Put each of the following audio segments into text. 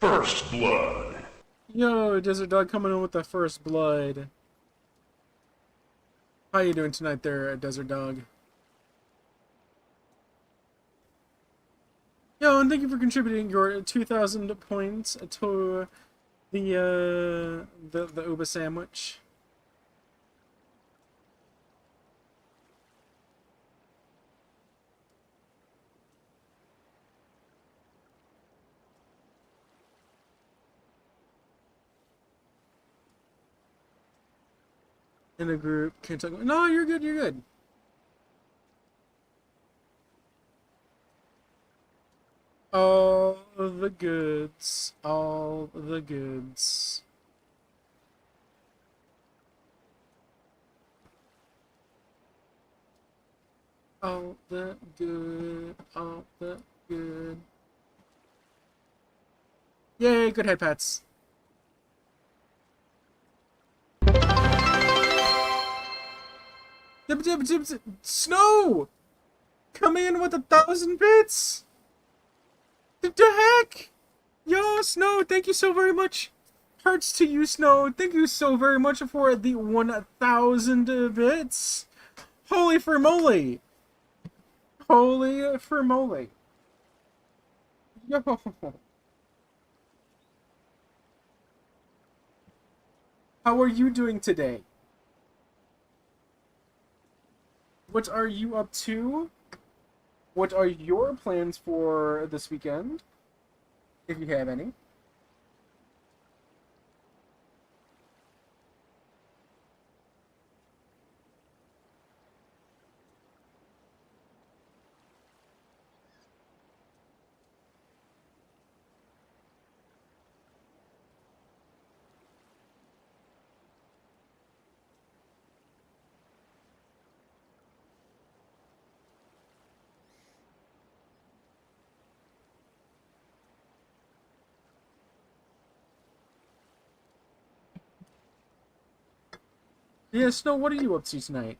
First Blood. Yo, Desert Dog coming in with the first blood. How you doing tonight there, Desert Dog? Yo, and thank you for contributing your 2,000 points to the Uba sandwich. In a group, can't talk. No, you're good. You're good. All the goods, all the goods. All the good, all the good. Yay, good head pats. Snow! Come in with 1,000 bits! The heck? Yo, Snow, thank you so very much. Hearts to you, Snow. Thank you so very much for the 1,000 bits. Holy for moly. Holy for moly. Yo. How are you doing today? What are you up to? What are your plans for this weekend? If you have any. Yeah, Snow, what are you up to tonight?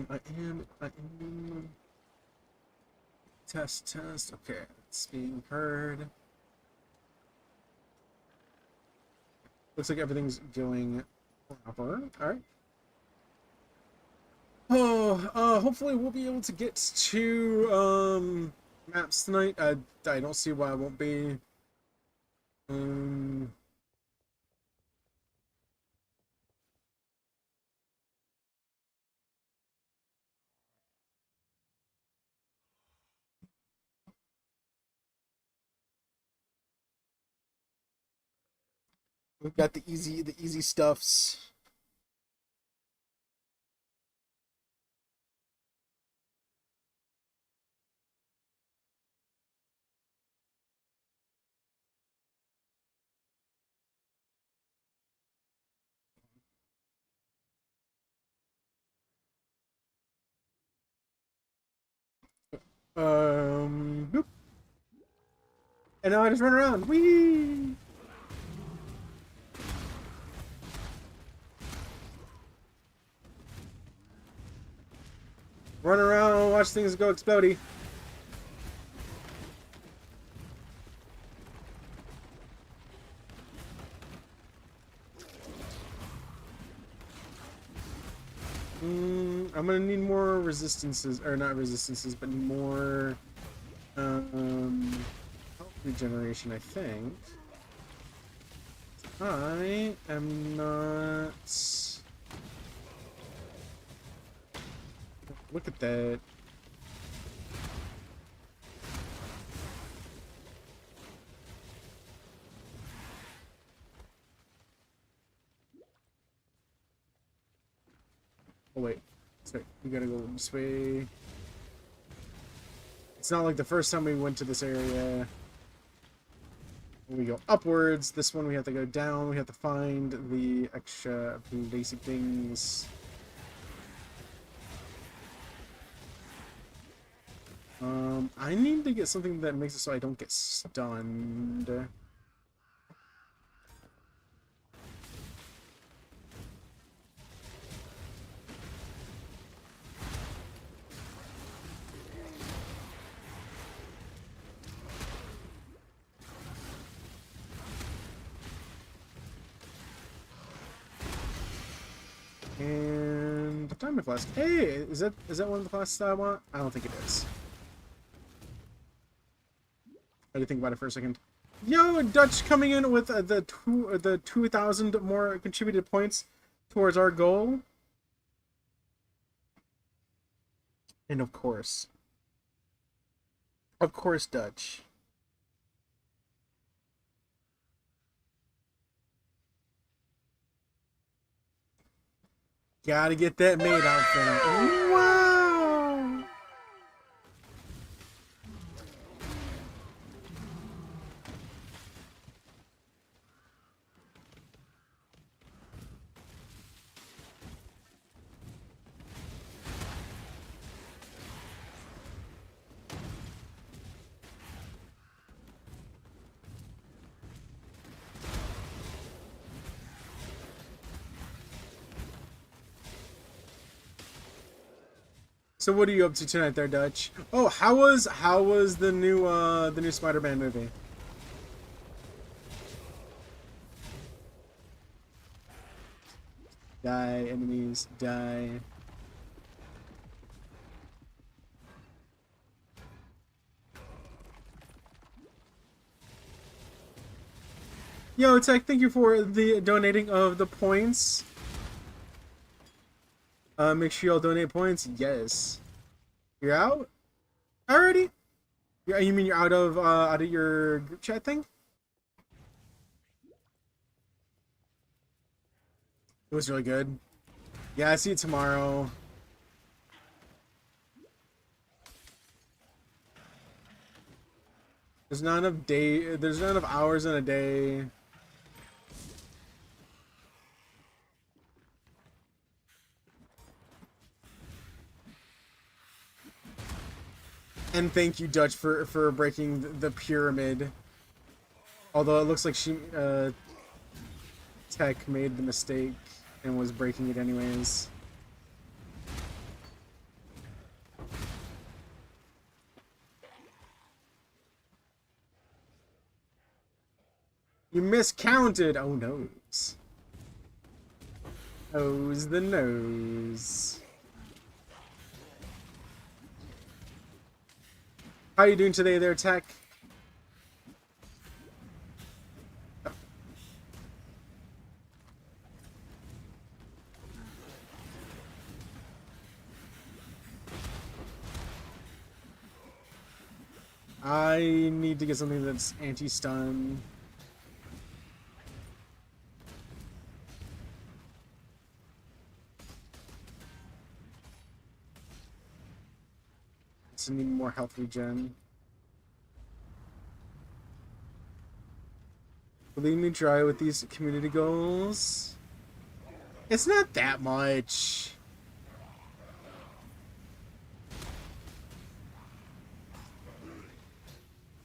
I am. Test. Okay, it's being heard. Looks like everything's going proper. Alright. Oh, hopefully we'll be able to get to, maps tonight. I don't see why I won't be. Um... We've got the easy stuffs. Boop. And now I just run around. Whee! Run around, watch things go explodey. I'm gonna need more resistances, or not resistances, but more health regeneration, I think. I am not. Look at that. Oh wait, sorry, we gotta go this way. It's not like the first time we went to this area. We go upwards. This one we have to go down. We have to find the extra basic things. I need to get something that makes it so I don't get stunned. And diamond flask. Hey, is that one of the flasks that I want? I don't think it is. I had to think about it for a second. Yo, Dutch coming in with the 2,000 more contributed points towards our goal. And of course, Dutch. Gotta get that maid outfit on. Wow! So what are you up to tonight there, Dutch? Oh, how was the new Spider-Man movie? Die, enemies, die. Yo, Tech, thank you for the donating of the points. Make sure y'all donate points. Yes. You're out? Already? Yeah, you mean you're out of your group chat thing? It was really good. Yeah, I see it tomorrow. There's not enough hours in a day. And thank you, Dutch, for breaking the pyramid. Although it looks like Tech made the mistake and was breaking it anyways. You miscounted! Oh, nose. Oh's the nose. How you doing today there, Tech? I need to get something that's anti-stun. So need more health regen. Leave me dry with these community goals. It's not that much.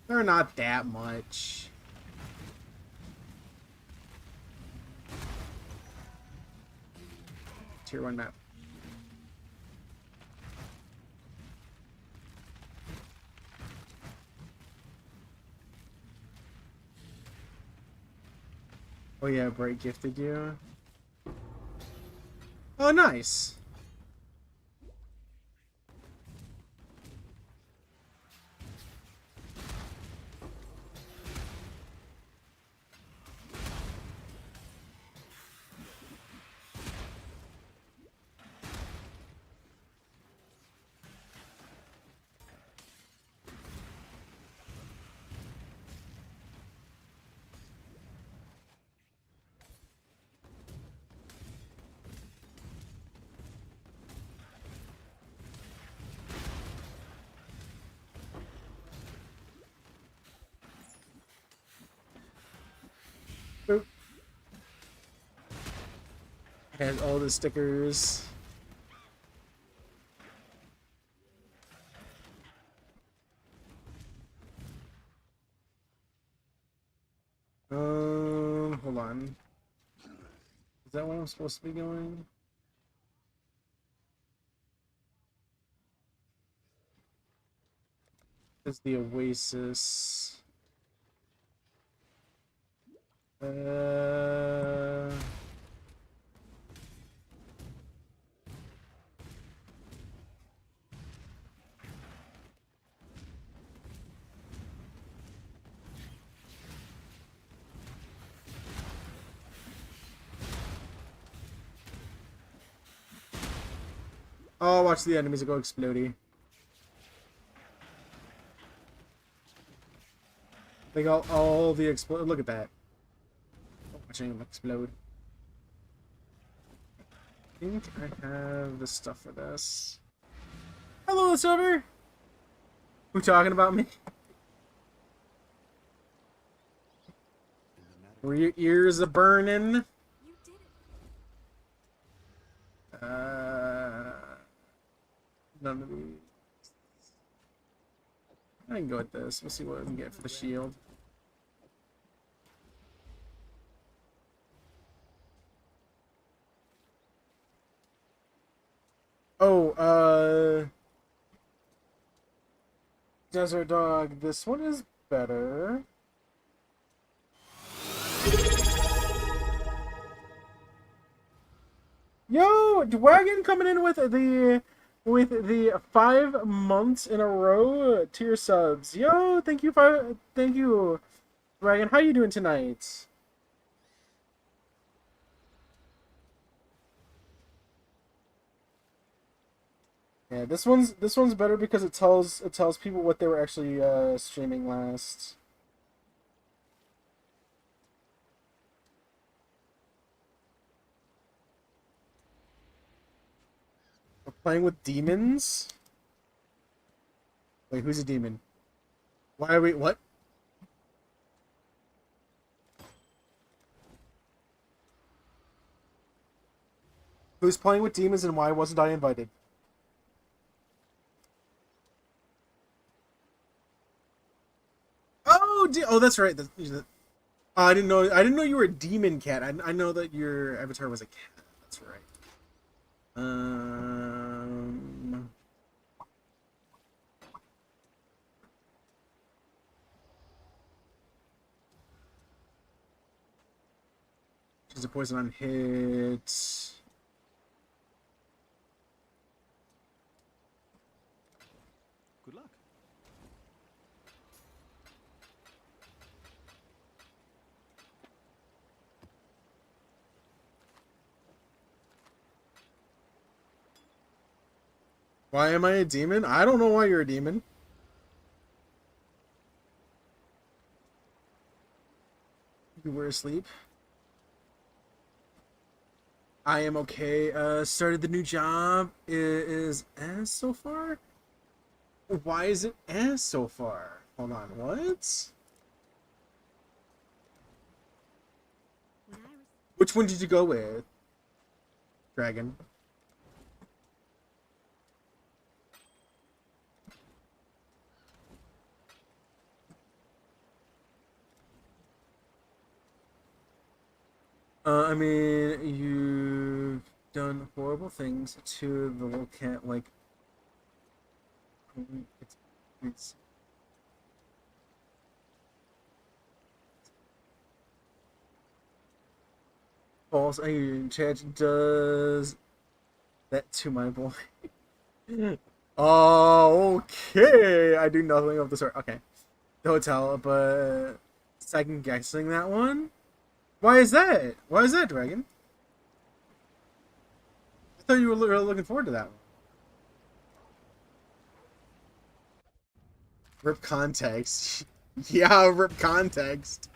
They're not that much. Tier 1 map. Oh yeah, Bright gifted you. Oh, nice. It has all the stickers. Hold on. Is that where I'm supposed to be going? Is the Oasis. Oh, watch the enemies go explodey. They got all the explode. Look at that. Watching them explode. I think I have the stuff for this. Hello, Silver. Who talking about me? Were your ears a burning? None of these. I can go with this. We'll see what we can get for the shield. Oh, Desert Dog. This one is better. Yo, Dwagon coming in with the 5 months in a row tier subs. Yo, thank you Dwagon. How you doing tonight? Yeah, this one's better because it tells people what they were actually streaming last. We're playing with demons? Wait, who's a demon? Why are we what? Who's playing with demons and why wasn't I invited? Oh, that's right. I didn't know. I didn't know you were a demon cat. I know that your avatar was a cat. That's right. She's a poison on hit. Good luck. Why am I a demon? I don't know why you're a demon. You were asleep. I am okay. Started the new job. Is S so far? Why is it S so far? Hold on, what? Which one did you go with? Dragon. I mean, you've done horrible things to the little cat, like... It's false. Chat does that to my boy. Oh, okay. I do nothing of the sort. Okay. The hotel, but second guessing that one? Why is that? Why is that, Dragon? I thought you were looking forward to that one. Rip context. Yeah, rip context.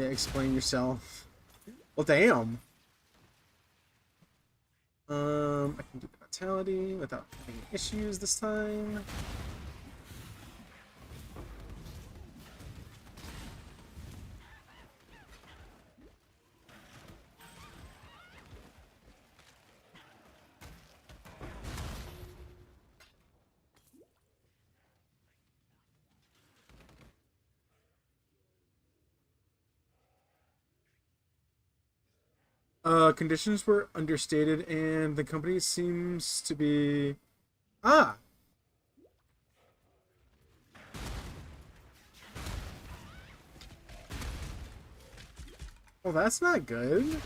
Yeah, explain yourself. Well, damn. I can do the vitality without having issues this time. Conditions were understated, and the company seems to be... Ah! Well, that's not good.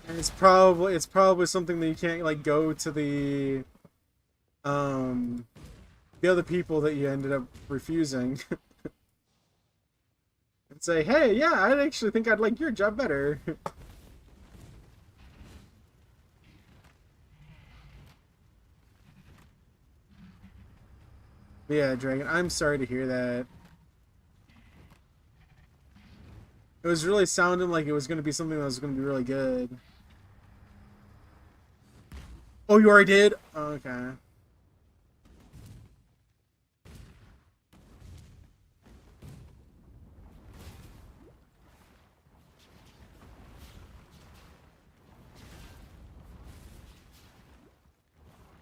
And it's probably something that you can't like go to um the other people that you ended up refusing and say, hey, yeah, I actually think I'd like your job better. Yeah, Dragon, I'm sorry to hear that. It was really sounding like it was going to be something that was going to be really good. Oh, you already did? Okay.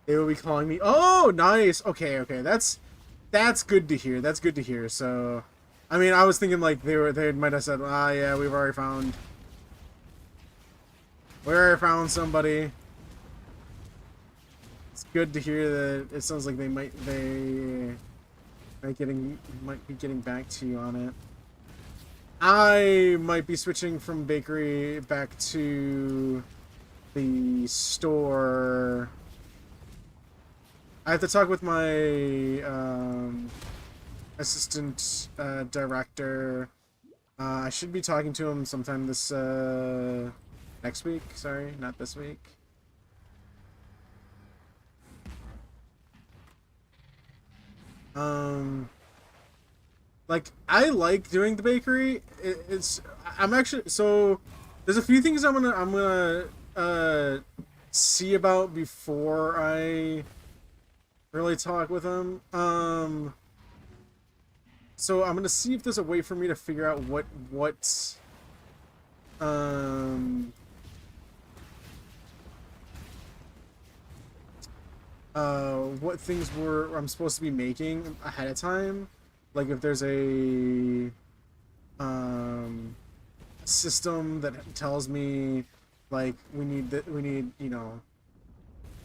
They will be calling me. Oh, nice. Okay, okay. That's good to hear. That's good to hear. So, I mean, I was thinking like they might have said, ah, yeah, we already found somebody. It's good to hear that it sounds like they might be getting back to you on it. I might be switching from bakery back to the store. I have to talk with my assistant director. I should be talking to him sometime this next week. Sorry, not this week. Like I like doing the bakery. I'm actually so there's a few things I'm gonna see about before I really talk with him. So I'm gonna see if there's a way for me to figure out um what things I'm supposed to be making ahead of time. Like if there's a system that tells me like we need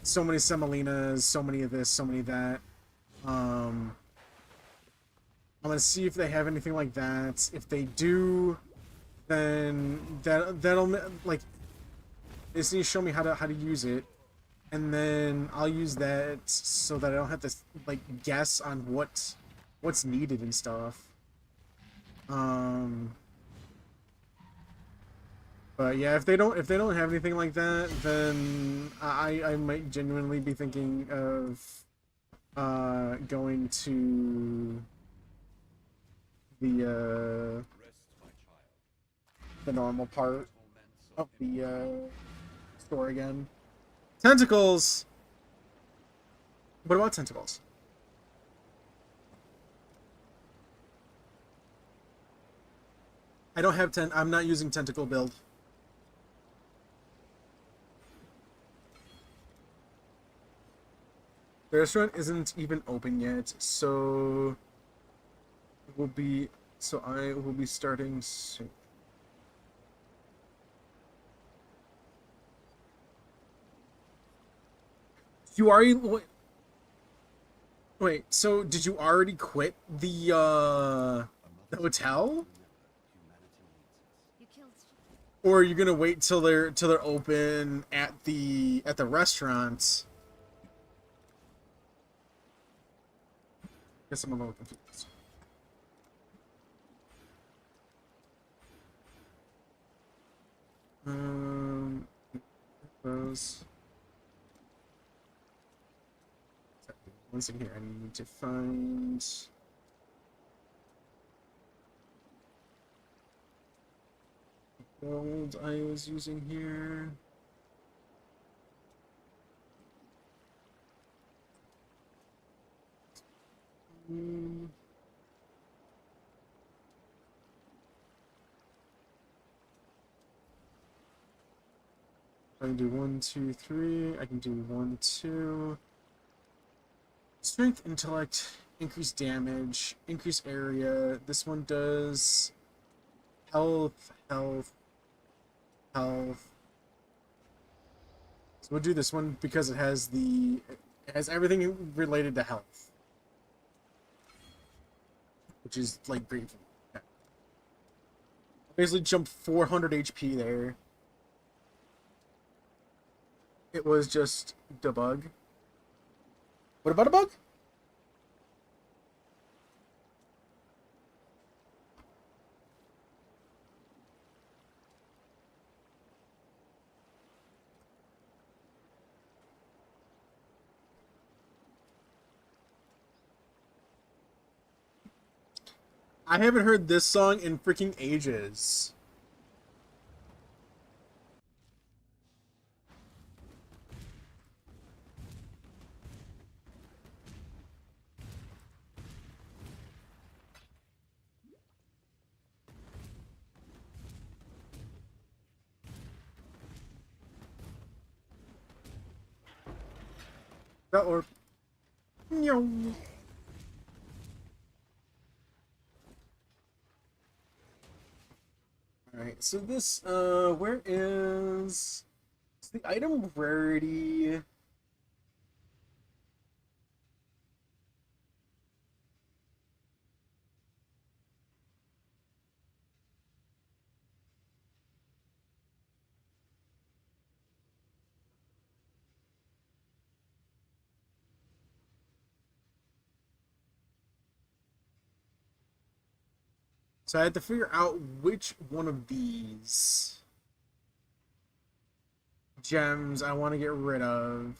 so many semolinas, so many of this, so many of that. I'm gonna see if they have anything like that. If they do, then that'll like they just need to show me how to use it, and then I'll use that so that I don't have to like guess on what's needed and stuff. Um, but yeah, if they don't have anything like that, then I might genuinely be thinking of going to the normal part of the store again. Tentacles. What about tentacles? I don't have I'm not using tentacle build. The restaurant isn't even open yet, so I will be starting soon. You already wait, so did you already quit the hotel? Or are you gonna wait till they're open at the restaurant? Guess I'm a little confused. those. One second here, I need to find... gold I was using here. I can do 1, 2, 3. I can do 1, 2. Strength, intellect, increase damage, increase area. This one does health, health, health. So we'll do this one because it has everything related to health, which is like great. Yeah. Basically, jumped 400 HP there. It was just debug. What about a bug? I haven't heard this song in freaking ages. That or no. Alright, so this where is the item rarity? So I had to figure out which one of these gems I want to get rid of.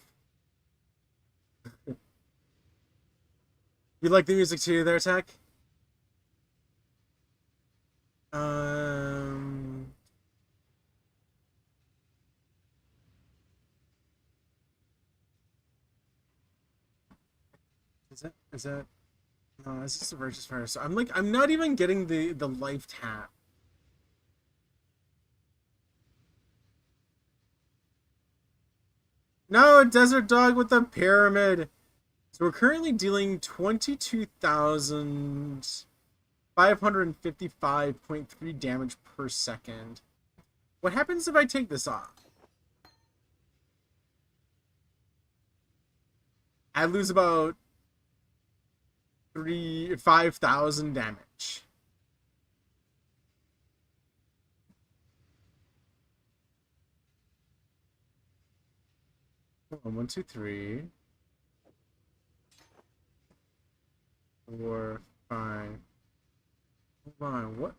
You like the music too there, Tech? Um, is that no, this is the Virtus Fire. So I'm not even getting the life tap. No, Desert Dog with the pyramid. So we're currently dealing 22,555.3 damage per second. What happens if I take this off? I lose about 5,000 damage. Hold on, 1, 2, 3, 4, 5. Hold on, what?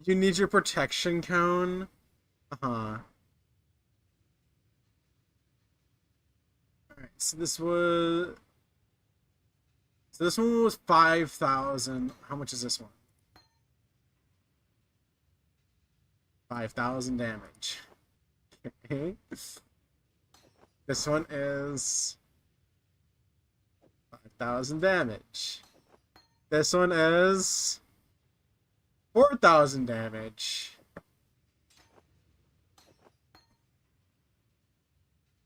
You need your protection cone? Uh-huh. Alright, so this one was 5,000. How much is this one? 5,000 damage. Okay. This one is 5,000 damage. This one is 4,000 damage.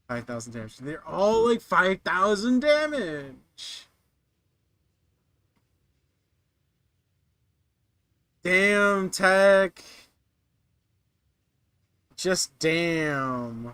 5,000 damage. They're all like 5,000 damage. Damn, Tech. Just damn.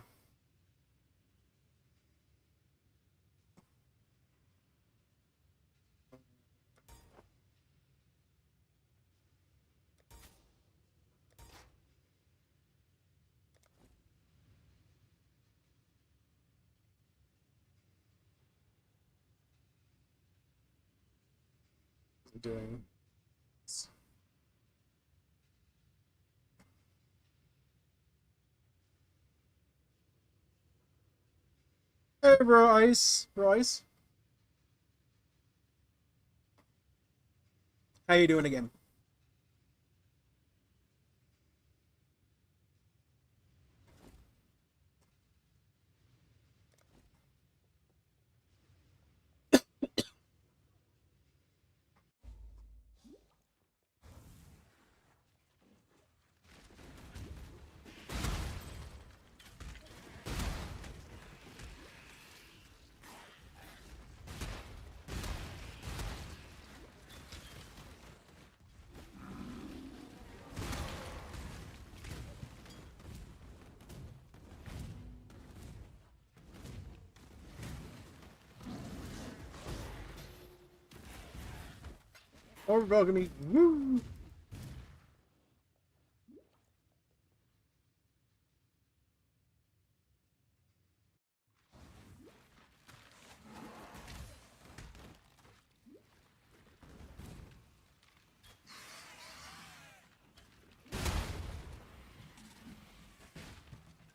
doing? Hey, bro, Ice. Bro, Ice. How you doing again? Or welcome me. Woo!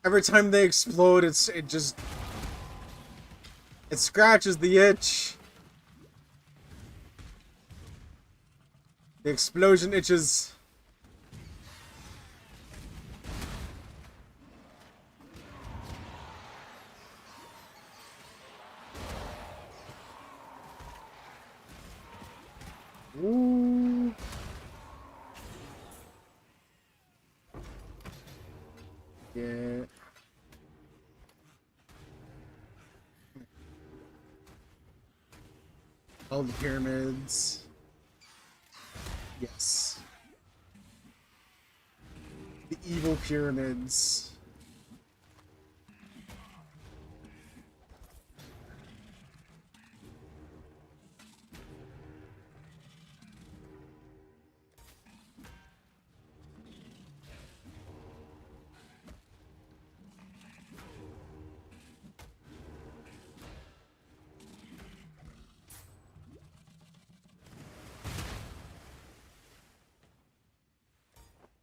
Every time they explode, it scratches the itch. The explosion itches. Ooh. Yeah. All the pyramids. Yes. The evil pyramids.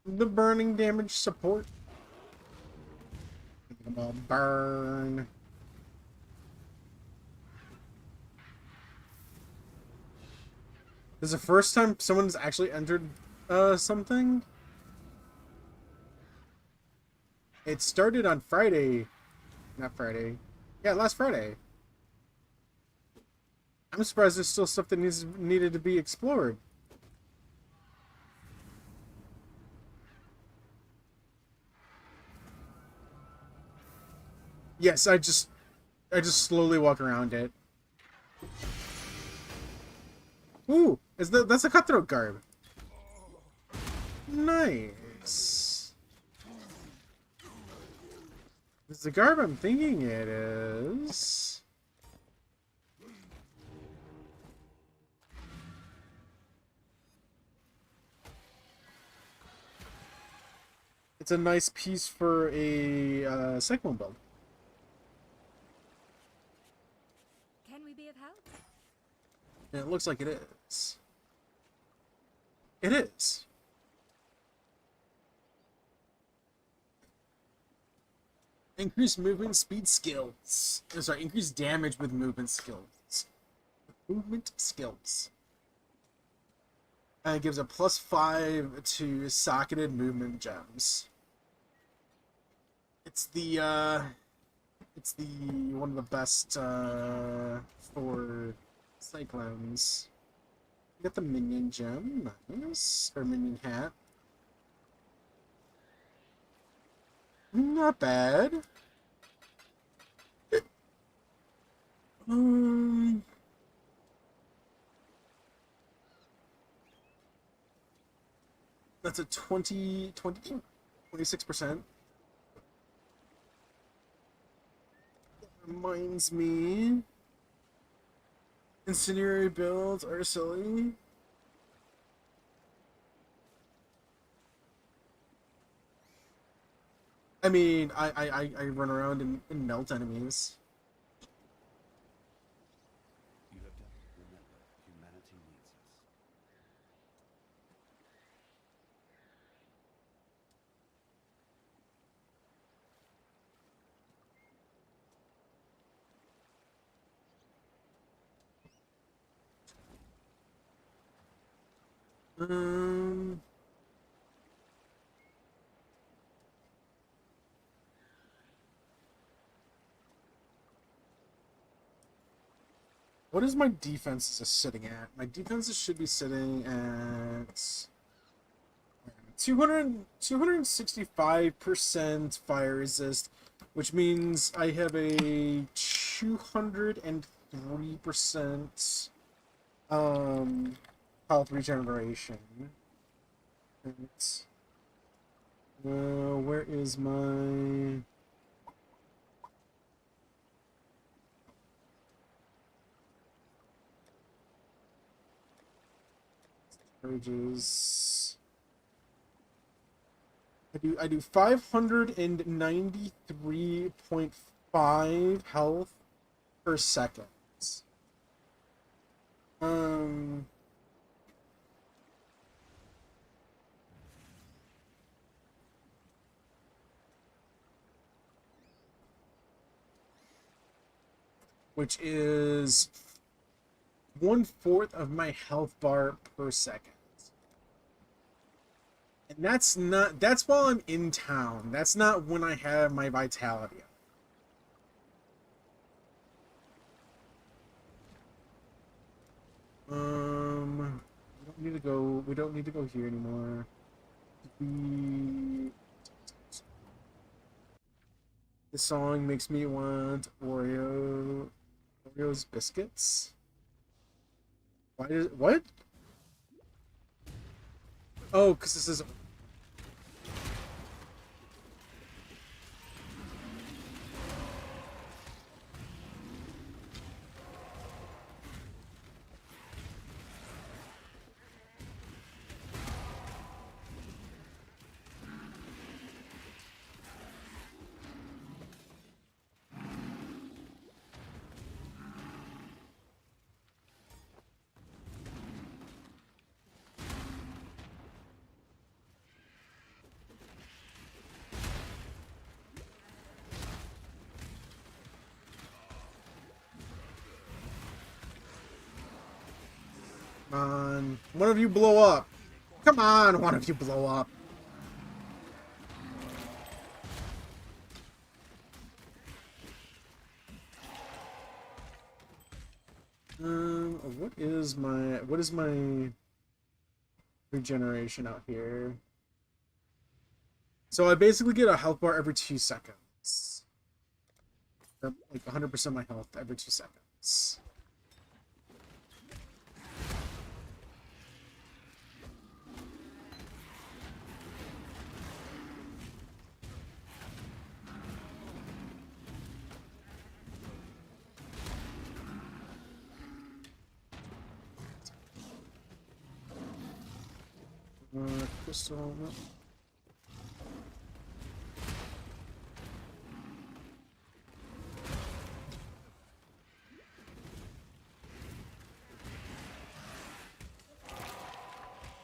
The burning damage support. I'm gonna burn. This is the first time someone's actually entered something. It started on Friday. Not Friday. Yeah, last Friday. I'm surprised there's still stuff that needed to be explored. Yes, I just slowly walk around it. Ooh, that's a cutthroat garb. Nice. Is the garb I'm thinking it is? It's a nice piece for a cyclone build. Can we be of help? And it looks like it is. It is. Increase movement speed skills. Sorry, increase damage with movement skills. Movement skills. And it gives a +5 to socketed movement gems. It's the one of the best for cyclones. You got the minion gem, nice, or minion hat. Not bad. That's a 26%. Reminds me, incendiary builds are silly. I mean, I run around and melt enemies. You have done. Remember, humanity needs us. Um, what is my defenses sitting at? My defenses should be sitting at 265% fire resist, which means I have a 203% health regeneration. And, where is my... charges? I do 593.5 health per second. Um, which is 1/4 of my health bar per second. And that's while I'm in town. That's not when I have my vitality up. We don't need to go here anymore. This song makes me want Oreo's biscuits. What? Oh, because this is... Come on. One of you blow up. Come on, one of you blow up. What is my regeneration out here? So I basically get a health bar every 2 seconds. Or like 100% my health every 2 seconds. Crystal.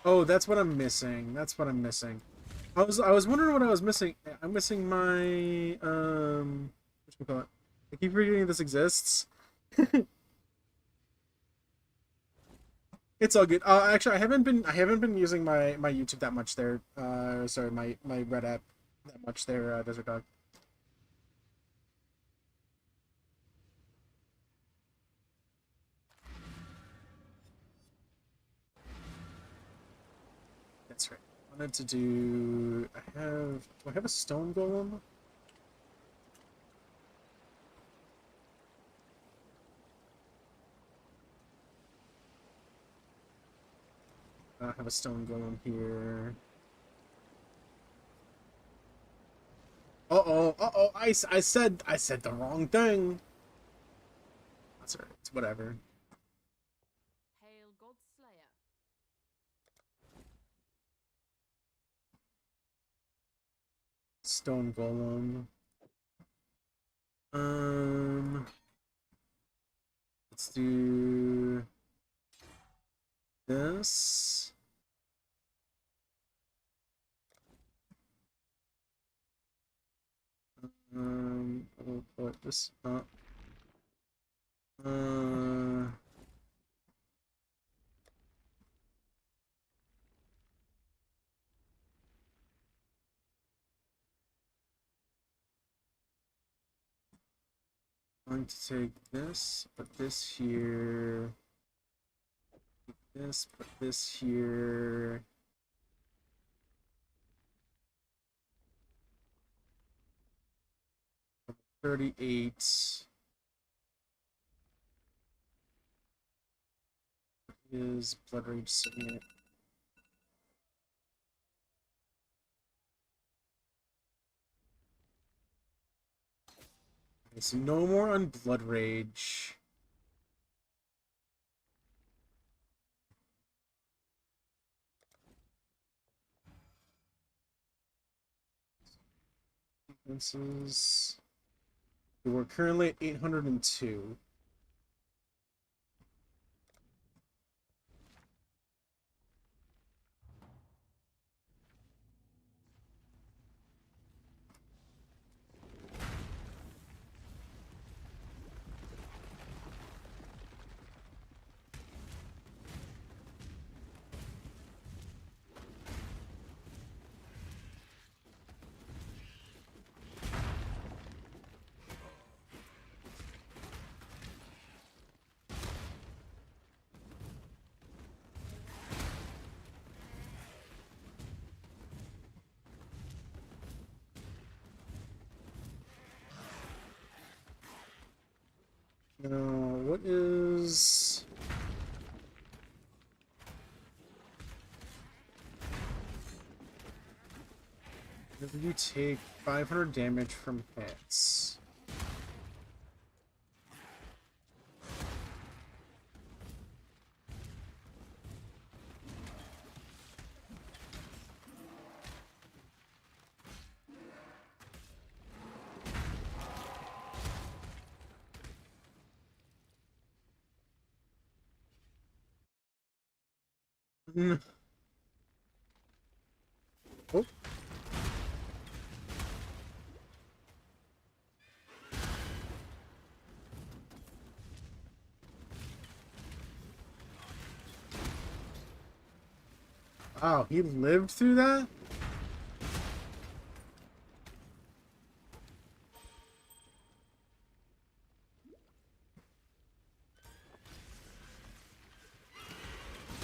Oh, that's what I'm missing. That's what I'm missing. I was wondering what I was missing. I'm missing my whatchamacallit? I keep forgetting this exists. It's all good. Actually, I haven't been using my YouTube that much there. Sorry, my Red app that much there, Desert Dog. That's right. I wanted to do. Do I have a stone golem? I have a stone golem here. Uh-oh, uh-oh, I said the wrong thing. That's alright, it's whatever. Hail God Slayer. Stone golem. Let's do this. We'll put this up. going to take this, put this here. This, put this here. $38 is Blood Rage Signet. Okay, so no more on Blood Rage. Defenses. We're currently at 802. Now, what is... Whenever you take 500 damage from hits. Oh. Wow, he lived through that?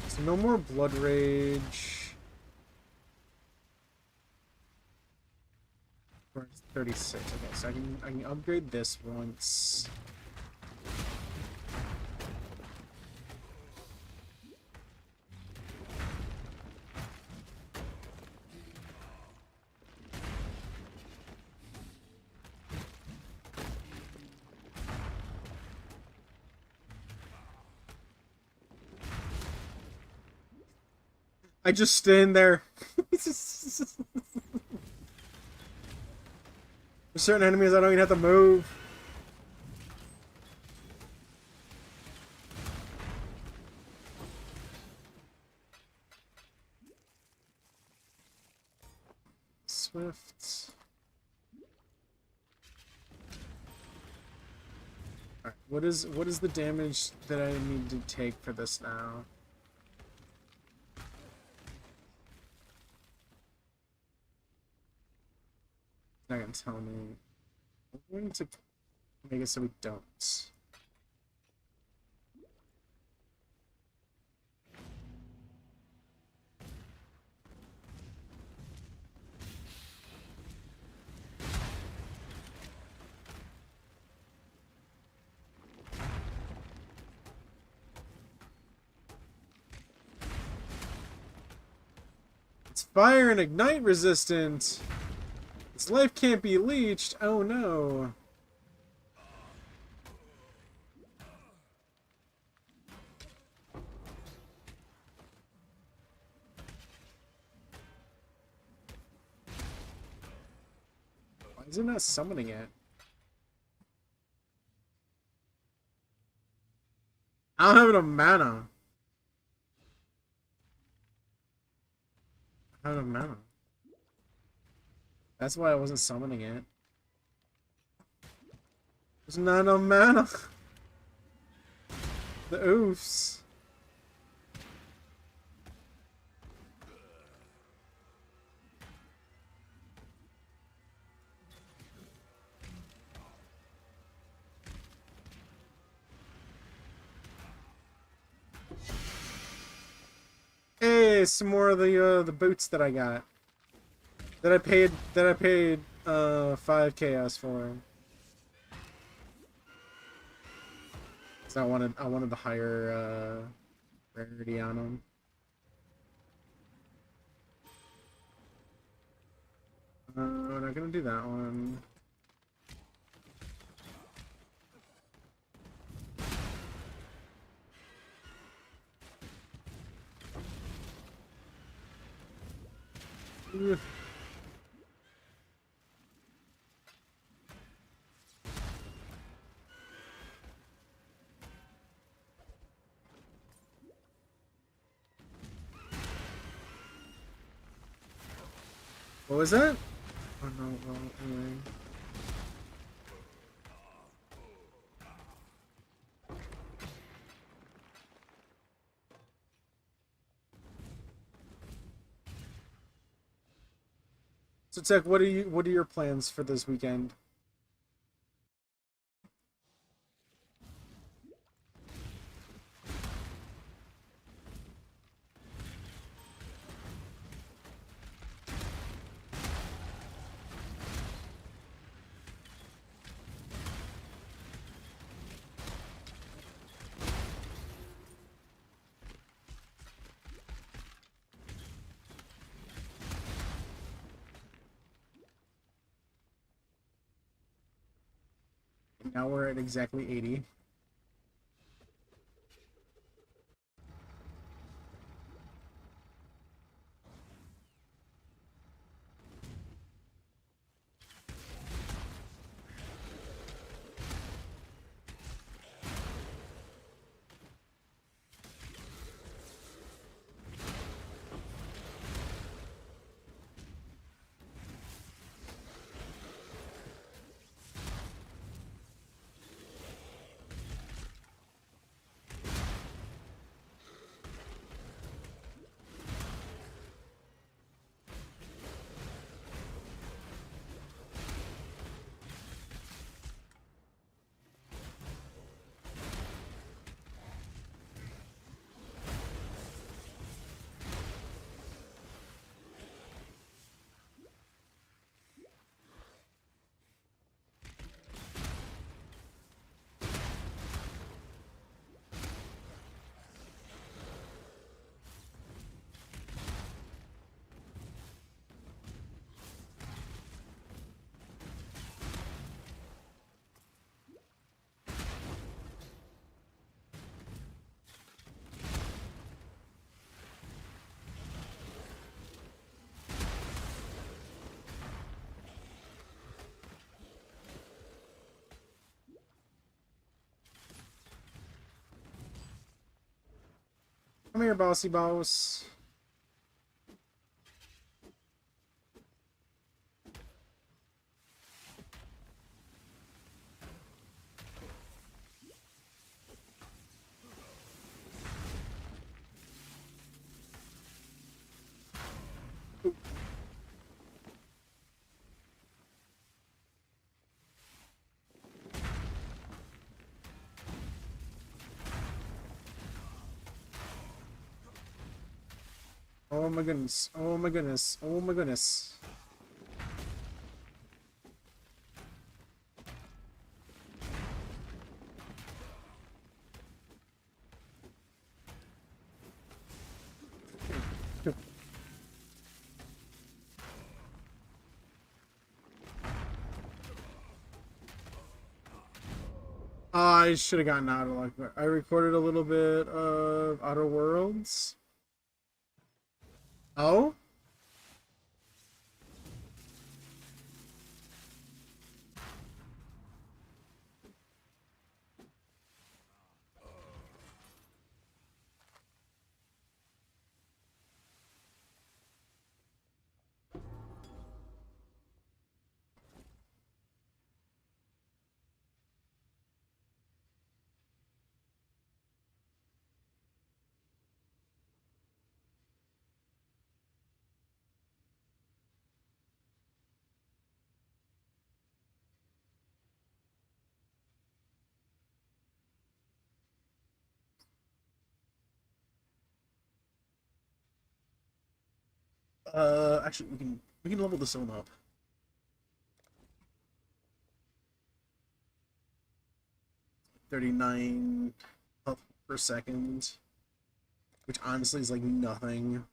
So no more Blood Rage. We're 36. Okay, so I can upgrade this once. I just stand there. There's certain enemies I don't even have to move. Swift. Alright, what is the damage that I need to take for this now? Not gonna tell me. I'm going to make it so we don't. It's fire and ignite resistant. His life can't be leeched. Oh no. Why is it not summoning it? I don't have enough mana. I don't have mana. That's why I wasn't summoning it. There's not enough mana. The oofs. guys some more of the boots that I got. That I paid 5 chaos for. So I wanted the higher rarity on them. We're not gonna do that one. Ugh. What was that? Oh no, well, anyway. So Tech, what are your plans for this weekend? Now we're at exactly 80. Come here, bossy boss. Oh my goodness. Oh my goodness. Oh my goodness. I should have gotten out of luck. I recorded a little bit of Outer Worlds. Oh? Actually, we can level this one up. 39 health per second, which honestly is like nothing.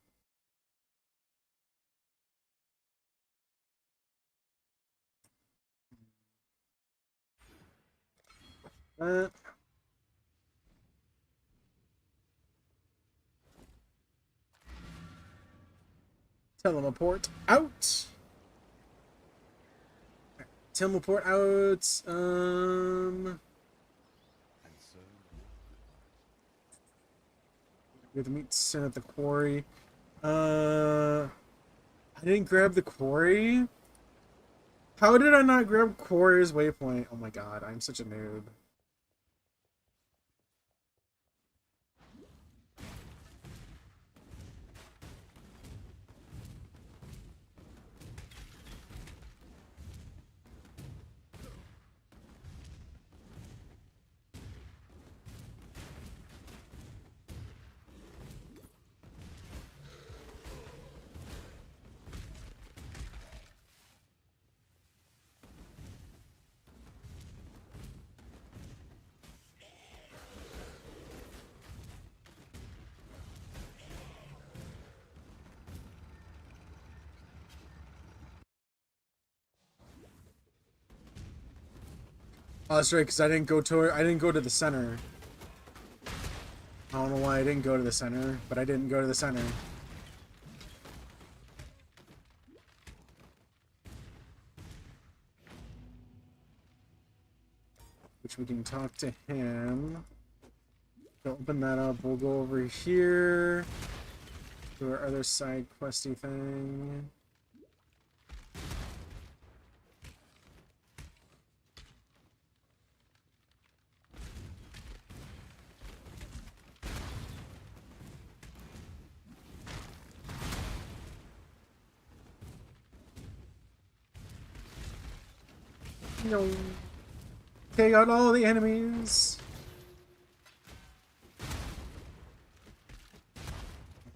Uh, Teleport out. Teleport out. We have to meet Sin at the quarry. I didn't grab the quarry. How did I not grab quarry's waypoint? Oh my god, I'm such a noob. Oh, that's right, because I didn't go to the center. I don't know why I didn't go to the center, but I didn't go to the center. Which we can talk to him. We'll open that up. We'll go over here to our other side questy thing. No. Take out all the enemies.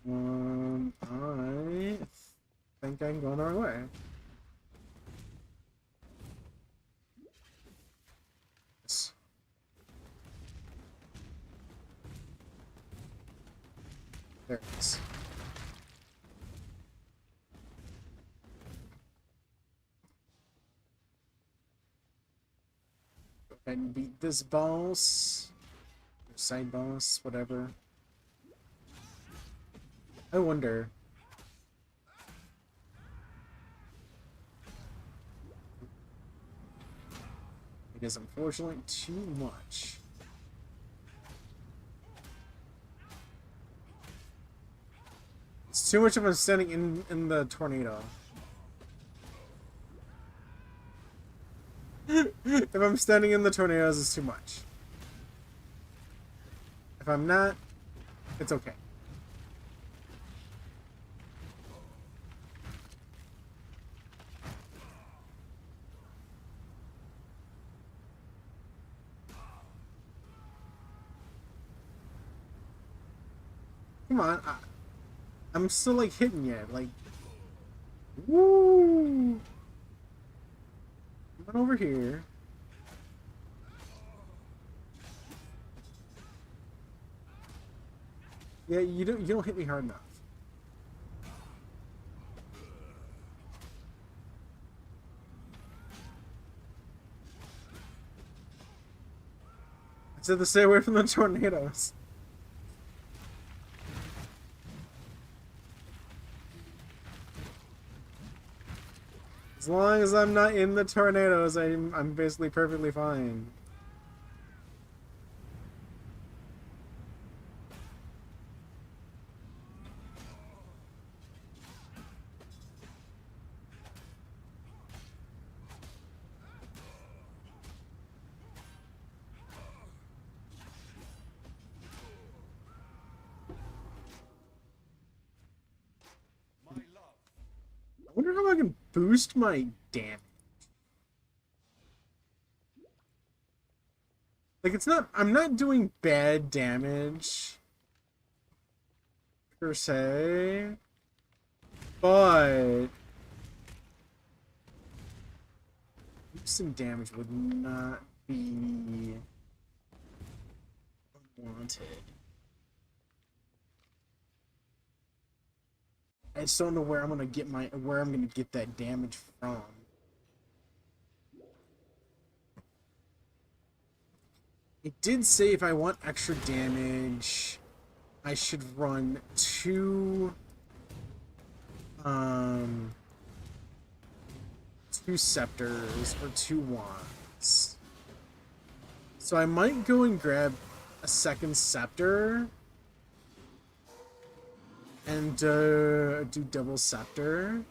I think I'm going the wrong way. Yes. There it is. Go ahead and beat this boss. Or side boss, whatever. I wonder. It is unfortunately too much. It's too much of a standing in the tornado. If I'm standing in the tornadoes, it's too much. If I'm not, it's okay. Come on, I'm still like hitting you, like, woo! Come on over here. Yeah, you don't hit me hard enough. I said to stay away from the tornadoes. As long as I'm not in the tornadoes, I'm basically perfectly fine. I wonder how I can boost my damage. Like, it's not, I'm not doing bad damage per se. But some damage would not be unwanted. I just don't know where I'm gonna get that damage from. It did say if I want extra damage, I should run two scepters or 2 wands. So I might go and grab a second scepter and do double scepter.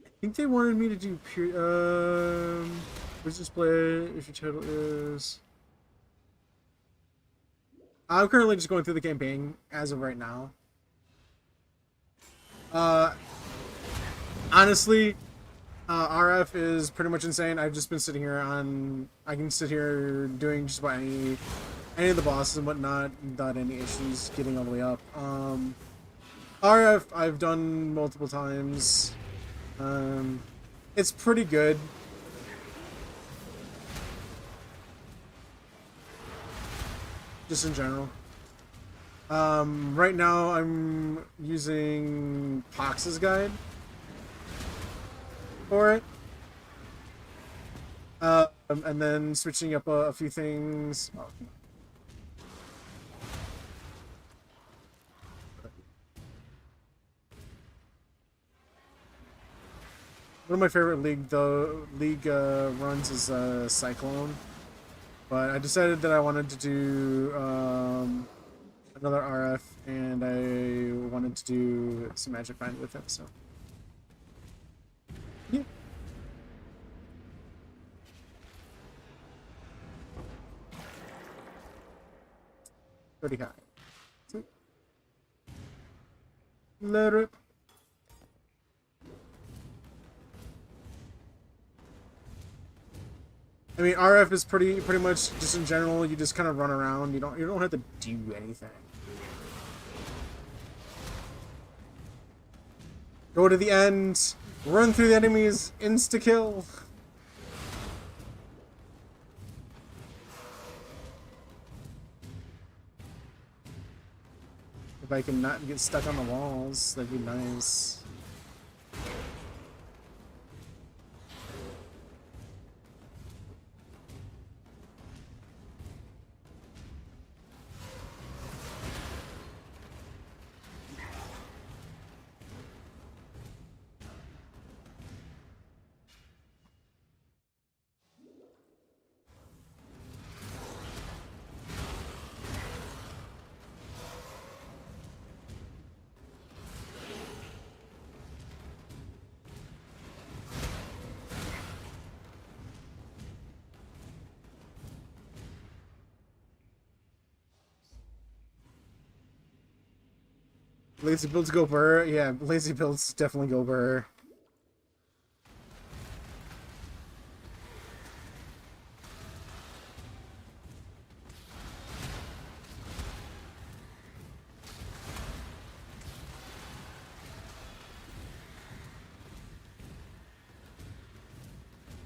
I think they wanted me to do let's just play if your title is. I'm currently just going through the campaign as of right now. Honestly, RF is pretty much insane. I've just been sitting here I can sit here doing just about any of the bosses and whatnot without any issues getting all the way up. RF I've done multiple times. It's pretty good. Just in general. Right now I'm using Pox's guide for it. And then switching up a few things. Oh. One of my favorite league runs is Cyclone, but I decided that I wanted to do another RF, and I wanted to do some Magic Find with him. So yeah. Pretty high. Let it. I mean, RF is pretty much just in general. You just kind of run around. You don't have to do anything. Go to the end, run through the enemies, insta kill. If I can not get stuck on the walls, that'd be nice. Lazy builds go burr. Yeah, lazy builds definitely go burr.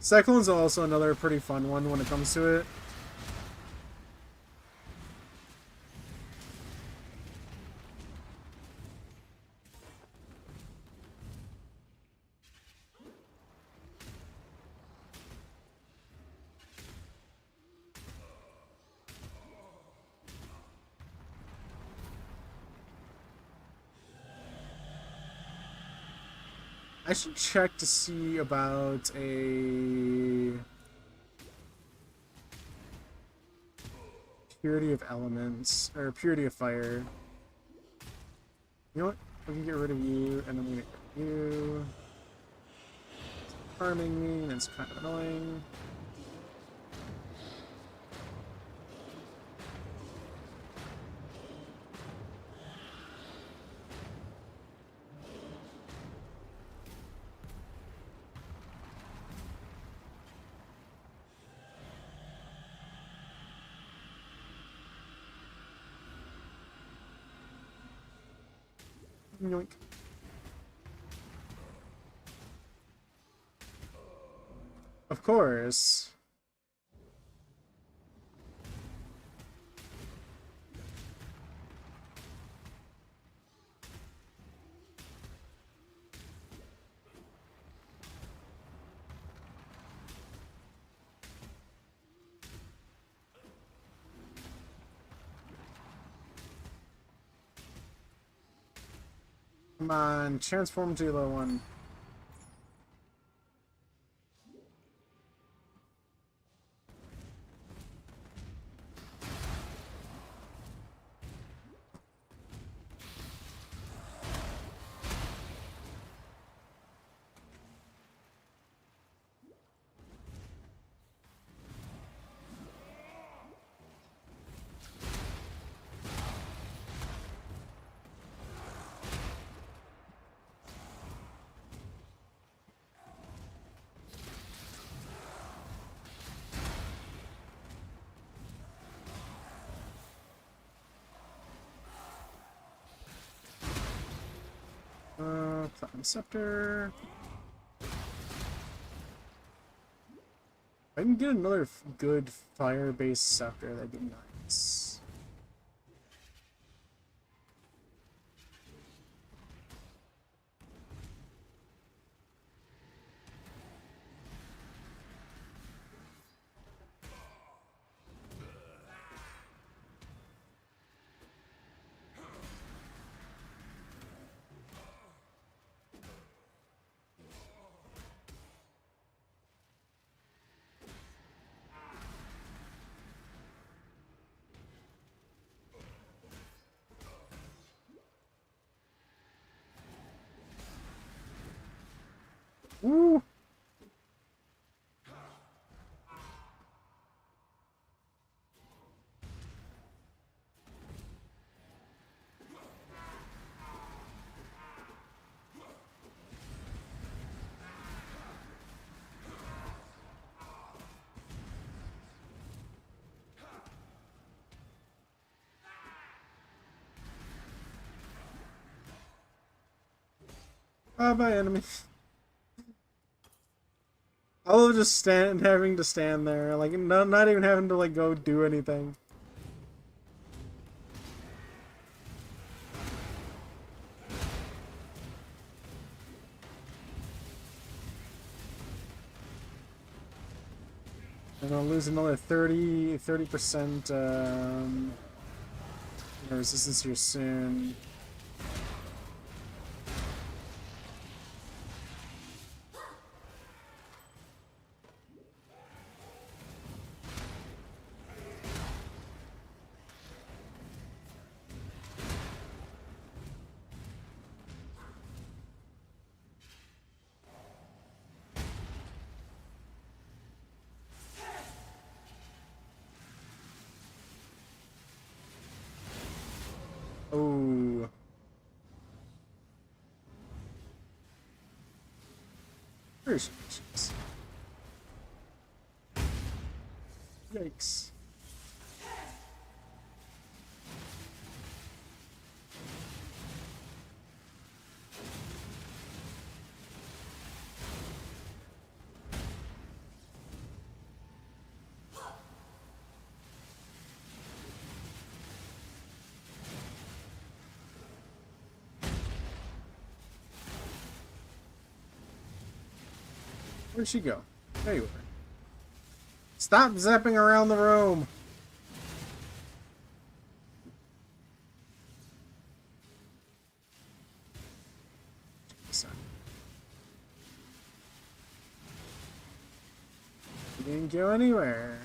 Cyclone's also another pretty fun one when it comes to it. I should check to see about a purity of elements or purity of fire. You know what? We can get rid of you, and then we get rid of you. It's harming me, and it's kind of annoying. Yoink. Of course. Come on, transform to the one. Platinum Scepter. If I can get another good fire-based scepter, that'd be nice. Woo! Bye, enemy. I love just having to stand there, like not even having to like go do anything. I'm gonna lose another 30% resistance here soon. Oh. Where's she? Yikes. Where'd she go? There you are. Stop zapping around the room! Didn't go anywhere.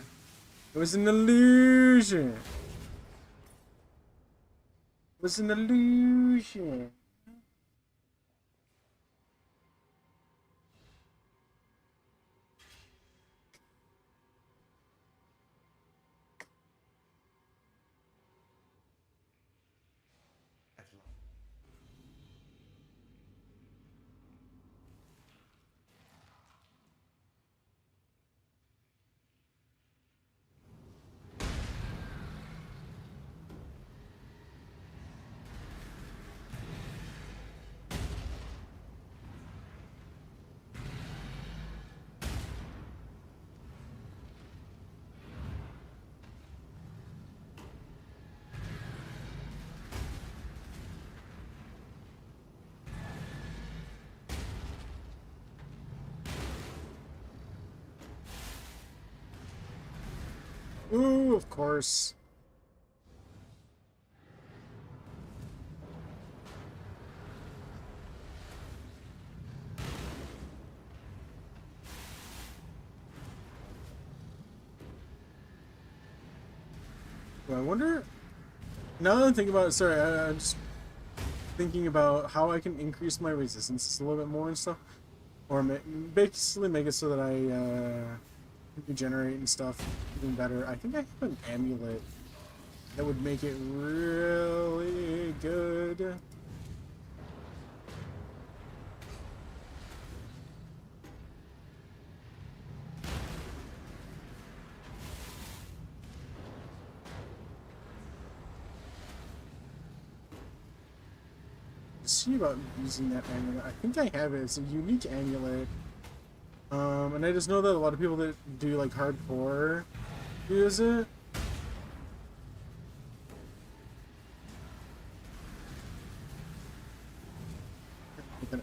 It was an illusion. It was an illusion. Ooh, of course. Well, I wonder. Now that I'm thinking about it, sorry, I'm just thinking about how I can increase my resistance a little bit more and stuff, or basically make it so that I regenerate and stuff even better. I think I have an amulet that would make it really good. See about using that amulet. I think I have it. It's a unique amulet. And I just know that a lot of people that do like hardcore use it.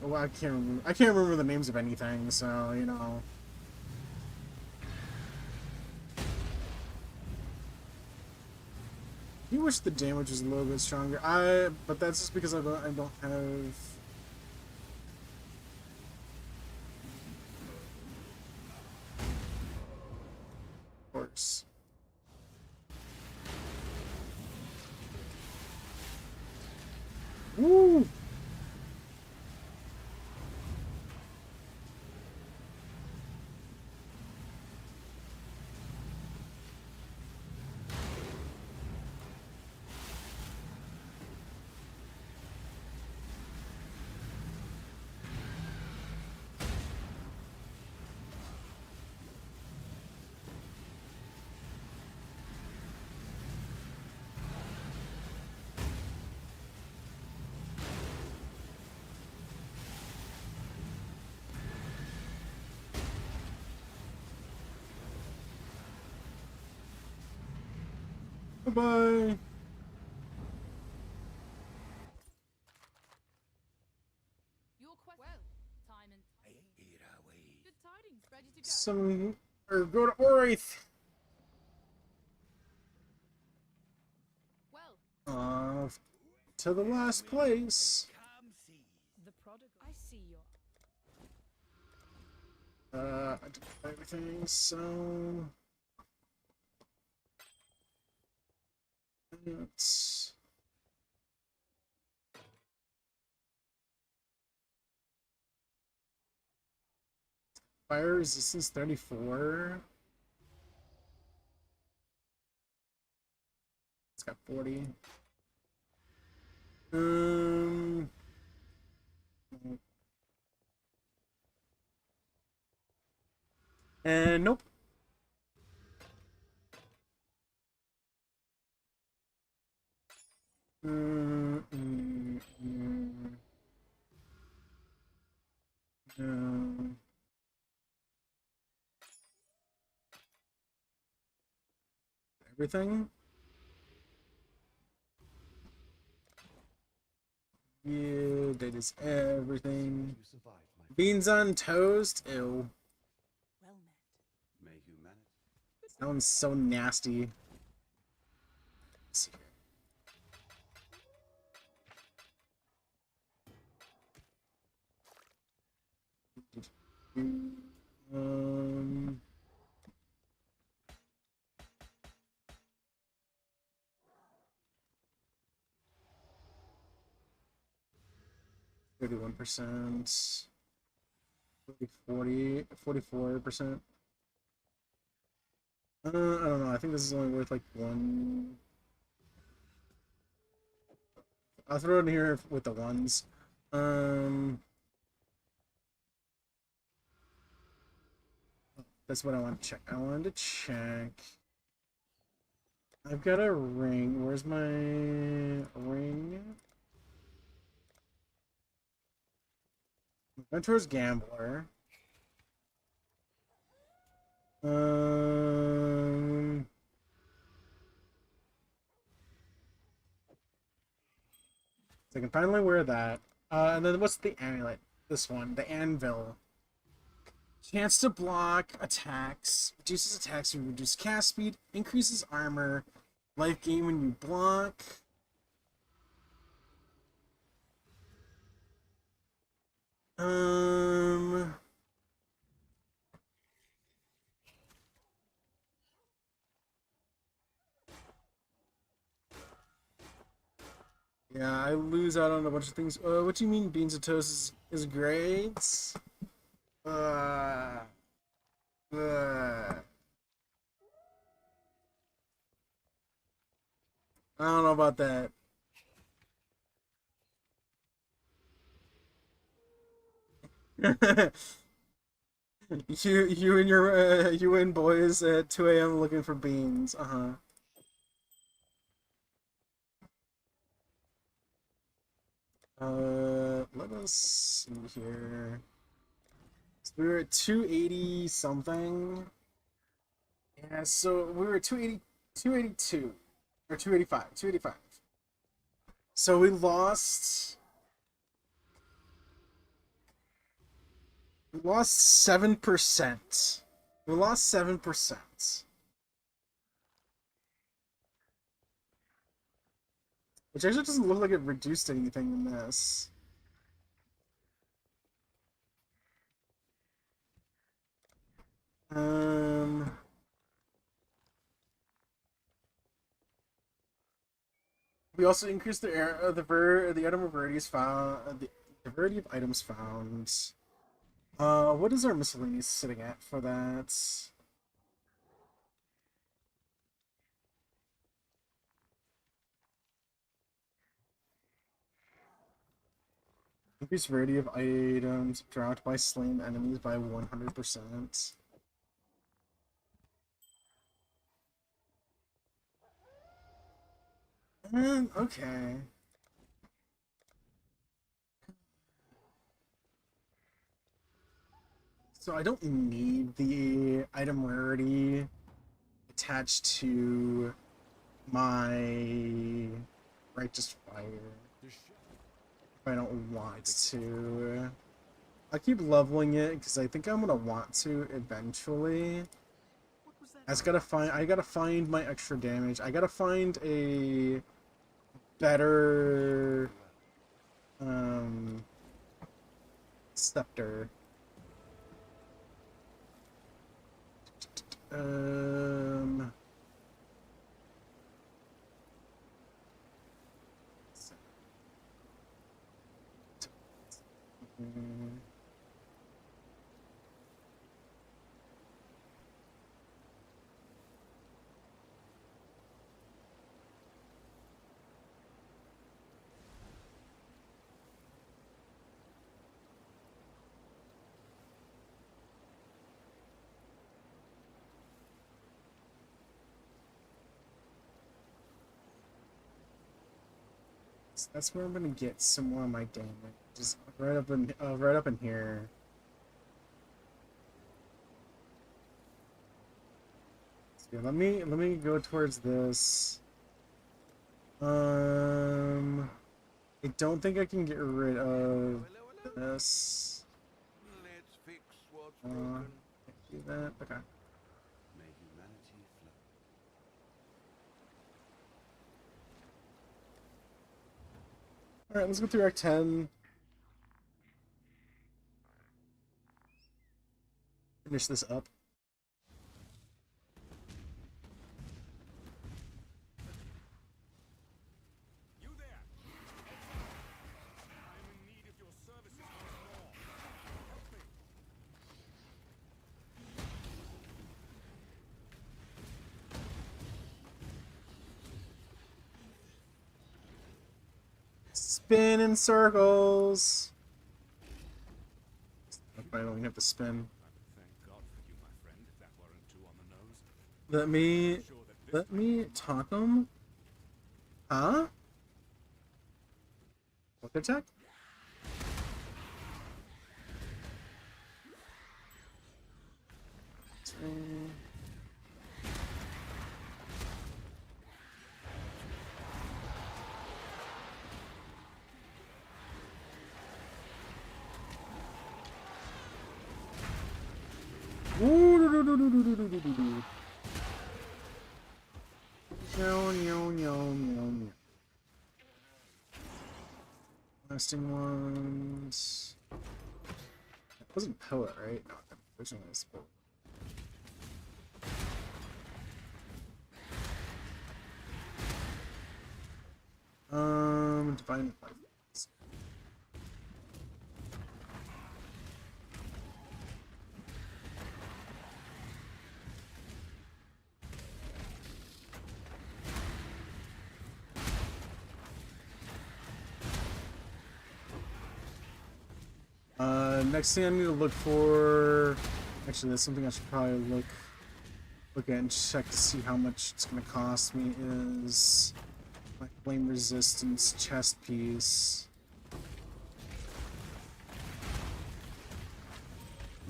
Well, I can't remember. I can't remember the names of anything, so you know. You wish the damage was a little bit stronger. But that's just because I don't have. Of course. Woo! Bye-bye. Your quest. Well, time and good tidings. Ready to go. Some or go to Oraith. Well, To the last place. the prodigal. I see your. I did everything, so it's fire resistance 34. It's got 40. And nope. No. Everything? Yeah, that is everything. Beans on toast? Ew. Well met. May humanity. Sounds so nasty. Let's see here. 31%. 44%. I don't know. I think this is only worth like one. I'll throw it in here with the ones. That's what I want to check. I wanted to check. I've got a ring. Where's my ring? Adventurer's Gambler. So I can finally wear that. And then what's the amulet? This one, the anvil. Chance to block attacks. Reduces attacks when you reduce cast speed. Increases armor. Life gain when you block. Yeah, I lose out on a bunch of things. What do you mean Beans and Toast is great? Uh, I don't know about that. You and your you and boys at 2 a.m. looking for beans. Uh-huh. Let us see here. So we were at 280 something. Yeah, so we were at 280, 282 or 285, 285. So we lost 7%. We lost 7%. Which actually doesn't look like it reduced anything in this. We also increased the item of varieties found, the variety of items found. What is our miscellaneous sitting at for that? Increased variety of items dropped by slain enemies by 100%. Okay. So I don't need the item rarity attached to my righteous fire if I don't want to. I'll keep leveling it because I think I'm gonna want to eventually. I gotta find my extra damage. I gotta find a better scepter. Um that's where I'm gonna get some more of my damage. Just right up in here. So yeah, let me go towards this. I don't think I can get rid of this. Let's fix what's Can't broken. do that. Okay. May humanity flow. All right, let's go through Act 10. Finish this up. You there! I'm in need of your service. Spin in circles. I don't even have to spin. I would thank God for you, my friend, if that weren't too on the nose. Let me talk him. Huh? What attack? Lasting ones. It wasn't poet, right? No, originally it was poet. Divine life. Next thing I need to look for. Actually, that's something I should probably look at and check to see how much it's gonna cost me. Is my flame resistance chest piece. I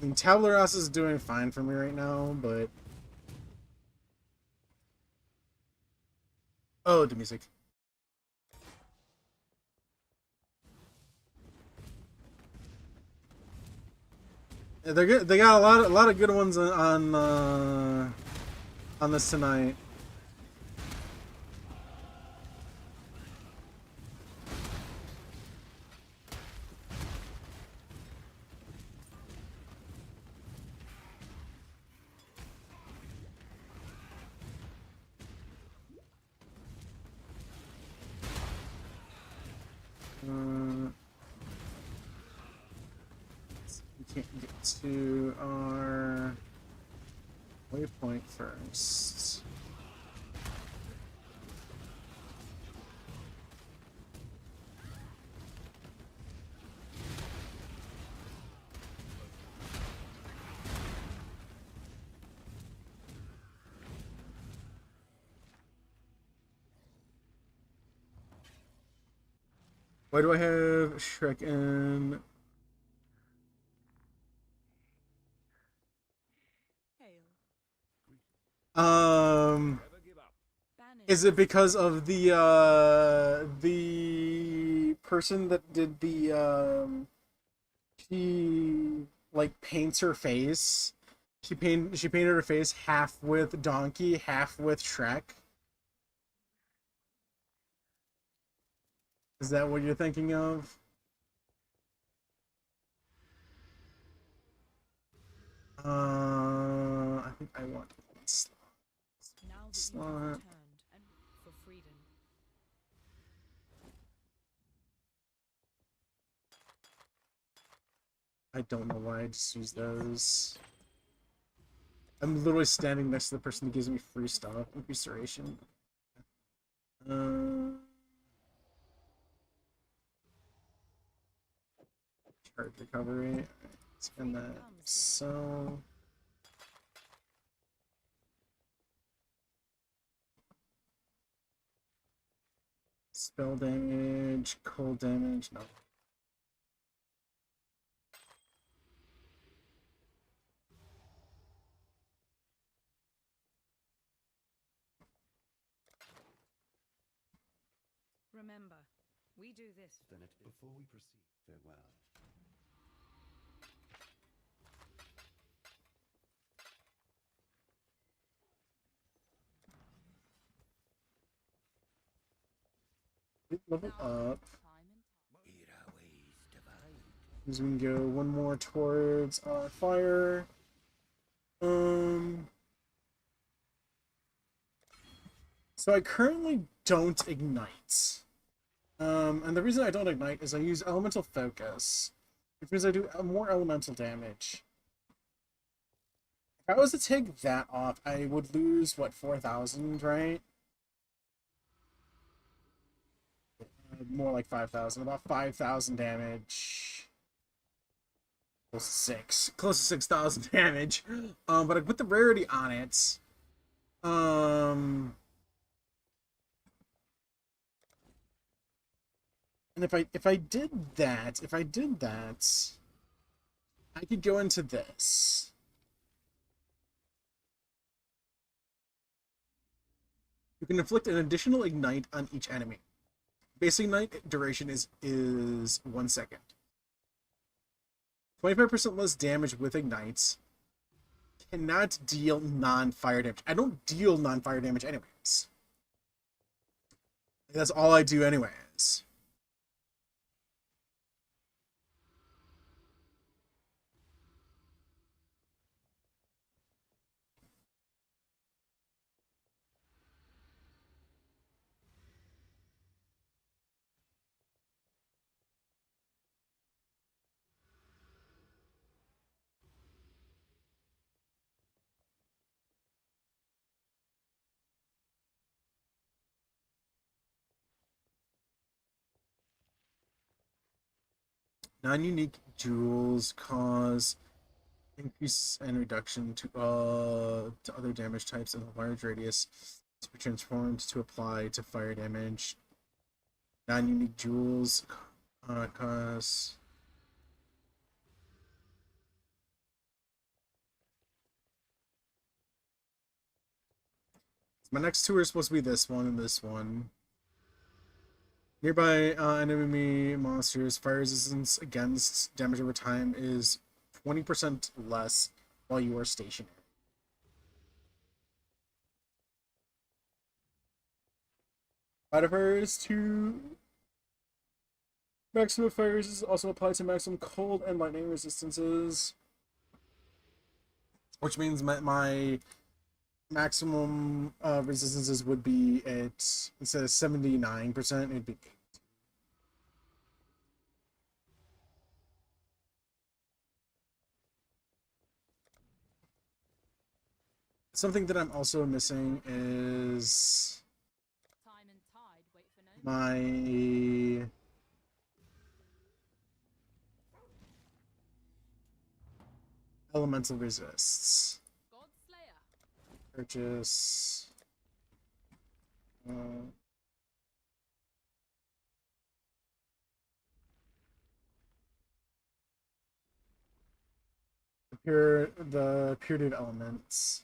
mean, Tableros is doing fine for me right now, but oh, the music. Yeah, they're good. They got a lot of good ones on this tonight. We can't get to our waypoint first. Why do I have Shrek in? Is it because of the person that did the she like paints her face? She painted her face half with Donkey, half with Shrek. Is that what you're thinking of? I think I want one slot. Now that Slot. you've returned and for freedom. I don't know why I just use those. I'm literally standing next to the person that gives me free stuff with restoration. Charge recovery. Spend that. So. Spell damage, cold damage, no. Remember, we do this. Then it before we proceed. Farewell. Level up. Time and Our ways divide. Because we can go one more towards our fire. So I currently don't ignite. And the reason I don't ignite is I use elemental focus, which means I do more elemental damage. If I was to take that off, I would lose, what, 4,000, right? more like 5,000. About 5,000 damage. Close to 6,000 damage. But I put the rarity on it. And if I did that, I could go into this. You can inflict an additional ignite on each enemy. Basic ignite duration is 1 second. 25% less damage with ignites. Cannot deal non-fire damage. I don't deal non-fire damage anyways. That's all I do anyways. Non-unique jewels cause increase and reduction to other damage types in a large radius to be transformed to apply to fire damage. Non-unique jewels cause my next two are supposed to be this one and this one. Nearby enemy monsters, fire resistance against damage over time is 20% less while you are stationary. Modifiers to maximum fire resistance also apply to maximum cold and lightning resistances, which means my maximum resistances would be at, instead of 79%, it'd be 8. Something that I'm also missing is Time and tide wait for no man. my elemental resists. Godslayer. Purchase. The purity of elements.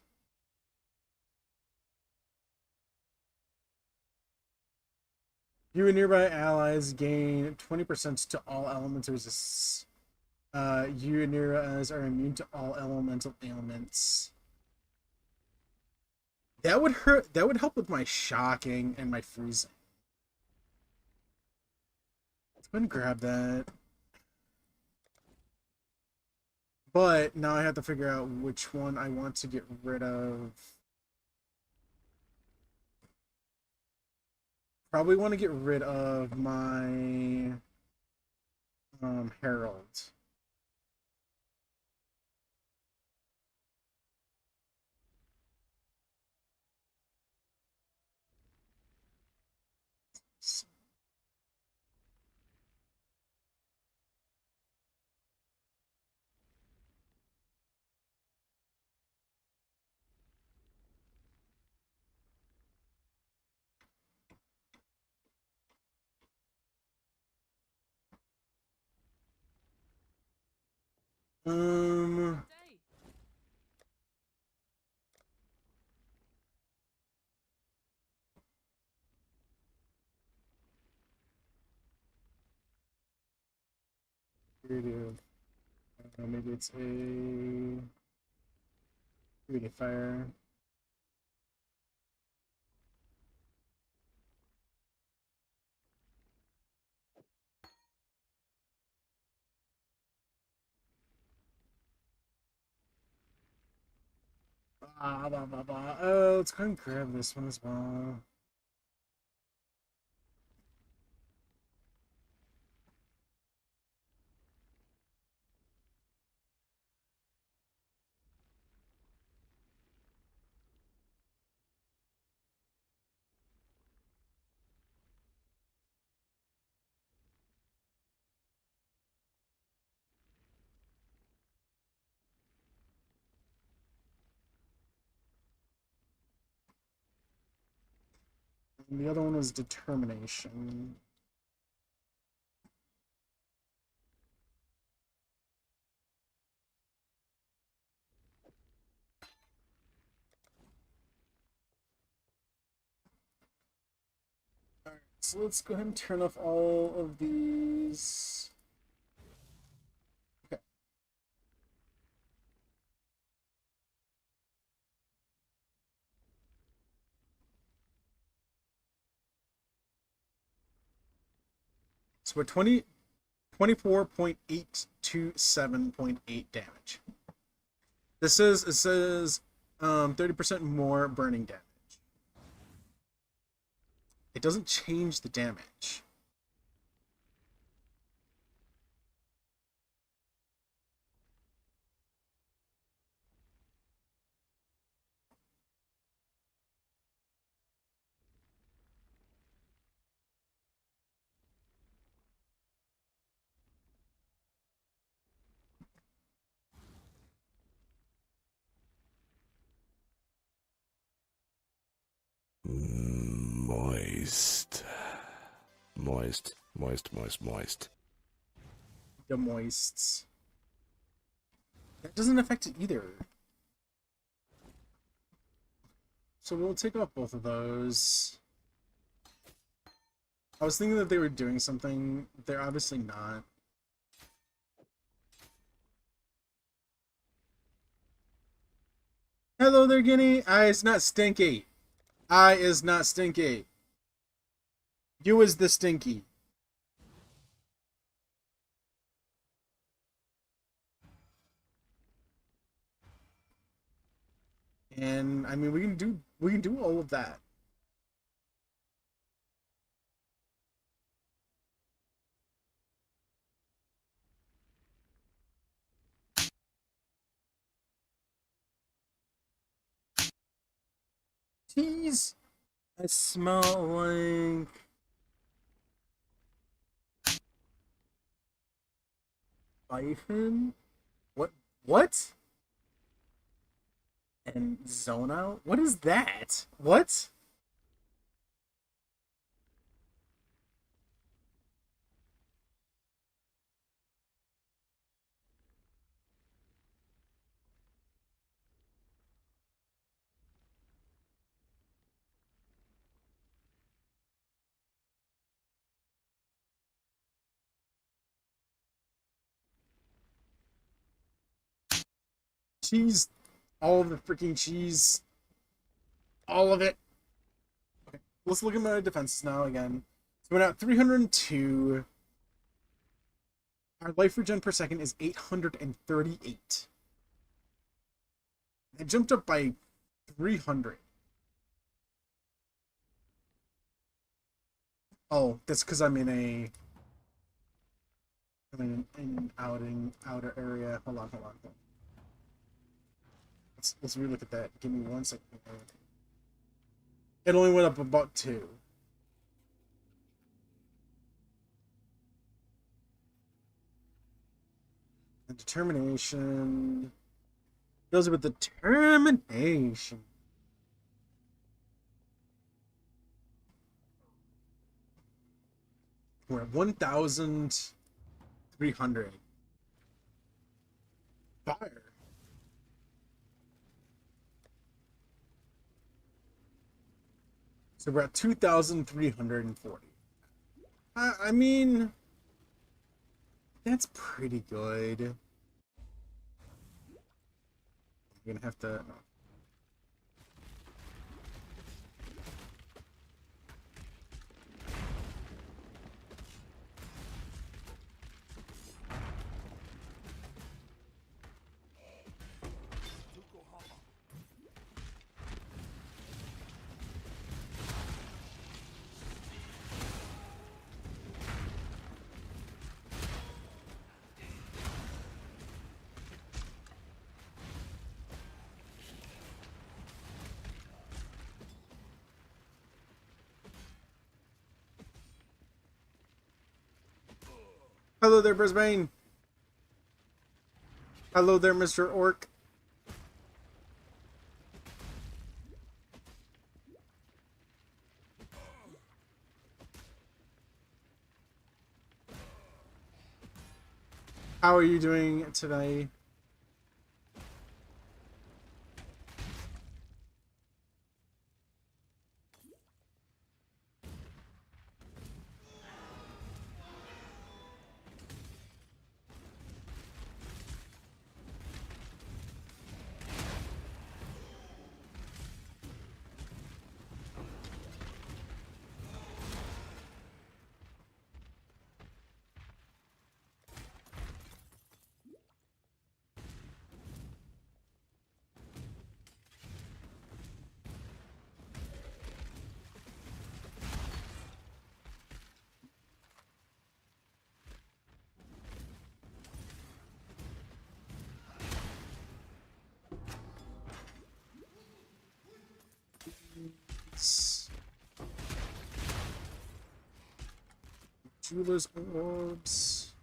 You and nearby allies gain 20% to all elemental resists. You and nearby allies are immune to all elemental ailments. That would hurt. That would help with my shocking and my freezing. Let's go and grab that. But now I have to figure out which one I want to get rid of. Probably want to get rid of my Herald. Um, Day. maybe it's a fire. Blah, blah, blah. Let's go and grab this one as well. And the other one was determination. Alright, so let's go ahead and turn off all of these. Okay. So we're 24.827.8 damage. It says 30% more burning damage. It doesn't change the damage. Moist. Moist, moist, moist, moist. The moists. That doesn't affect it either. So we'll take off both of those. I was thinking that they were doing something. They're obviously not. Hello there, Guinea. I is not stinky. I is not stinky. You is the stinky. And I mean, we can do all of that. Jeez, I smell like Bifin. What? What? And zone out? What is that? What? Cheese. All of the freaking cheese. All of it. Okay, let's look at my defenses now again. So we're at 302. Our life regen per second is 838. It jumped up by 300. Oh, that's because I'm in an outer area. Hold on. Let's relook at that. Give me 1 second. It only went up about 2. And determination. Goes with determination. We're at 1,300. Fire. So we're at 2,340. I mean, that's pretty good. I'm gonna have to. No. Hello there, Brisbane. Hello there, Mr. Orc. How are you doing today? Jeweler's orbs.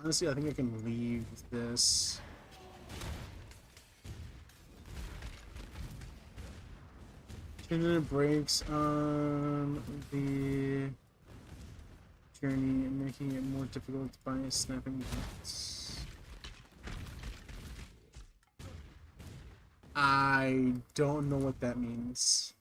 Honestly, I think I can leave this. Changing the brakes on the journey and making it more difficult by snapping brakes. I don't know what that means.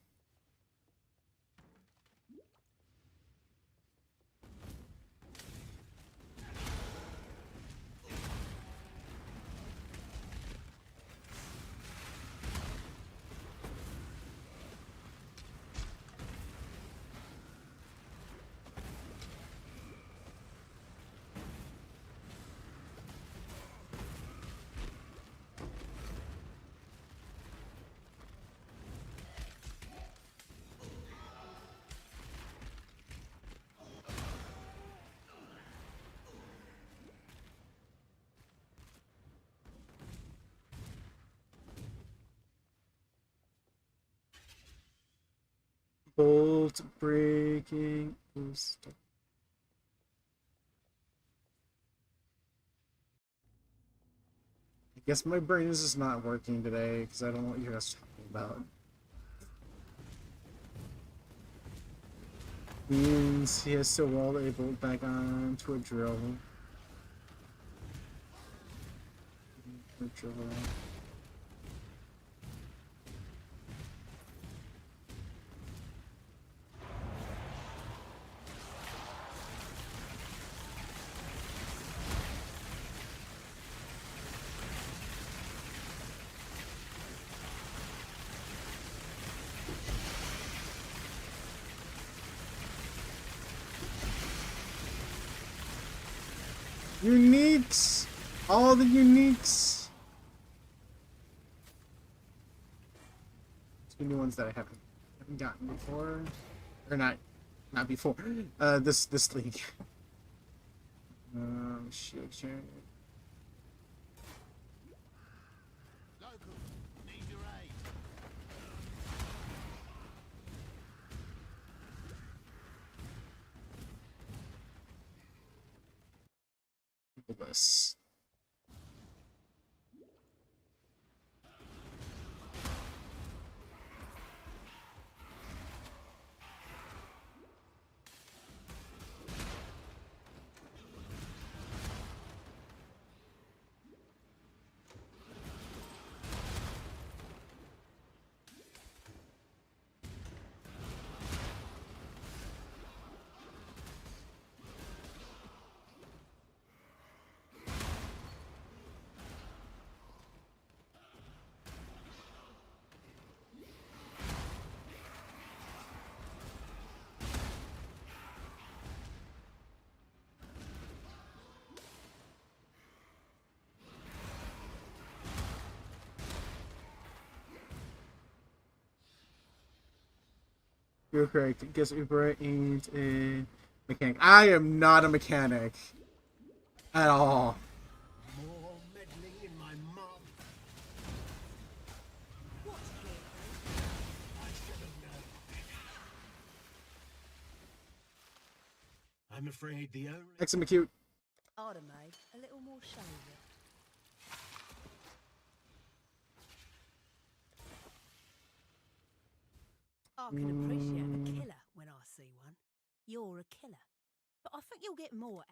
Bolt breaking boost. I guess my brain is just not working today because I don't know what you guys are talking about. Means he has to weld a bolt back on to a drill. Uniques! All the uniques! Two new ones that I haven't gotten before. Or not before. This league. Shield chain. Local, need your aid. This. You're correct. I guess Uber ain't a mechanic. I am not a mechanic. At all. More meddling in my mouth. What's here? I should have known. I'm afraid the only... Excellent cute. I'd have made a little more show of it. I can appreciate a killer when I see one. You're a killer. But I think you're get more.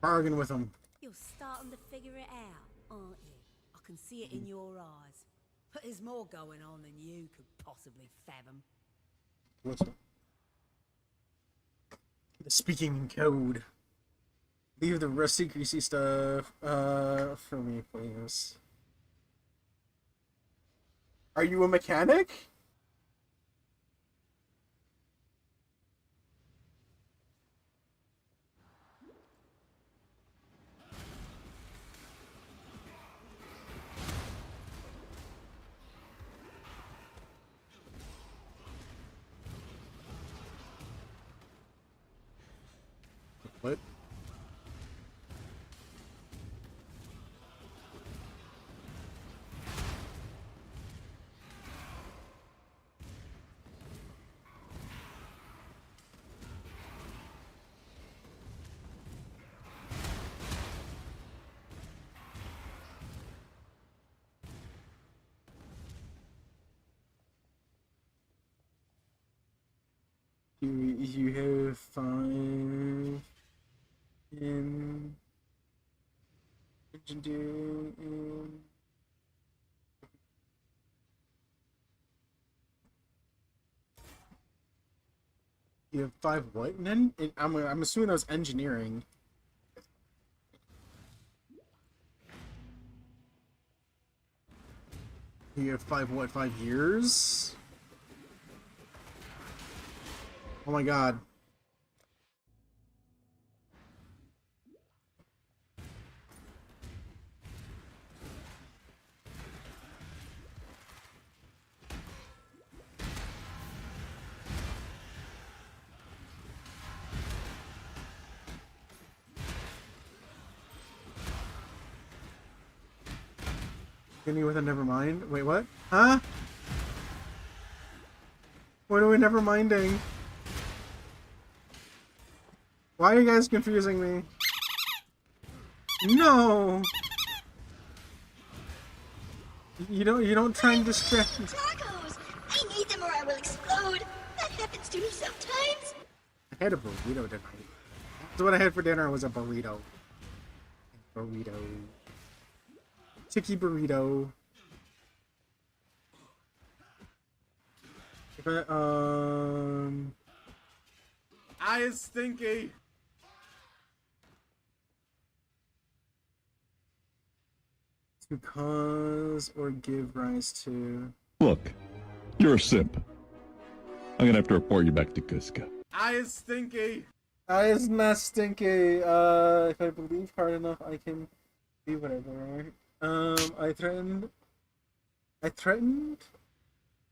Bargain with him. You're starting to figure it out, aren't you? I can see it in your eyes. But there's more going on than you could possibly fathom. What's up? The speaking in code. Leave the rusty, greasy stuff for me, please. Are you a mechanic? What? You have 5 in legendary and you have 5 what? And then I'm assuming that was engineering. You have 5 what? 5 years? Oh my god. Continue with a never mind. Wait, what? Huh? What are we never minding? Why are you guys confusing me? No. You don't try and distract me. Tacos! I need them or I will explode. That happens to me sometimes. I had a burrito tonight. That's what I had for dinner was a burrito. Burrito. Chicky burrito. I is stinky. To cause or give rise to. Look, you're a simp. I'm gonna have to report you back to Cusco. I is stinky. I is not stinky. If I believe hard enough, I can be whatever. I threatened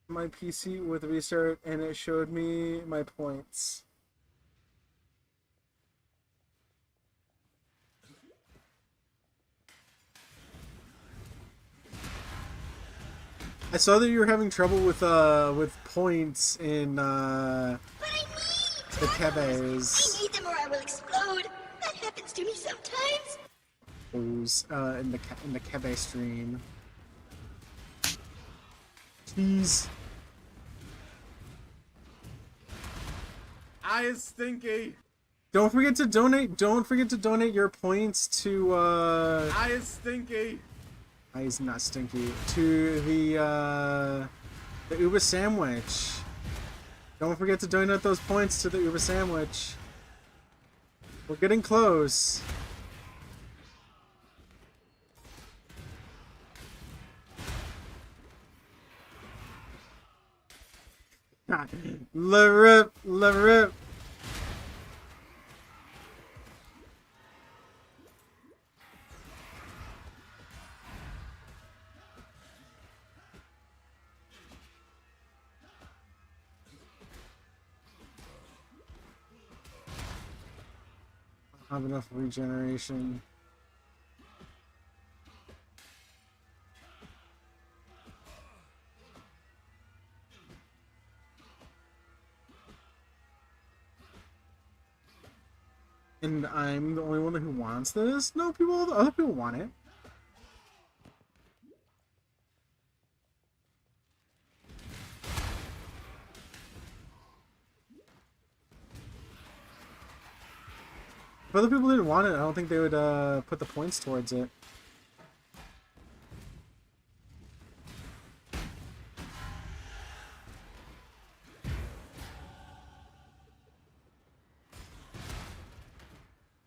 my PC with restart, and it showed me my points. I saw that you were having trouble with points in But I need the tacos. Kebes. I need them or I will explode. That happens to me sometimes. In the Kebe stream. Jeez. I is stinky. Don't forget to donate. Don't forget to donate your points to. I is stinky. I is not stinky. To the Uber sandwich. Don't forget to donate those points to the Uber sandwich. We're getting close. Le rip. I have enough regeneration. And I'm the only one who wants this? No, other people want it. other people didn't want it, I don't think they would put the points towards it.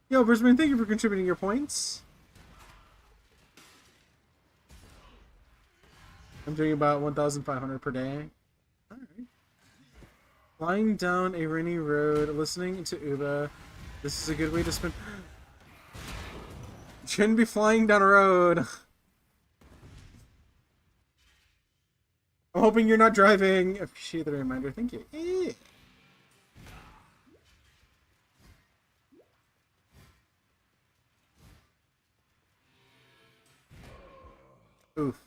Yo, Brisbane, thank you for contributing your points. I'm doing about 1,500 per day. Alright. Flying down a rainy road, listening to Uba. This is a good way to spend... Shouldn't be flying down a road. I'm hoping you're not driving. Appreciate the reminder. Thank you. Oof.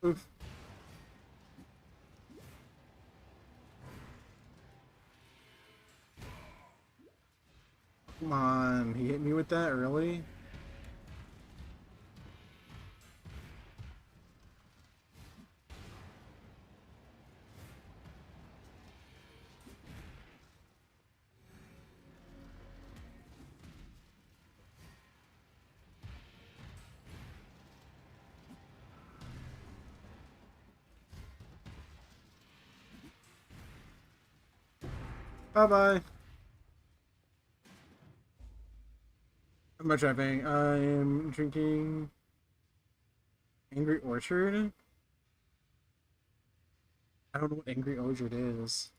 Oof. Come on, he hit me with that early. Bye-bye. I'm not driving. I am drinking Angry Orchard. I don't know what Angry Orchard is.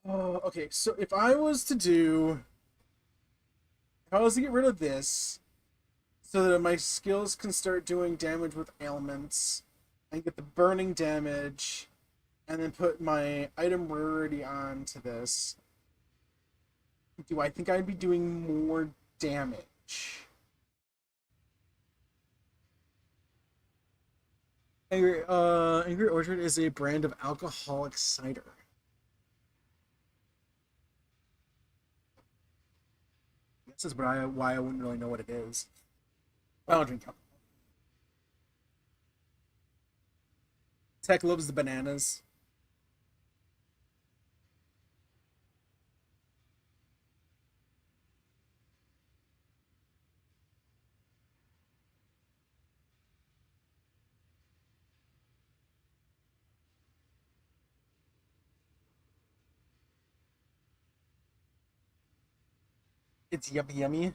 Okay, so if I was to get rid of this, so that my skills can start doing damage with ailments, and get the burning damage, and then put my item rarity onto this, do I think I'd be doing more damage? Angry Orchard is a brand of alcoholic cider. This is why I wouldn't really know what it is. I don't drink alcohol. Tech loves the bananas. It's yummy yummy.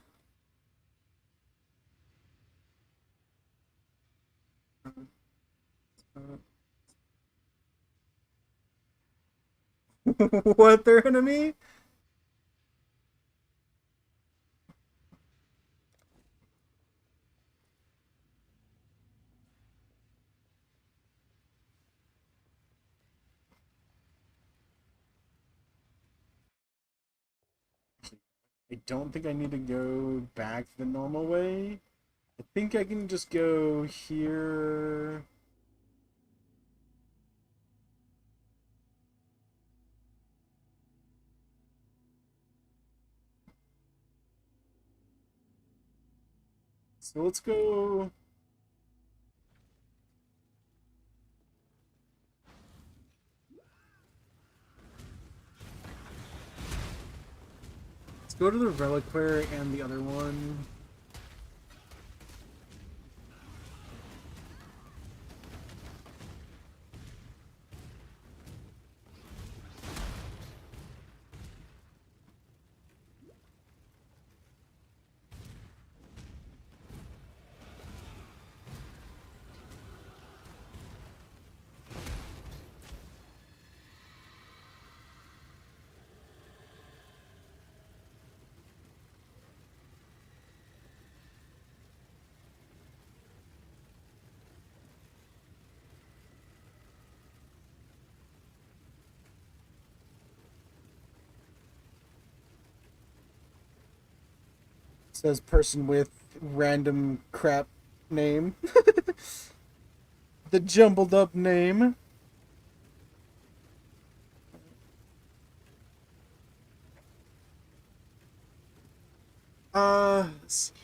What, their enemy? I don't think I need to go back the normal way. I think I can just go here. So let's go. Let's go to the reliquary and the other one. Says person with random crap name. The jumbled up name. Let's see.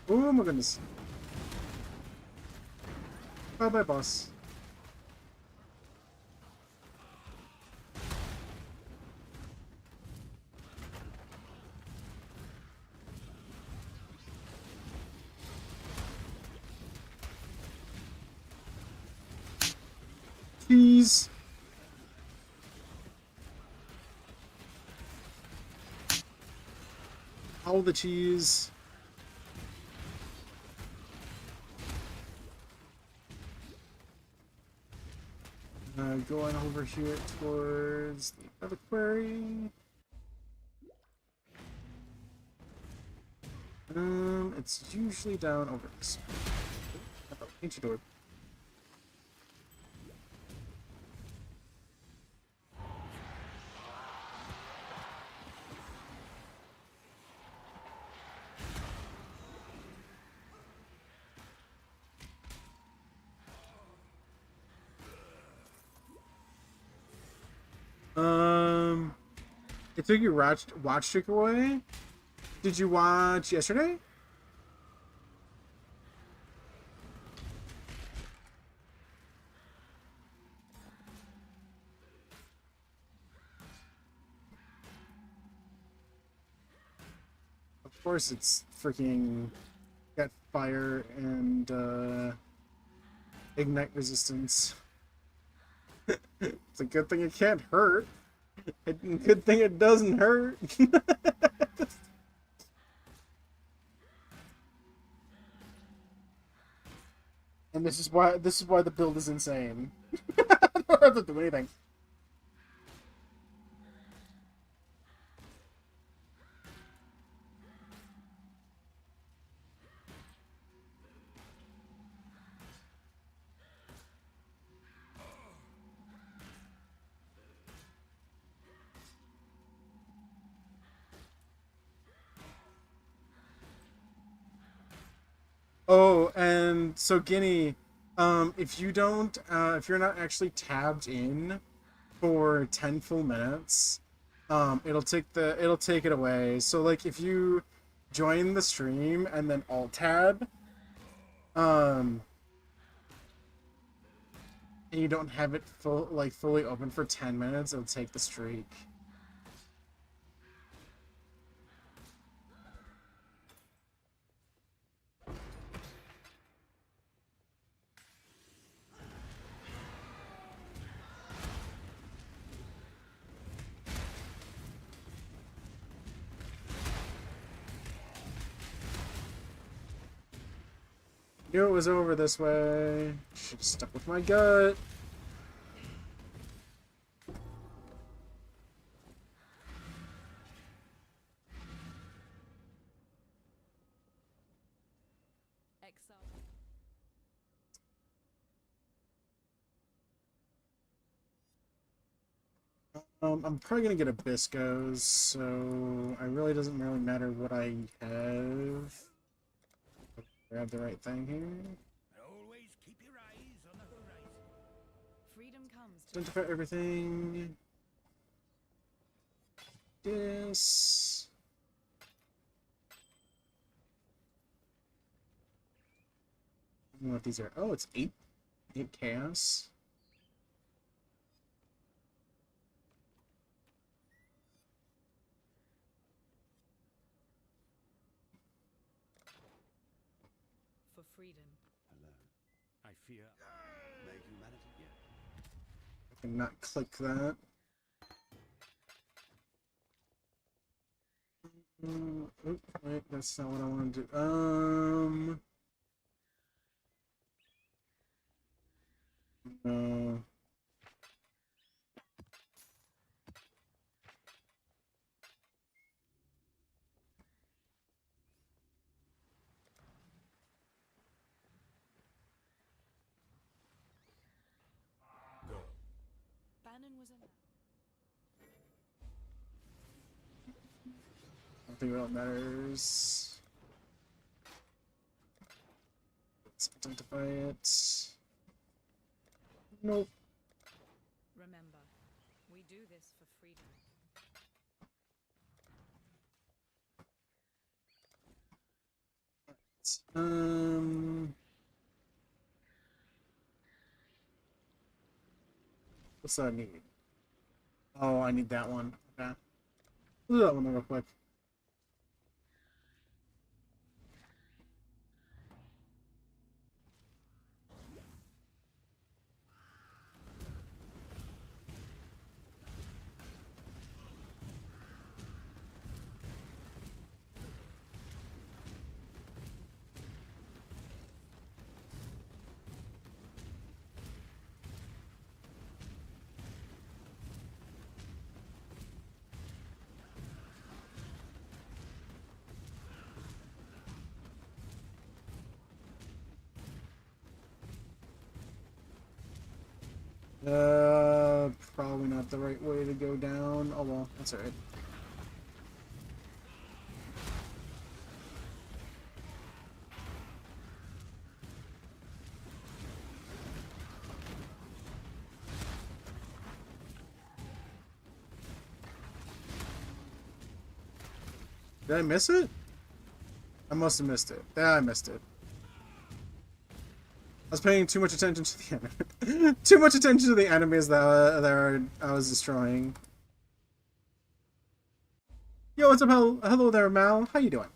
Oh my goodness. Bye bye, boss. Cheese. All the cheese. Going over here towards the other quarry. It's usually down over this way. Oh, ancient orb. It took your watch streak away. Did you watch yesterday? Of course, it's freaking got fire and ignite resistance. It's a good thing it can't hurt. Good thing it doesn't hurt. And this is why the build is insane. I don't have to do anything. Oh, and so Guinea, if you don't, if you're not actually tabbed in for 10 full minutes, it'll take it away. So like if you join the stream and then alt tab, um, and you don't have it fully open for 10 minutes, it'll take the streak. Knew it was over this way. Should have stuck with my gut. Exile. I'm probably gonna get a Bisco's, so it really doesn't really matter what I have. Grab the right thing here. Always keep your eyes on the horizon. Freedom comes to Identify everything. This. I don't know what these are. Oh, it's 8 chaos. for freedom. Hello. I fear. May humanity. Yeah. I cannot click that. Oop, wait, that's not what I want to do. No. Bannon was a I don't think it matters. Let's identify it. Nope. Remember, we do this for freedom. What's that I need? Oh, I need that one. Okay. Do that one real quick. Probably not the right way to go down. Oh well, that's alright. Did I miss it? I must have missed it. Yeah, I missed it. I was paying too much attention to the enemy. Too much attention to the enemies that I was destroying. Yo, what's up? Hello there, Mal. How you doing?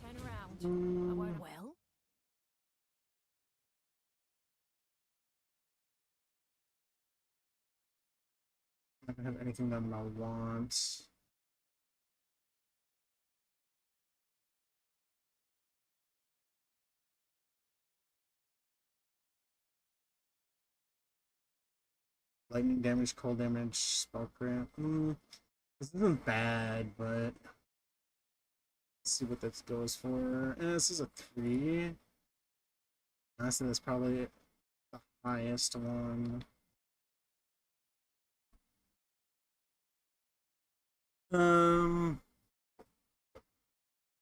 Turn around. I won't. Well? I don't have anything that I want. Lightning damage, cold damage, spell crit. This isn't bad, but let's see what this goes for. This is a 3. Honestly, that's probably the highest one.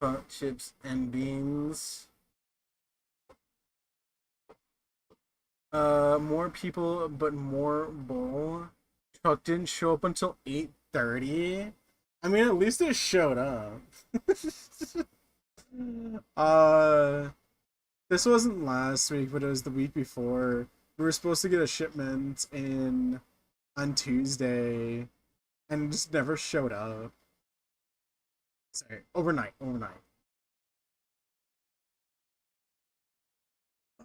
Pot chips and beans. More people, but more bull. Truck didn't show up until 8:30. I mean, at least it showed up. This wasn't last week, but it was the week before. We were supposed to get a shipment in on Tuesday, and it just never showed up. Sorry, overnight.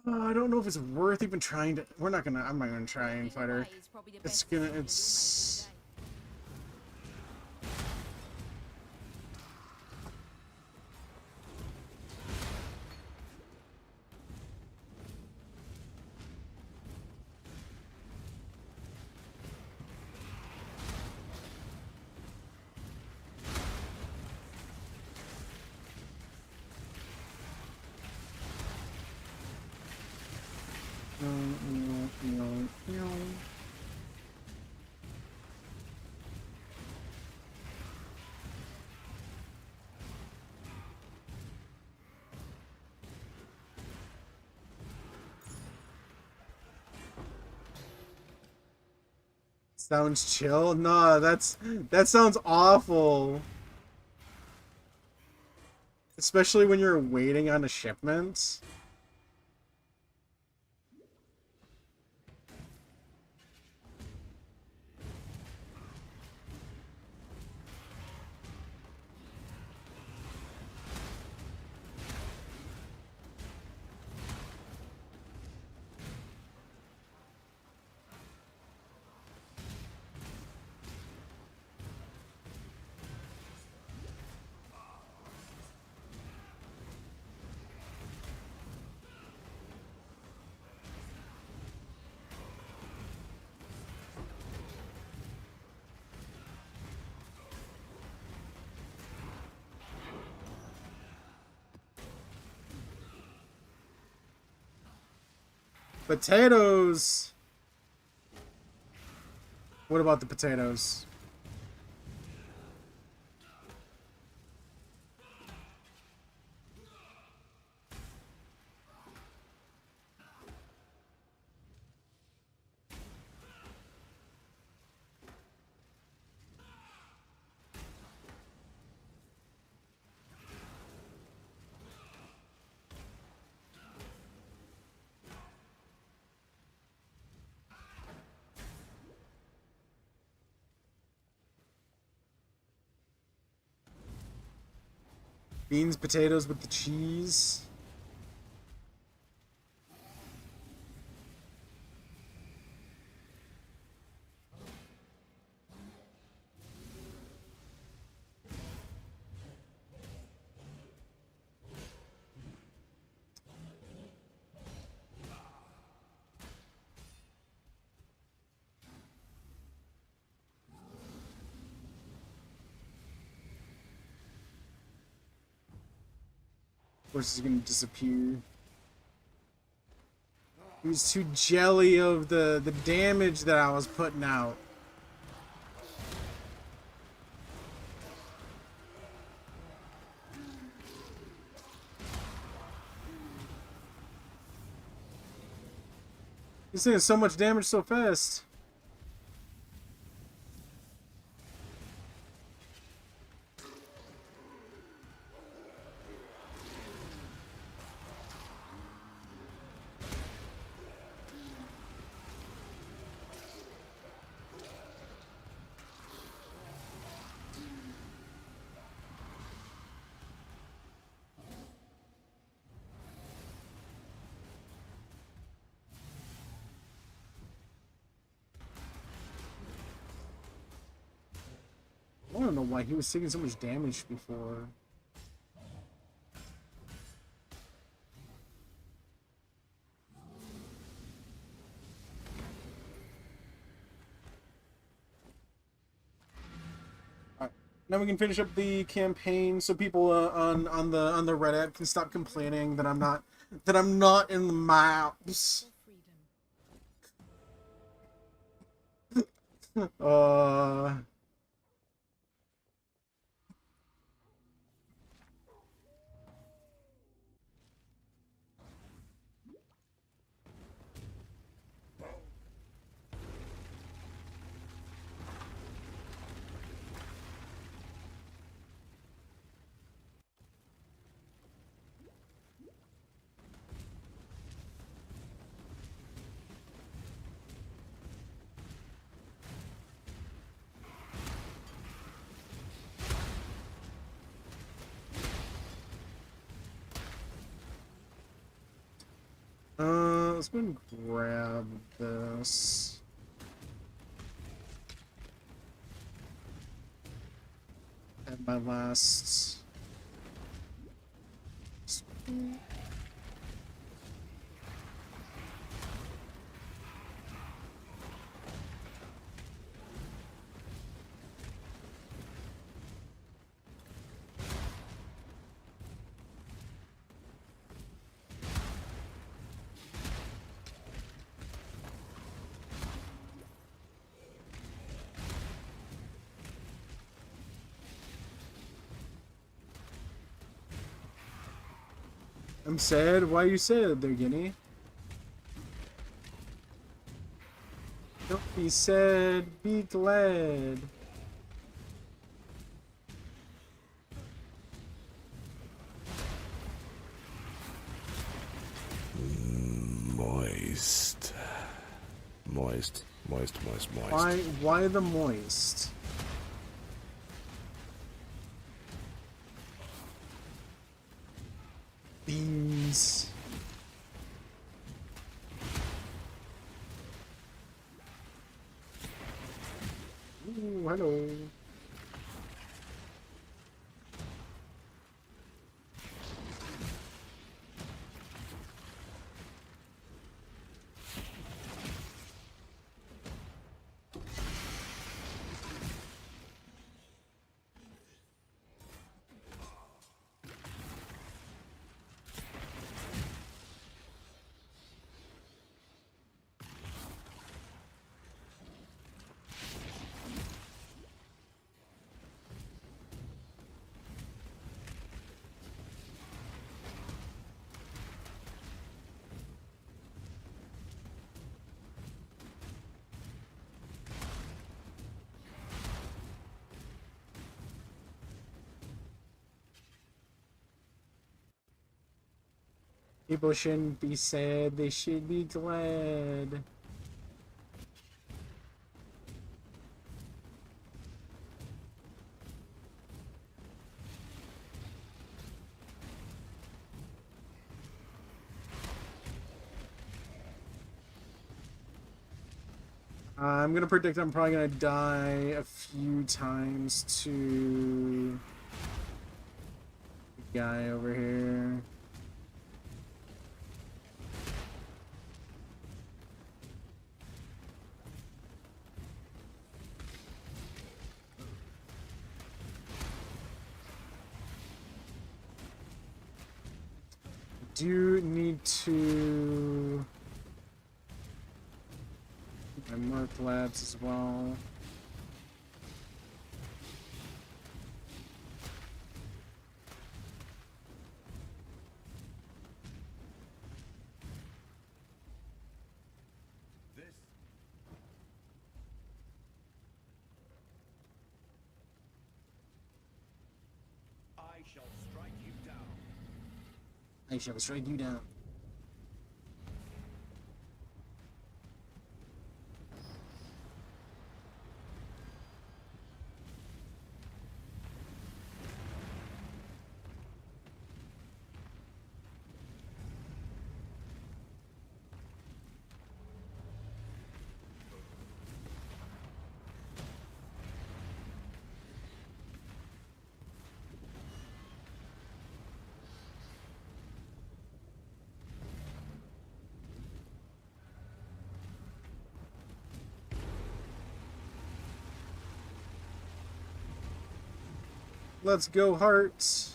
I don't know if it's worth even trying to. I'm not gonna try and fight her. It's. Sounds chill? Nah, that sounds awful. Especially when you're waiting on a shipment. Potatoes! What about the potatoes? Beans, potatoes with the cheese. Of course, he's gonna disappear. He was too jelly of the damage that I was putting out. He's doing so much damage so fast. I don't know why he was taking so much damage before. Alright, now we can finish up the campaign, so people on the Reddit can stop complaining that I'm not in the maps. Let's go and grab this. And my last... I'm sad. Why you sad there, Guinea? Nope. He said, be glad. Moist. Moist. Moist, moist, moist. Why the moist? Beans. Ooh, hello. People shouldn't be sad, they should be glad. I'm gonna predict I'm probably gonna die a few times to the guy over here. Do need to my mark labs as well. I shall strike you down. I shall strike you down. Let's go, Hearts.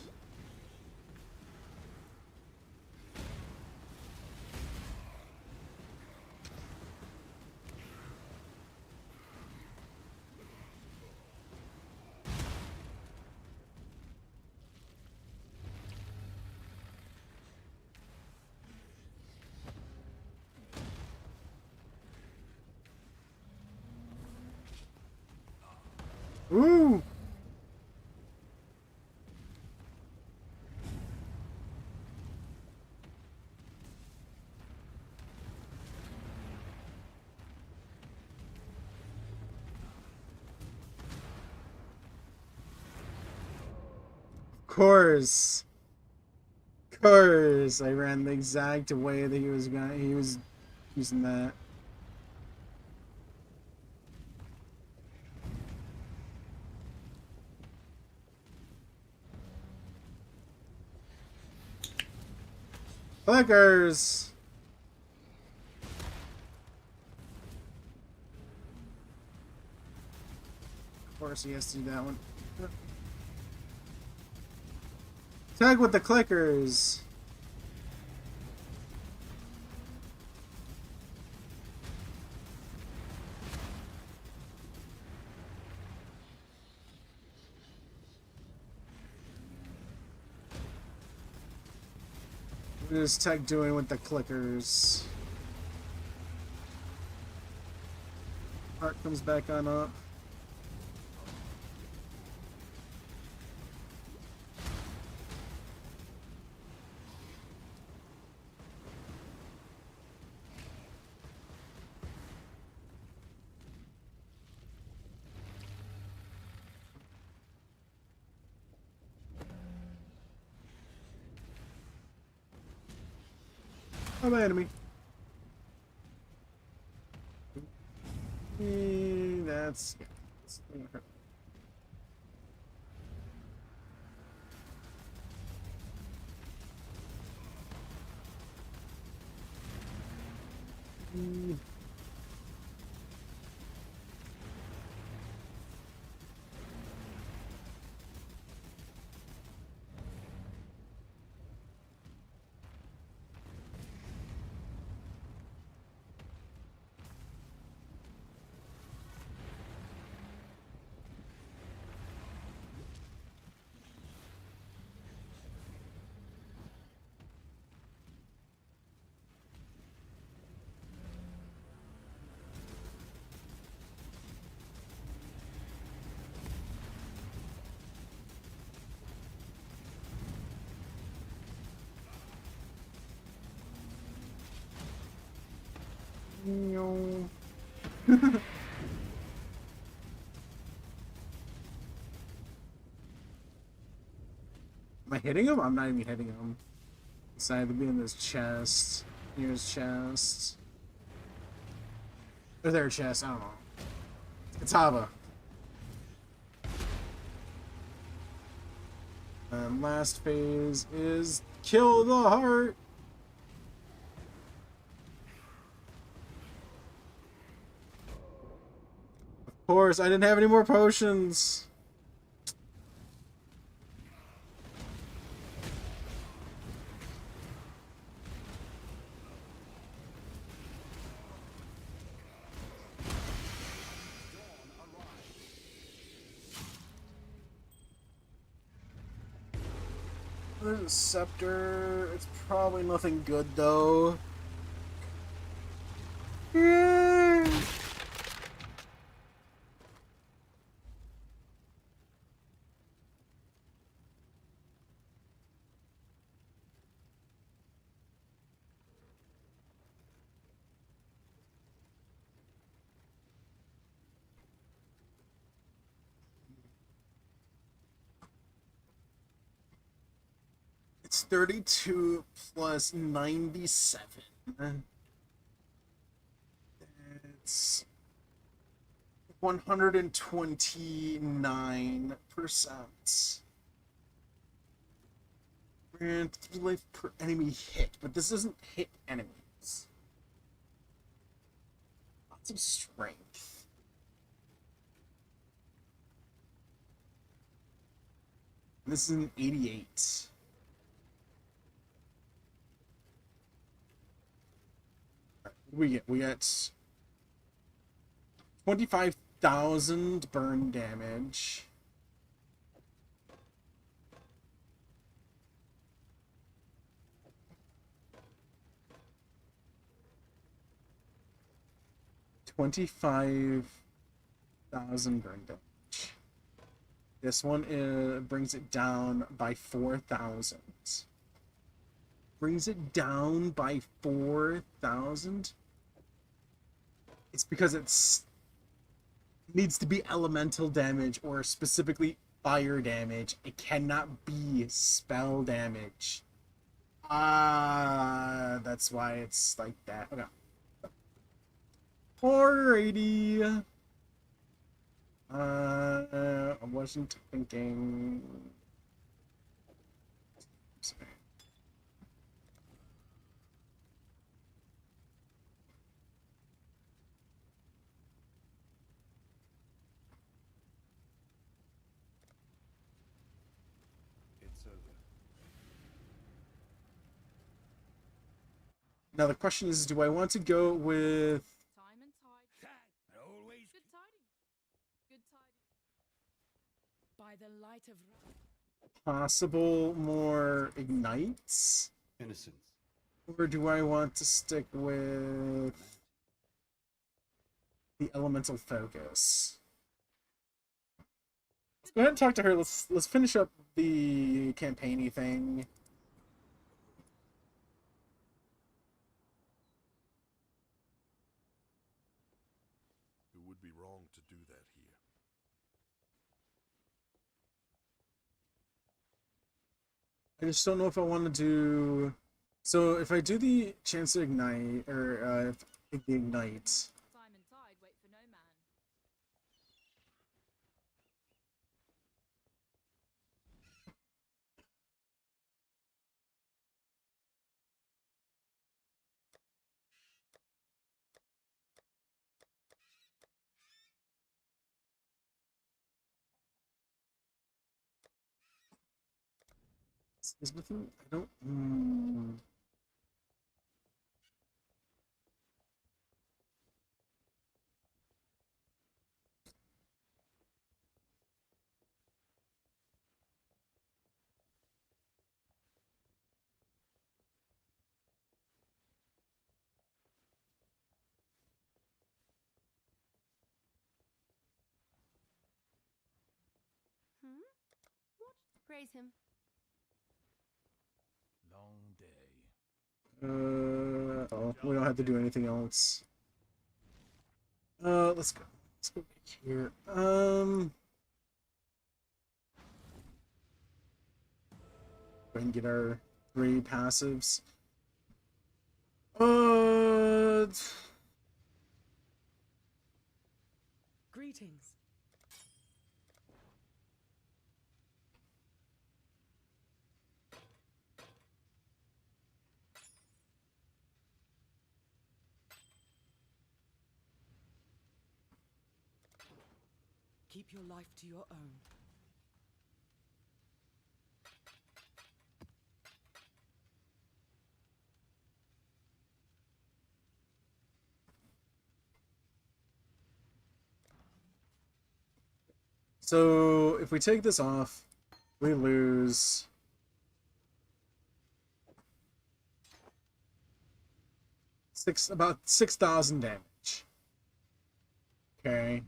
Ooh! Course. Course. I ran the exact way that he was using that. Clickers. Of course he has to do that one. Tag with the clickers. What is Tech doing with the clickers? comes back on up. Oh, my enemy. That's... No. Am I hitting him? I'm not even hitting him. Decided to be in his chest. Near his chest. Or their chest, I don't know. It's Hava. And last phase is kill the heart. Of course, I didn't have any more potions. There's a scepter. It's probably nothing good though. It's 32 plus 97. It's 129%. And 3 life per enemy hit, but this doesn't hit enemies. Lots of strength. This is an 88. We get 25,000 burn damage. $25,000 burn damage. This one brings it down by 4,000. Brings it down by 4,000. It's because it's needs to be elemental damage or specifically fire damage. It cannot be spell damage. That's why it's like that. Okay. Alrighty. I wasn't thinking. Sorry. Now the question is, do I want to go with Time and tide. Always. Good tidings. Good tidings. By the light of possible more ignites? Innocence. Or do I want to stick with the elemental focus. Let's go ahead and talk to her. Let's finish up the campaigny thing. It would be wrong to do that here. I just don't know if I want to do. So if I do the chance to ignite, or if the ignite. Time and tide wait for no man. There's nothing. I don't. What? Praise him. Long day. Oh, we don't have to do anything else. Let's go. Let's go back here. Go ahead and get our 3 passives. Greetings. Keep your life to your own. So if we take this off, we lose about 6,000 damage. Okay,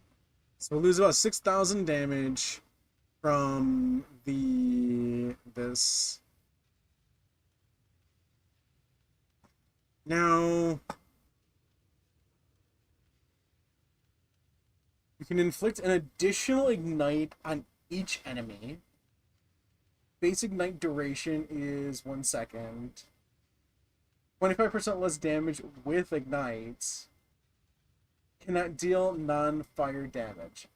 so we lose about 6,000 damage from this. Now you can inflict an additional ignite on each enemy. Base ignite duration is 1 second. 25% less damage with ignites. Cannot deal non-fire damage.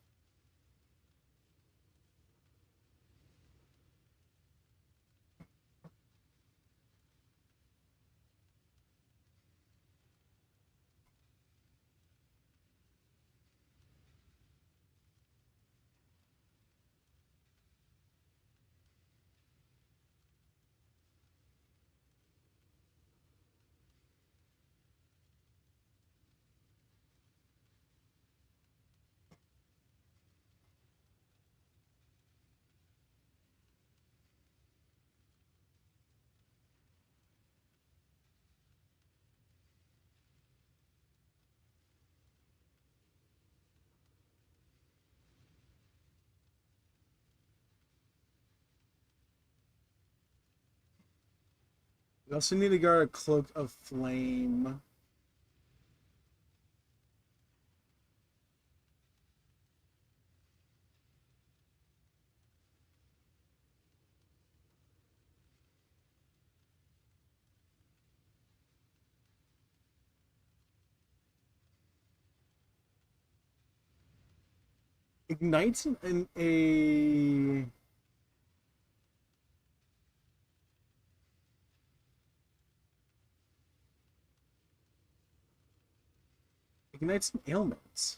We also need to guard a cloak of flame. Ignites an a ignites some ailments.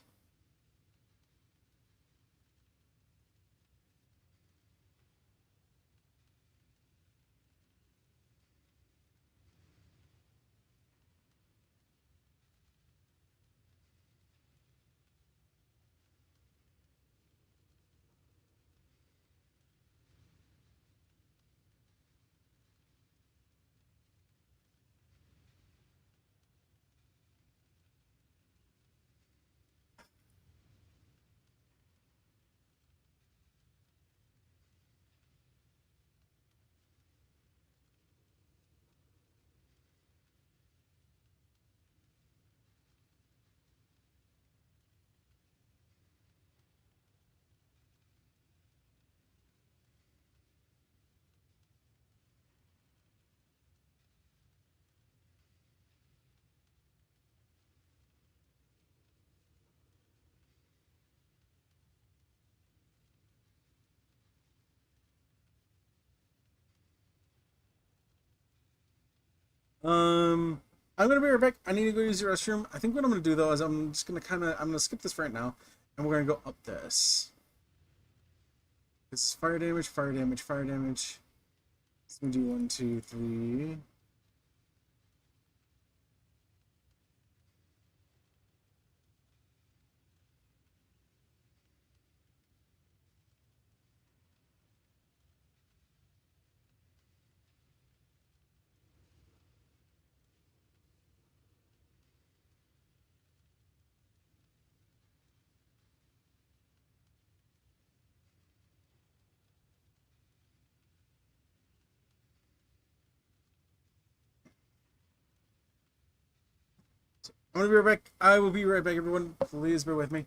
I'm gonna be right back. I need to go use the restroom. I think what I'm gonna do though is I'm just gonna I'm gonna skip this for right now, and we're gonna go up this. This is fire damage, fire damage, fire damage. Let's do 1, 2, 3. I'm gonna be right back. I will be right back, everyone. Please bear with me.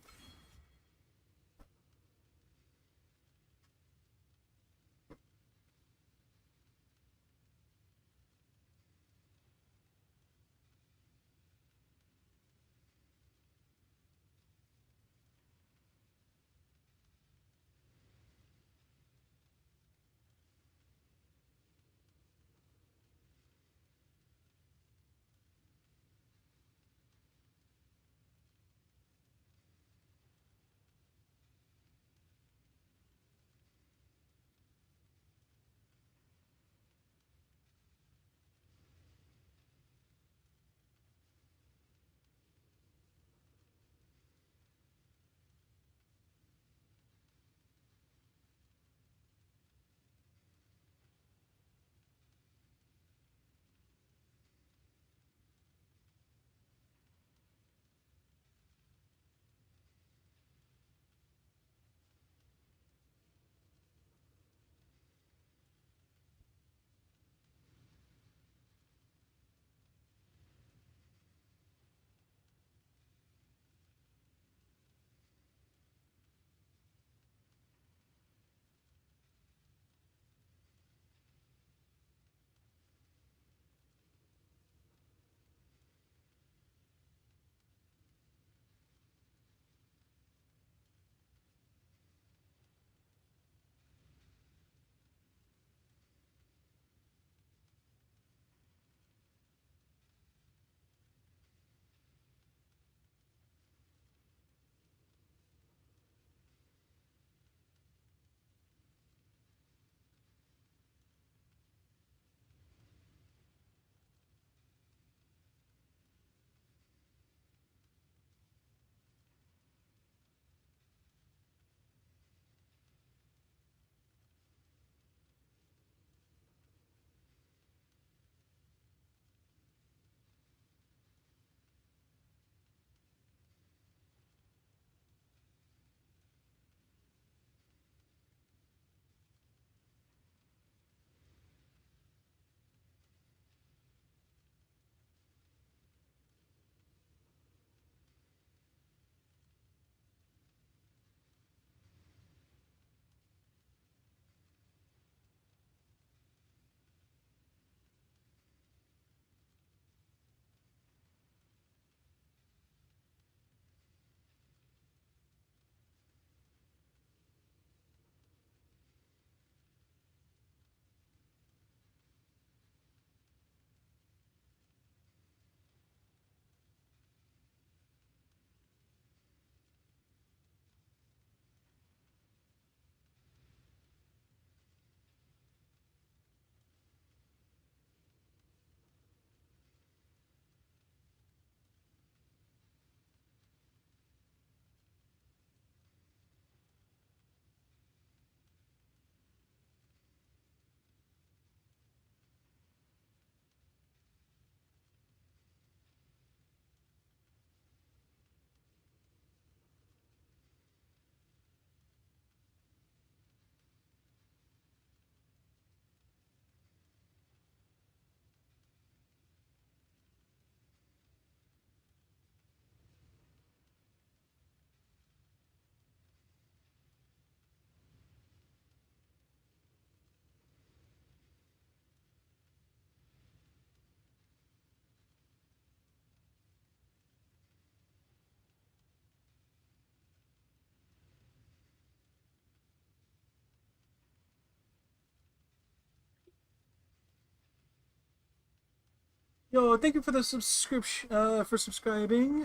Yo, thank you for the subscription, for subscribing,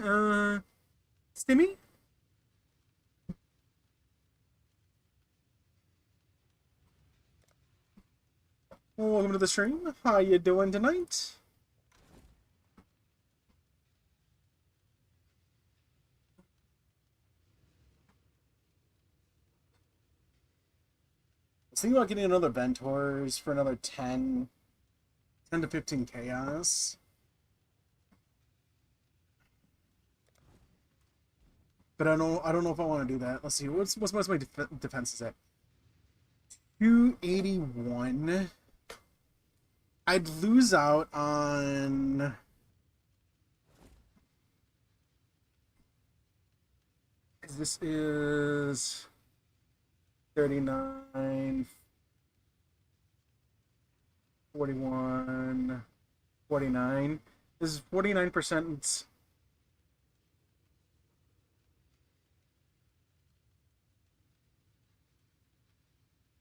Stimmy? Welcome to the stream. How you doing tonight? I was thinking about getting another Ventors for another 10 to 15 chaos. But I don't know if I want to do that. Let's see. What's my defense is at? 281. I'd lose out on this is 39, 41, 49. This is 49%.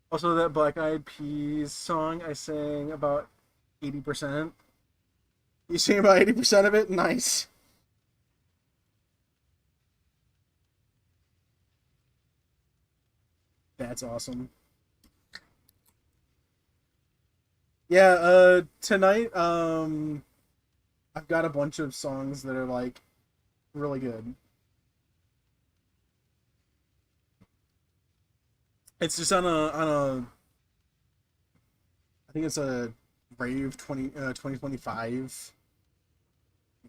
Also, that Black Eyed Peas song I sang about 80%. You sang about 80% of it? Nice. That's awesome. Yeah, tonight, I've got a bunch of songs that are, like, really good. It's just on I think it's a Rave 2025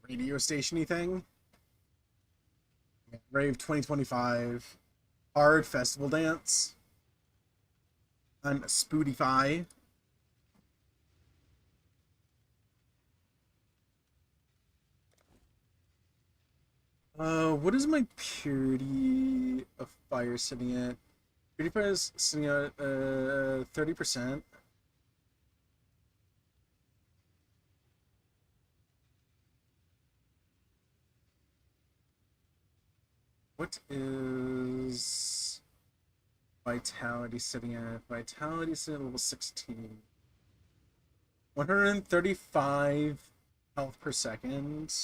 radio station-y thing. Yeah, Rave 2025 Hard Festival Dance on Spotify. What is my purity of fire sitting at? Purity fire is sitting at 30%. What is vitality sitting at? Vitality is sitting at level 16. 135 health per second.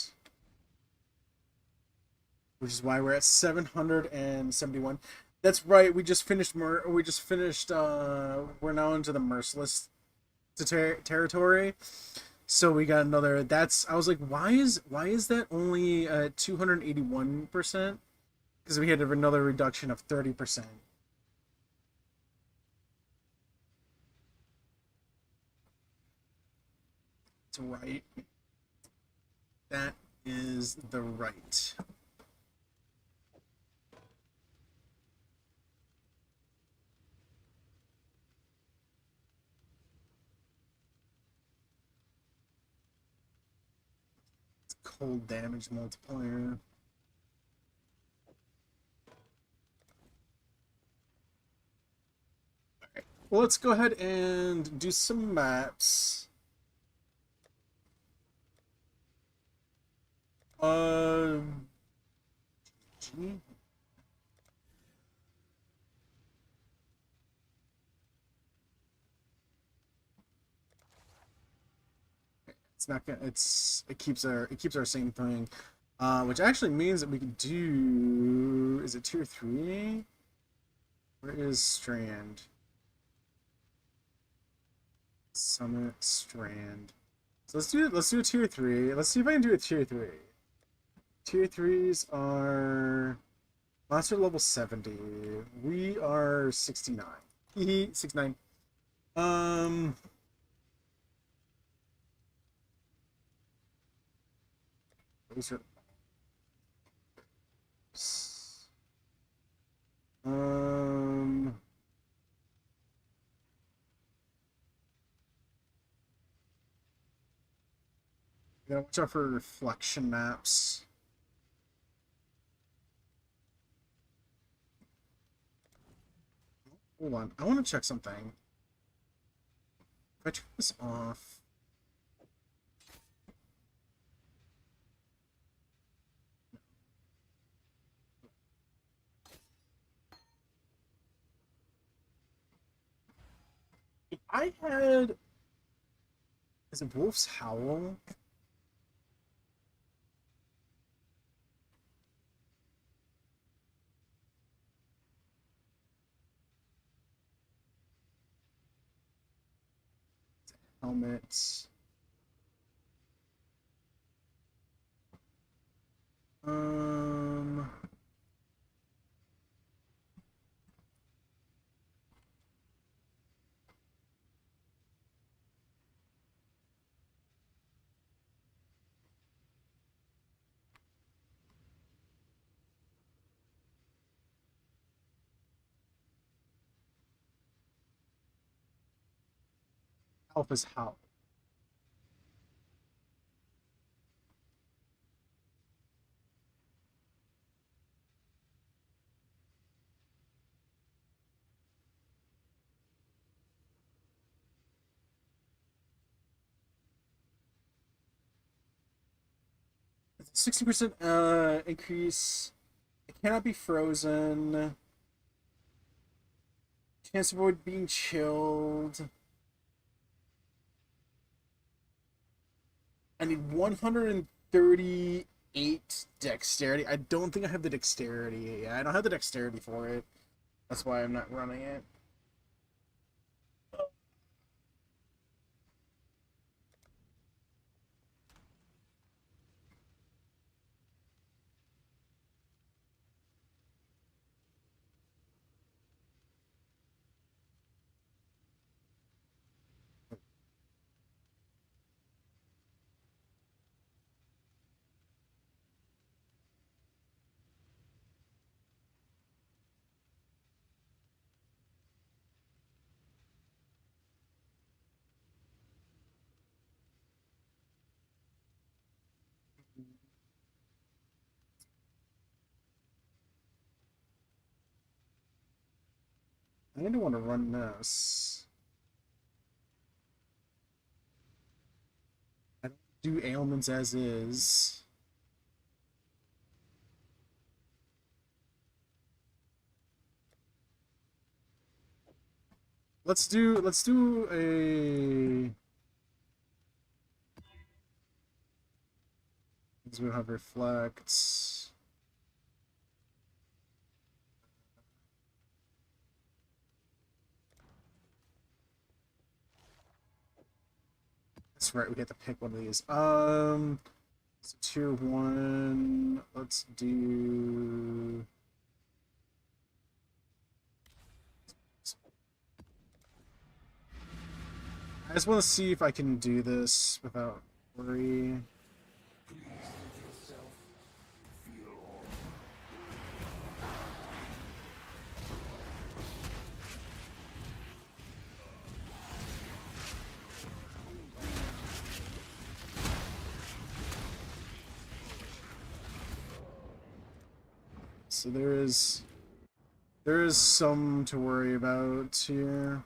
Which is why we're at 771. That's right. We just finished. We're now into the merciless territory. So we got another. That's. I was like, why is that only 281%? Because we had another reduction of 30%. That's right. That is the right. Cold damage multiplier. Alright. Well, let's go ahead and do some maps. G? It's not gonna. It keeps our same thing, which actually means that we can do. Is it tier 3? Where is Strand? Summit Strand. So let's do a tier 3. Let's see if I can do a tier 3. Tier 3s are monster level 70. We are 69. 69. These are gotta watch out for reflection maps. Hold on, I want to check something. If I turn this off. If I had... Is it Wolf's Howl? helmet. Um. Alpha's how? It's a 60% increase. It cannot be frozen. Chance to avoid being chilled. I need 138 dexterity. I don't think I have the dexterity. Yeah, I don't have the dexterity for it. That's why I'm not running it. I don't want to run this. I don't do ailments as is. Let's do a. Because we have reflect. That's right, we get to pick one of these. So tier 1. Let's do. I just want to see if I can do this without worry. So there is some to worry about here.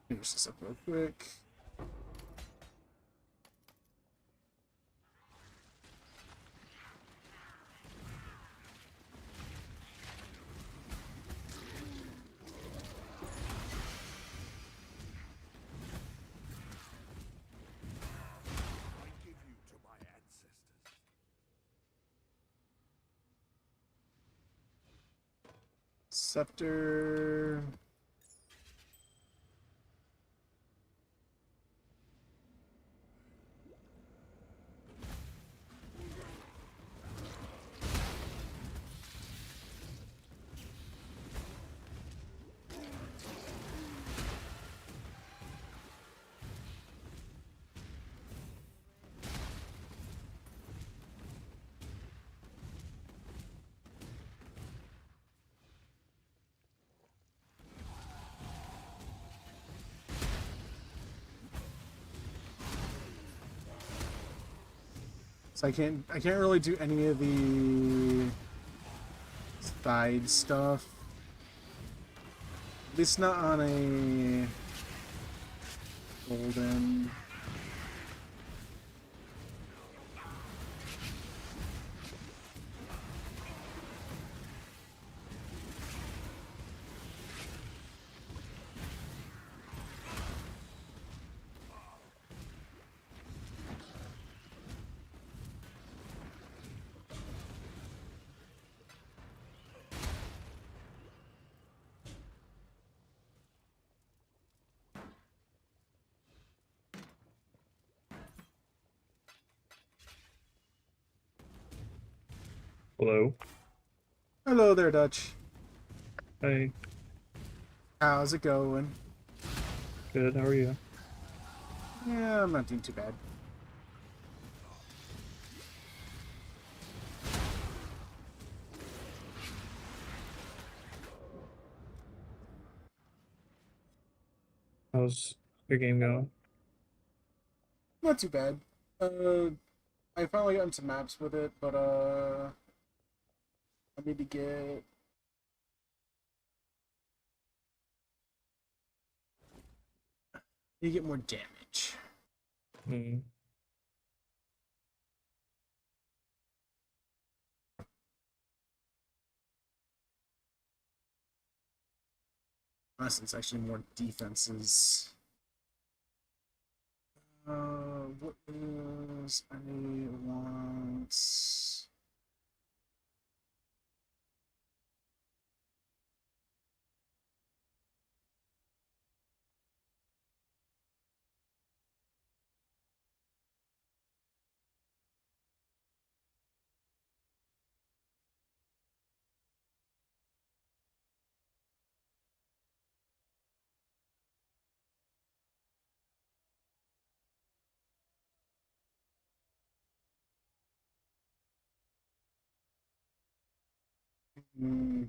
Finish this up real quick. Scepter. So I can't really do any of the side stuff. At least not on a golden. Hello. Hello there, Dutch. Hey. How's it going? Good. How are you? Yeah, I'm not doing too bad. How's your game going? Not too bad. I finally got into maps with it, but I need to get more damage. Hmm. Unless it's actually more defenses. What is I want? Hmm.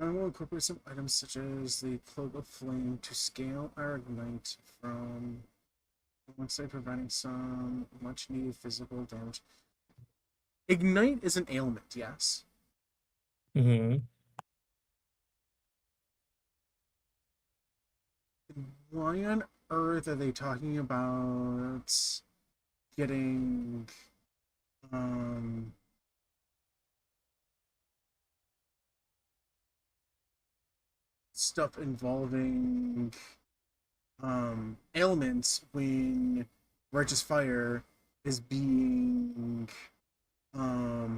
I will incorporate some items such as the Cloak of Flame to scale our Ignite from one side, providing some much needed physical damage. Ignite is an ailment, yes. Hmm. Why on earth are they talking about getting um stuff involving ailments when righteous fire is being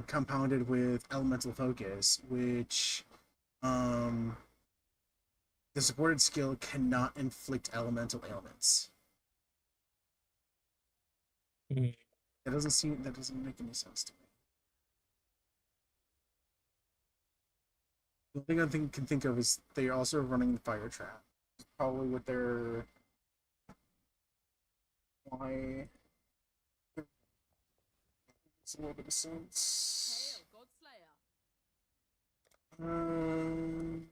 compounded with elemental focus, which um the supported skill cannot inflict elemental ailments. Hmm. That doesn't make any sense to me. The only thing can think of is they're also running the fire trap. Probably what they're why it's a little bit of sense. Hail, Godslayer. Um,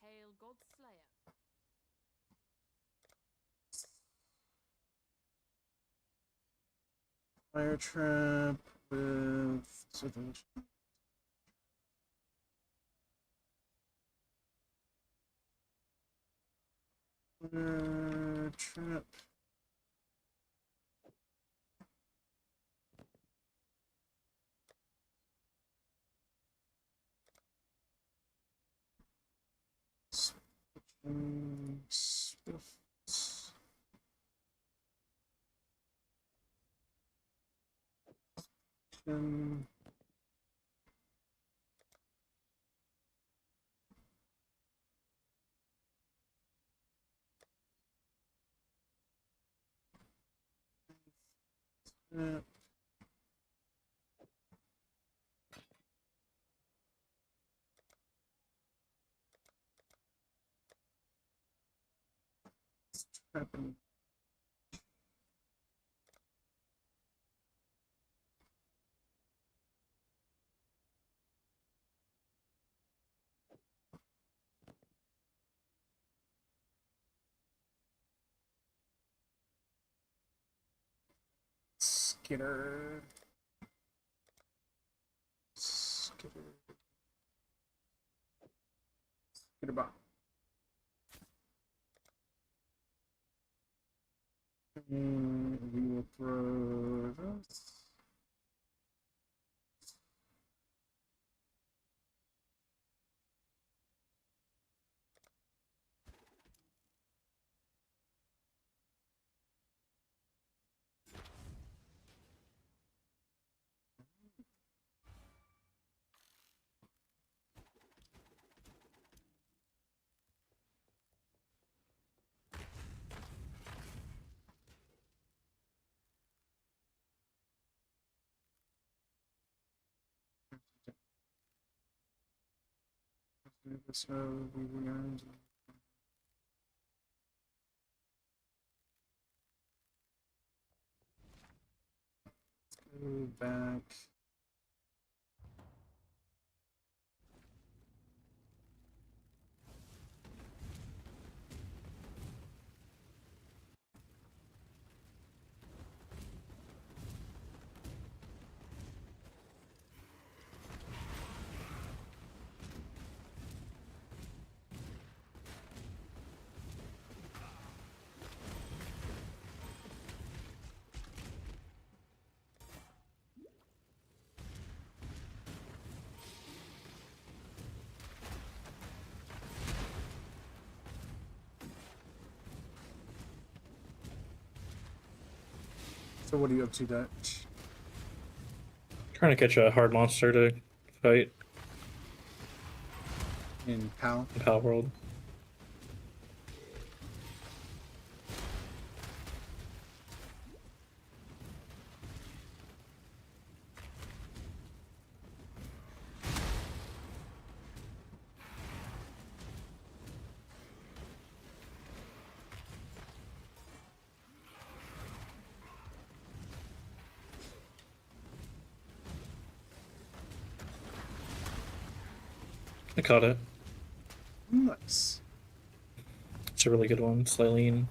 Hail, Godslayer. fire trap with fire trap. Happening. Skitter. Skitter. Skitterbot. And we will throw this. So we will go back. So what are you up to, Dutch? Trying to catch a hard monster to fight In PAL? in Pal World. I caught it. Nice. It's a really good one. Slylene.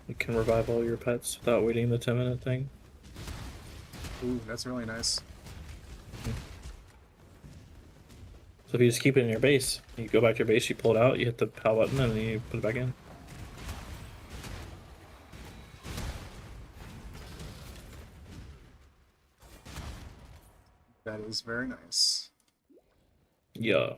You can revive all your pets without waiting the 10-minute thing. Ooh, that's really nice. So if you just keep it in your base, you go back to your base, you pull it out, you hit the PAL button, and then you put it back in. That is very nice. Yeah.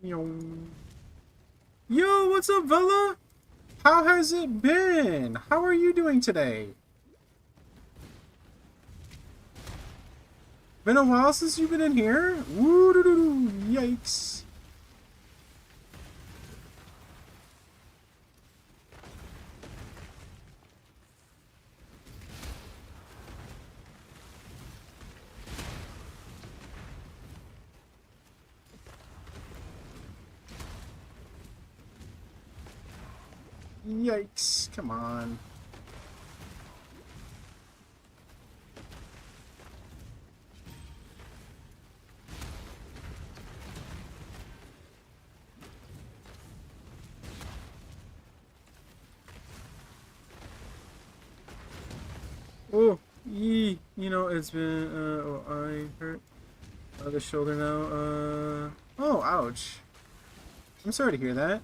Yo, what's up, Vela? How has it been? How are you doing today? Been a while since you've been in here? Woo doo doo doo, yikes. Yikes, come on. Oh, you know, it's been, oh, I hurt the shoulder now, oh, ouch. I'm sorry to hear that.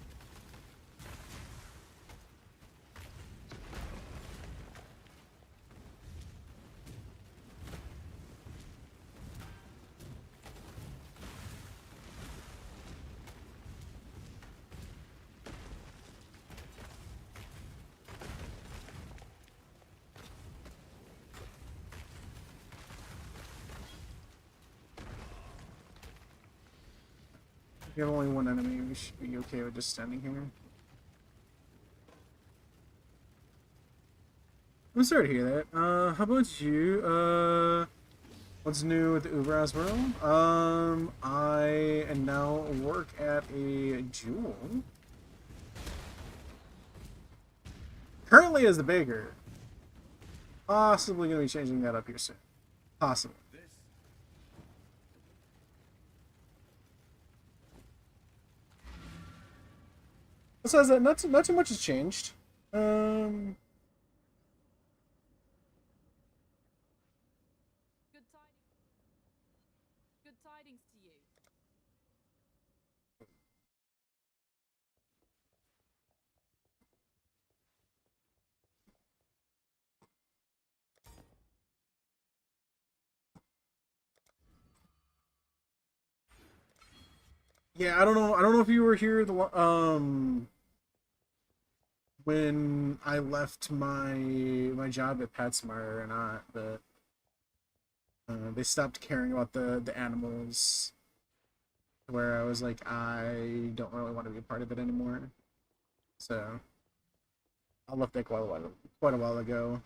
If you have only one enemy, we should be okay with just standing here. I'm sorry to hear that. How about you? What's new with Uber as well? I now work at a jewel. Currently as the baker. Possibly gonna be changing that up here soon. Possibly. Besides that, not too much has changed. Good tidings to you. Yeah, I don't know. I don't know if you were here when I left my job at PetSmart or not, but they stopped caring about the animals. Where I was like, I don't really want to be a part of it anymore. So I left that quite a while ago.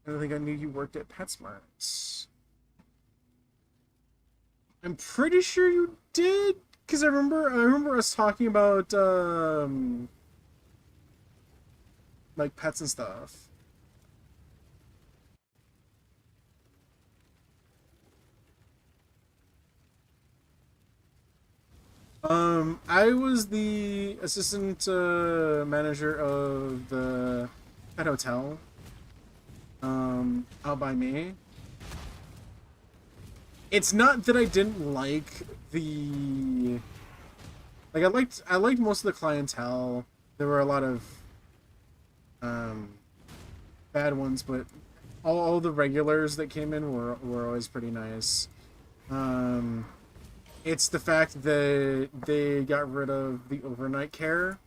I don't think I knew you worked at PetSmart. I'm pretty sure you did, because I remember us talking about like pets and stuff. I was the assistant manager of the pet hotel out by me. It's not that I didn't like the I liked most of the clientele. There were a lot of bad ones, but all the regulars that came in were always pretty nice. It's the fact that they got rid of the overnight care.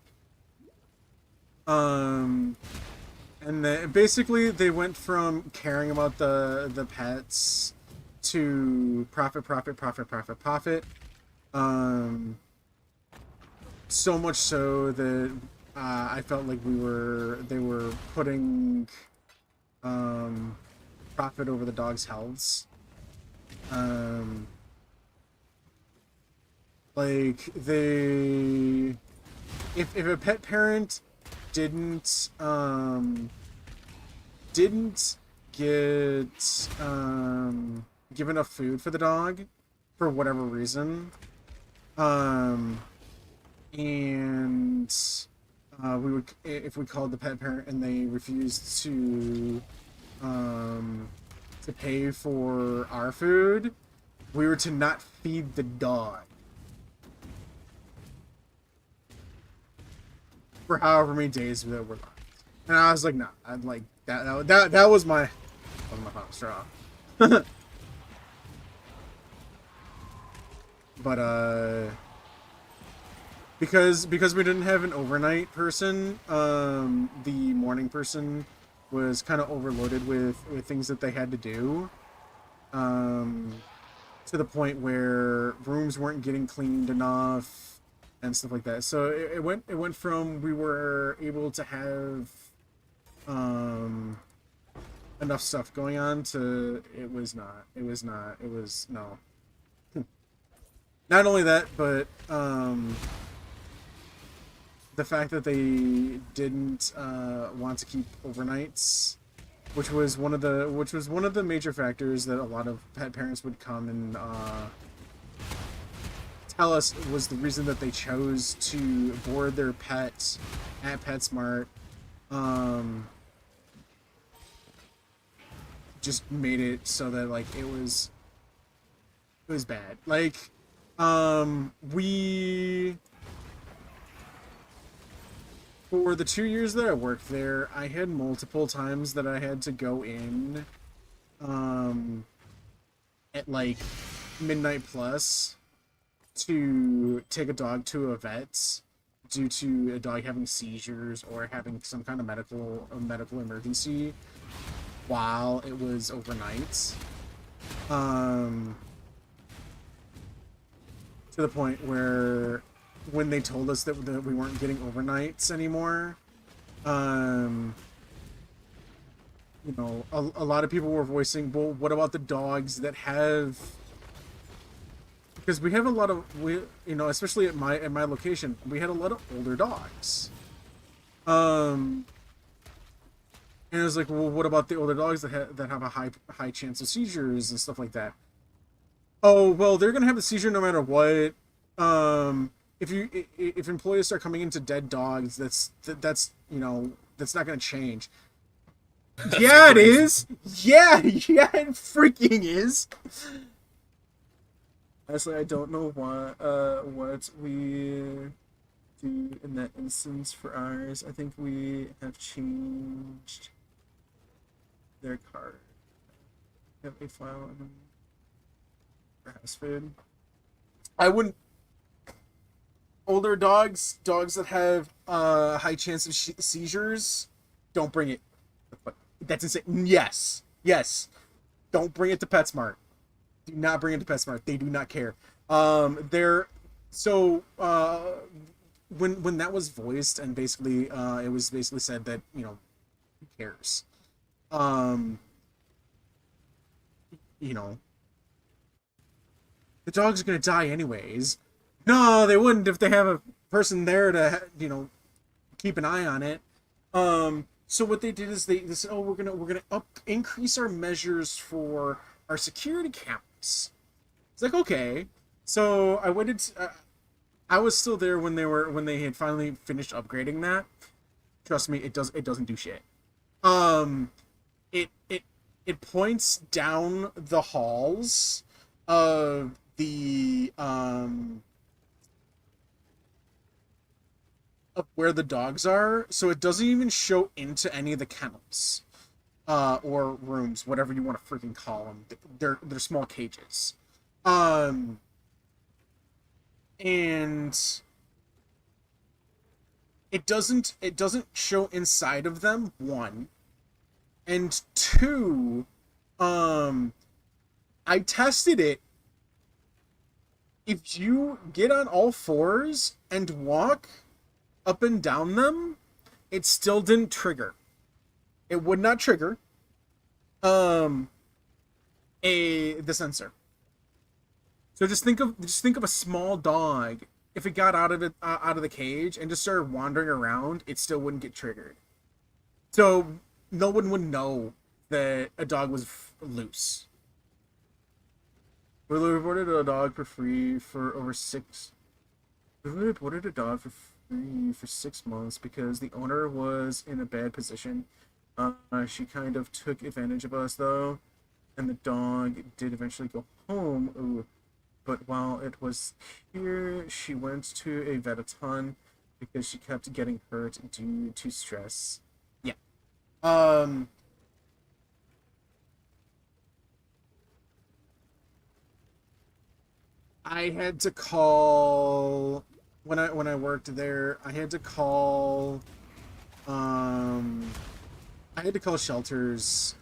And then basically they went from caring about the pets to profit. So much so that I felt like they were putting profit over the dogs' healths. Like if a pet parent didn't get give enough food for the dog for whatever reason, and we would, if we called the pet parent and they refused to pay for our food, we were to not feed the dog for however many days that were left. And I was like, nah, That was my final straw. But because we didn't have an overnight person, the morning person was kind of overloaded with things that they had to do, to the point where rooms weren't getting cleaned enough and stuff like that. So it went from we were able to have enough stuff going on to it was no. Not only that, but the fact that they didn't want to keep overnights, which was one of the major factors that a lot of pet parents would come and tell us was the reason that they chose to board their pets at PetSmart. Just made it so that like it was bad. Like we, for the 2 years that I worked there, I had multiple times that I had to go in at like midnight plus to take a dog to a vet due to a dog having seizures or having some kind of medical emergency while it was overnight. To the point where when they told us that we weren't getting overnights anymore, you know, a lot of people were voicing, well, what about the dogs that have, because we have a lot of, you know, especially at my location, we had a lot of older dogs. And it was like, well, what about the older dogs that have a high chance of seizures and stuff like that? Oh, well, they're gonna have a seizure no matter what. If employees start coming into dead dogs, that's you know, that's not gonna change. Yeah, it is. Yeah, it freaking is. Honestly, I don't know what we do in that instance for ours. I think we have changed their card. Have a file on them. Perhaps food. I wouldn't. Older dogs that have high chance of seizures, don't bring it. That's insane. Yes. Don't bring it to PetSmart. Do not bring it to PetSmart. They do not care. They're so when that was voiced and basically it was basically said that, you know, who cares? You know, the dogs are gonna die anyways. No, they wouldn't if they have a person there to, you know, keep an eye on it. So what they did is they said, oh, we're gonna increase our measures for our security cameras. It's like, okay. So I waited. I was still there when they had finally finished upgrading that. Trust me, it doesn't do shit. It points down the halls of the of where the dogs are, so it doesn't even show into any of the kennels or rooms, whatever you want to freaking call them. They're small cages, and it doesn't show inside of them, one, and two, I tested it. If you get on all fours and walk up and down them, it still didn't trigger. It would not trigger the sensor. So just think of a small dog. If it got out of the cage and just started wandering around, it still wouldn't get triggered. So no one would know that a dog was loose. We reported a dog for free for over 6. We reported a dog for free for 6 months because the owner was in a bad position. She kind of took advantage of us though, and the dog did eventually go home. Ooh. But while it was here, she went to a vet a ton because she kept getting hurt due to stress. Yeah. Um, I had to call when I worked there. I had to call. Um, I had to call shelters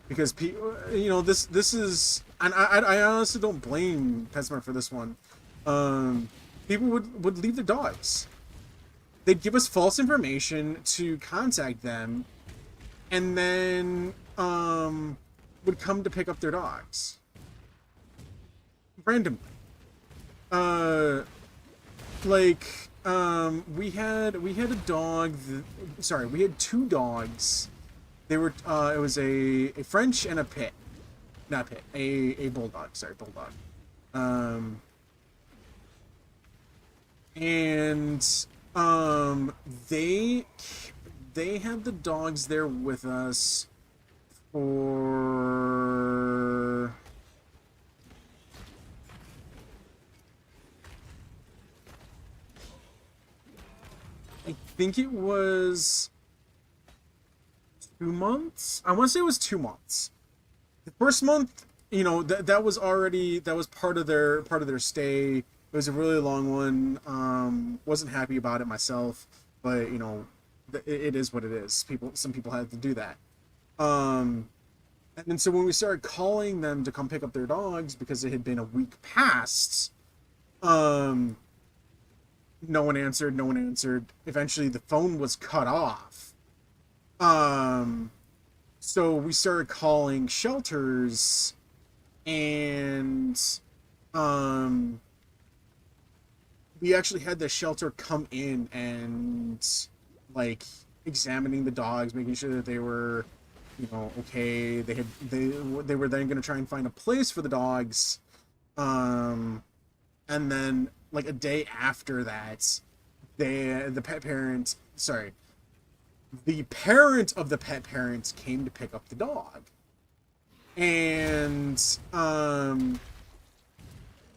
because people, this is, and I honestly don't blame PetSmart for this one. People would leave their dogs. They'd give us false information to contact them, and then would come to pick up their dogs randomly. Like we had a dog. Sorry, we had two dogs. They were it was a French and a pit, not pit, a bulldog. Sorry, bulldog. And they had the dogs there with us for I think it was 2 months. I want to say it was 2 months. The first month, that was part of their stay. It was a really long one. Wasn't happy about it myself, but it is what it is. Some people had to do that. And then so when we started calling them to come pick up their dogs because it had been a week past, no one answered. Eventually, the phone was cut off. So we started calling shelters, and we actually had the shelter come in and like examining the dogs, making sure that they were, okay. They were then going to try and find a place for the dogs, and then like a day after that, the parent of the pet parents came to pick up the dog, and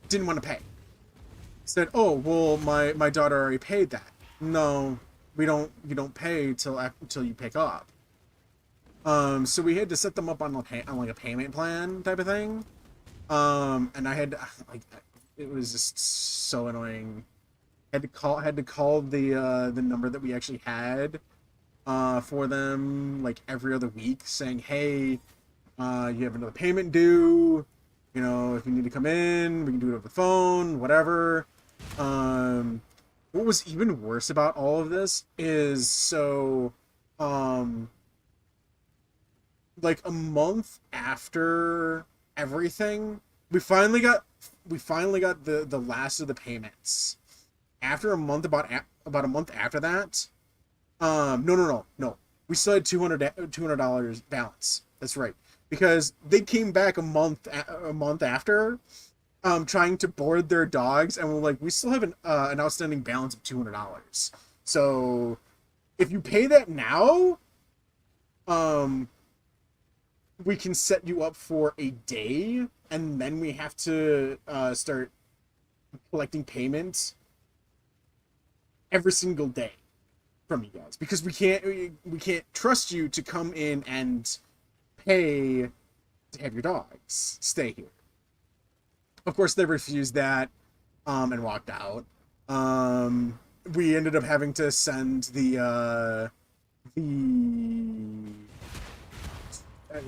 didn't want to pay. Said, "Oh, well, my daughter already paid that." No, we don't. You don't pay till you pick up. So we had to set them up on like a payment plan type of thing. And I had like, it was just so annoying. Had to call the number that we actually had for them like every other week, saying, "Hey, you have another payment due. If you need to come in, we can do it over the phone, whatever." What was even worse about all of this is like a month after everything, we finally got the last of the payments. After a month, about a month after that, no. We still had $200 balance. That's right, because they came back a month after, trying to board their dogs, and we're like, we still have an outstanding balance of $200. So if you pay that now, we can set you up for a day, and then we have to start collecting payments every single day from you guys, because we can't trust you to come in and pay to have your dogs stay here. Of course, they refused that, and walked out. We ended up having to send it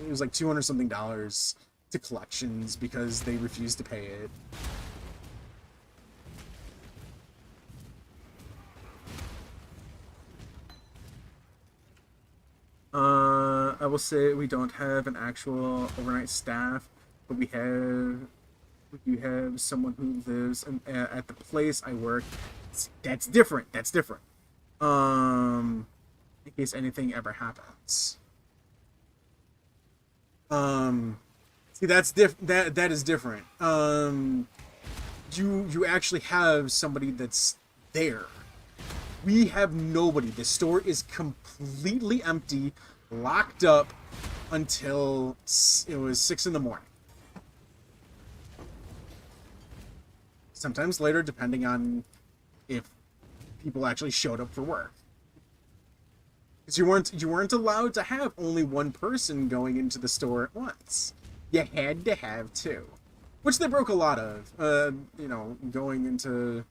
was like $200 something to collections because they refused to pay it. I will say we don't have an actual overnight staff, but we have someone who lives at the place I work. That's different. In case anything ever happens. See, that is different. You actually have somebody that's there. We have nobody. The store is completely empty, locked up until it was 6 a.m. Sometimes later, depending on if people actually showed up for work. Because you weren't allowed to have only one person going into the store at once. You had to have two, which they broke a lot of. Going into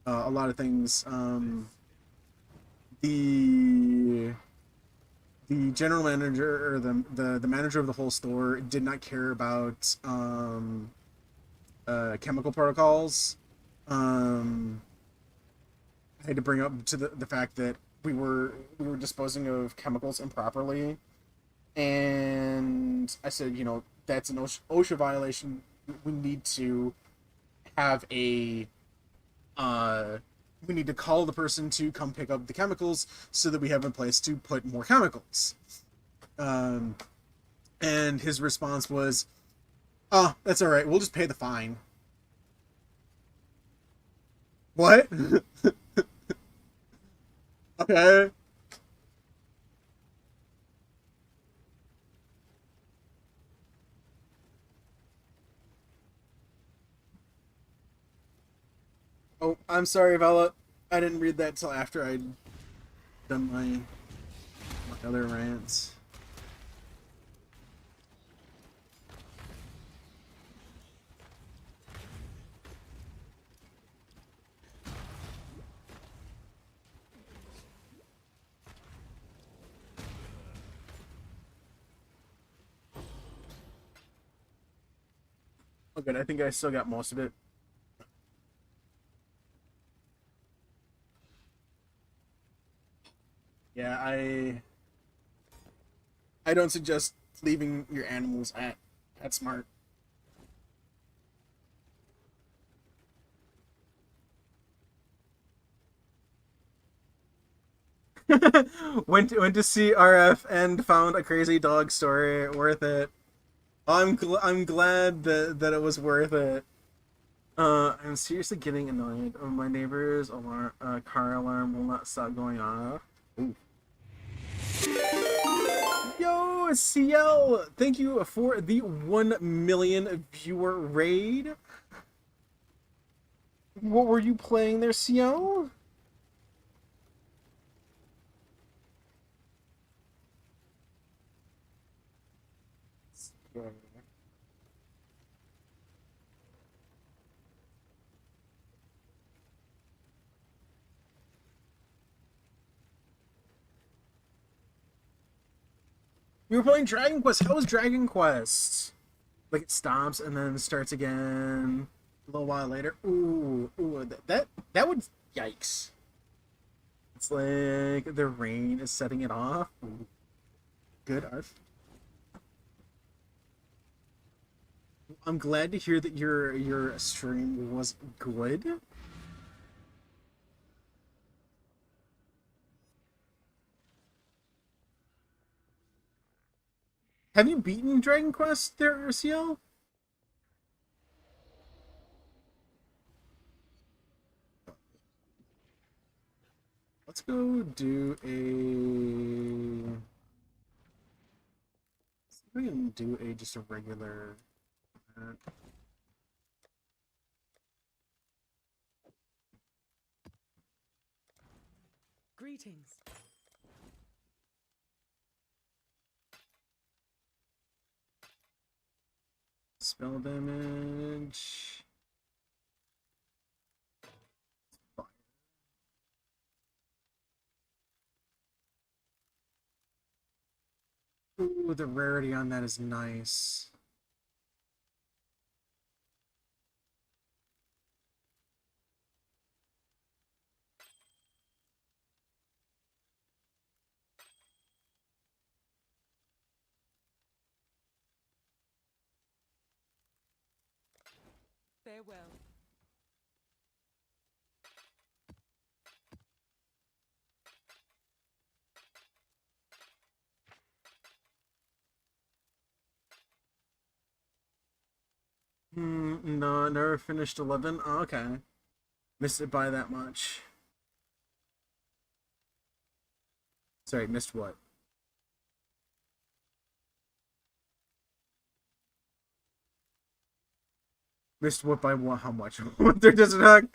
a lot of things. The general manager or the manager of the whole store did not care about chemical protocols. I had to bring up to the fact that we were disposing of chemicals improperly, and I said, that's an OSHA violation. We need to have we need to call the person to come pick up the chemicals so that we have a place to put more chemicals. And his response was, "Oh, that's all right. We'll just pay the fine." What? Okay. Oh, I'm sorry, Vela. I didn't read that till after I'd done my other rants. Oh, good. I think I still got most of it. Yeah, I don't suggest leaving your animals at Smart. went to see RF and found a crazy dog story. Worth it. I'm glad that it was worth it. I'm seriously getting annoyed. My neighbor's car alarm will not stop going off. Ooh. Yo, CL! Thank you for the 1 million viewer raid. What were you playing there, CL? You were playing Dragon Quest. How was Dragon Quest? Like it stops and then starts again a little while later. Ooh, that would, yikes. It's like the rain is setting it off. Ooh. Good, Arf. I'm glad to hear that your stream was good. Have you beaten Dragon Quest there, RCL? Let's go do a... We can do just a regular... Greetings. Spell damage... Ooh, the rarity on that is nice. Farewell. No, never finished 11. Oh, okay. Missed it by that much. Sorry, missed what? Missed what by what? How much? What there doesn't hug?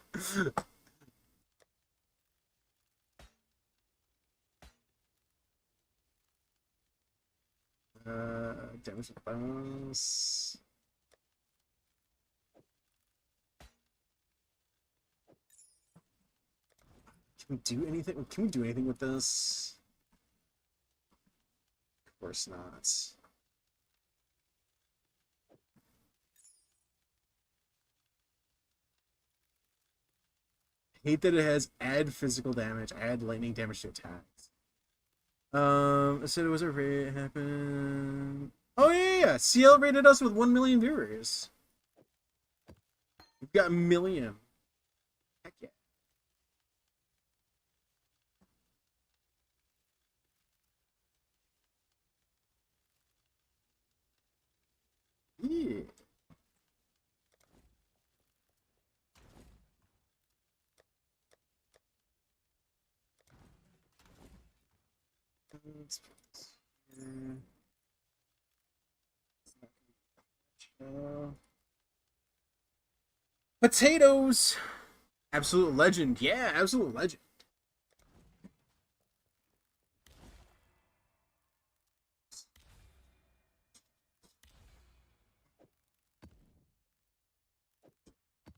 Damage bonus. Can we do anything? Can we do anything with this? Of course not. Hate that it has add physical damage, add lightning damage to attacks. I said it was a raid happened. Oh yeah. CL rated us with 1 million viewers. We've got a million. Heck yeah. Yeah. Potatoes! Absolute legend. Yeah, absolute legend.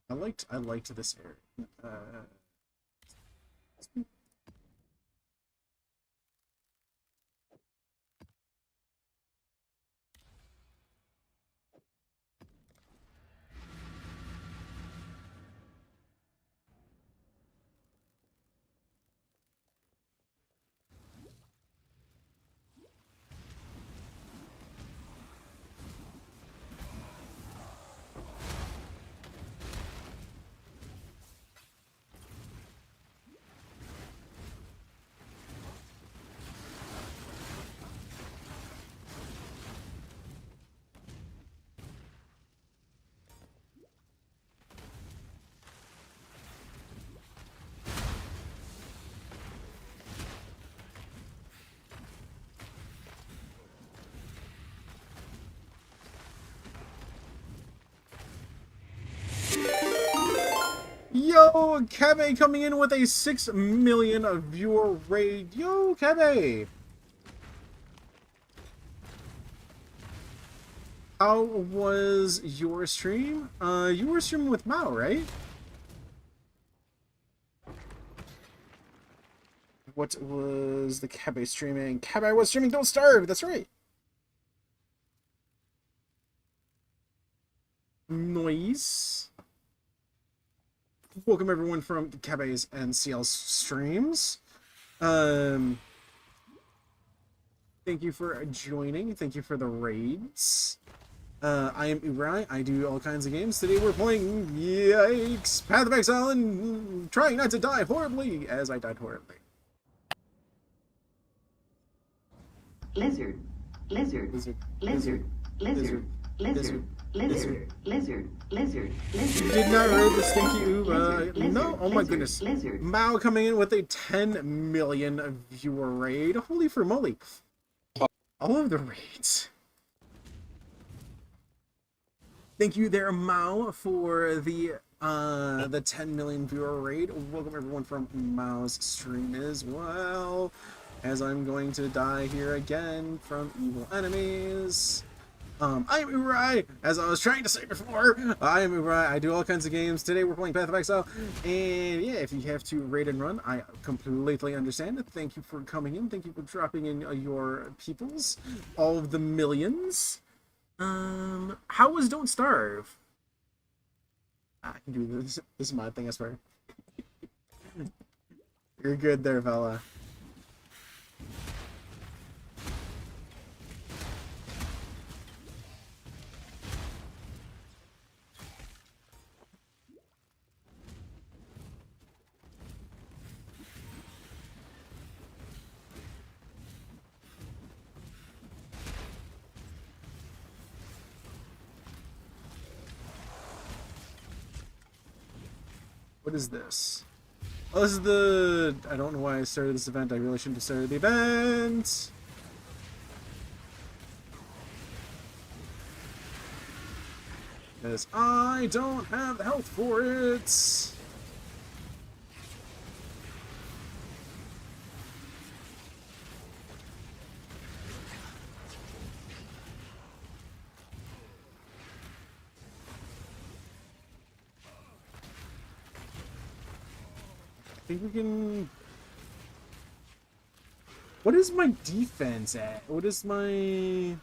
I liked this area. Yo, Kebe coming in with a 6 million viewer raid. Yo, Kebe! How was your stream? You were streaming with Mao, right? What was the Kebe streaming? Kebe was streaming Don't Starve, that's right! Noise. Welcome everyone from Kebe's and CL's streams. Thank you for joining. Thank you for the raids. I am Urai. I do all kinds of games. Today we're playing, yikes, Path of Exile and trying not to die horribly, as I died horribly. Lizard, lizard, lizard, lizard, lizard, lizard, lizard, lizard, lizard, lizard. You did not raid the stinky oob. No, oh my goodness. Mao coming in with a 10 million viewer raid. Holy for moly. All of the raids. Thank you there, Mao, for the 10 million viewer raid. Welcome everyone from Mao's stream as well. As I'm going to die here again from evil enemies. I am Urai, as I was trying to say before. I am Urai. I do all kinds of games. Today we're playing Path of Exile. And yeah, if you have to raid and run, I completely understand it. Thank you for coming in. Thank you for dropping in your peoples. All of the millions. How was Don't Starve? I can do this mod thing, I swear. You're good there, fella. What is this? Oh, this is the... I don't know why I started this event. I really shouldn't have started the event. Because I don't have the health for it. think we can... What is my defense at? What is my...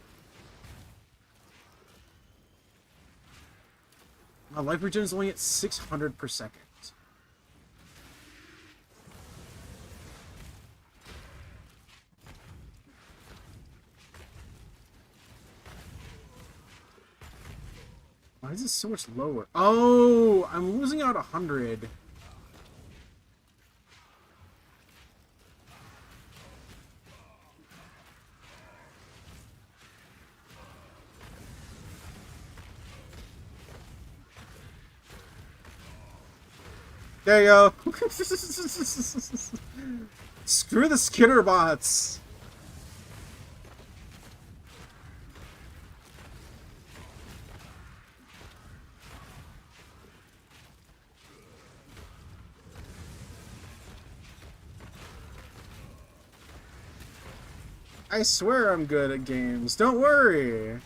My life regen is only at 600 per second. Why is this so much lower? Oh, I'm losing out 100. There you go. Screw the skitter bots. I swear I'm good at games. Don't worry.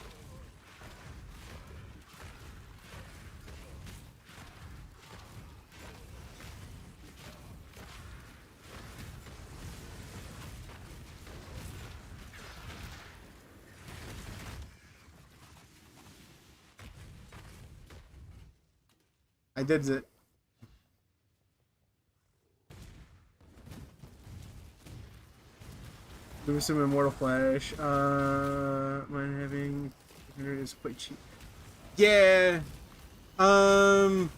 I did it. Do some Immortal Flash. Mine having is quite cheap. Yeah. I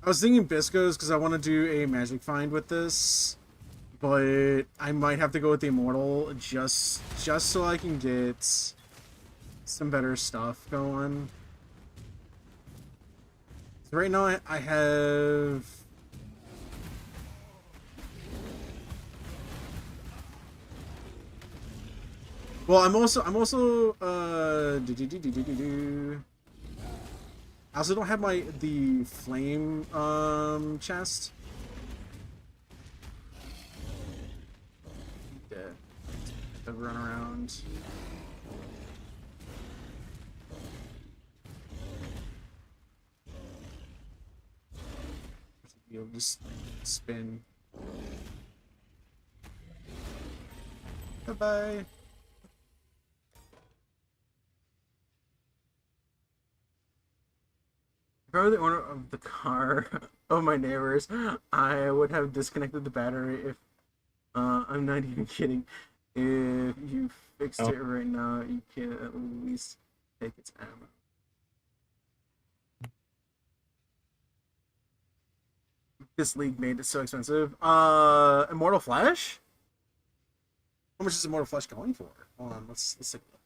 was thinking Biscos because I want to do a magic find with this, but I might have to go with the Immortal just so I can get some better stuff going. So right now I have. Well, I'm also I also don't have the flame chest. To run around. You'll just spin. Bye bye. If I were the owner of the car of my neighbors, I would have disconnected the battery if I'm not even kidding. If you fixed it right now, you can at least take its ammo. This league made it so expensive. Immortal Flash? How much is Immortal Flash going for? Hold on, let's take a look.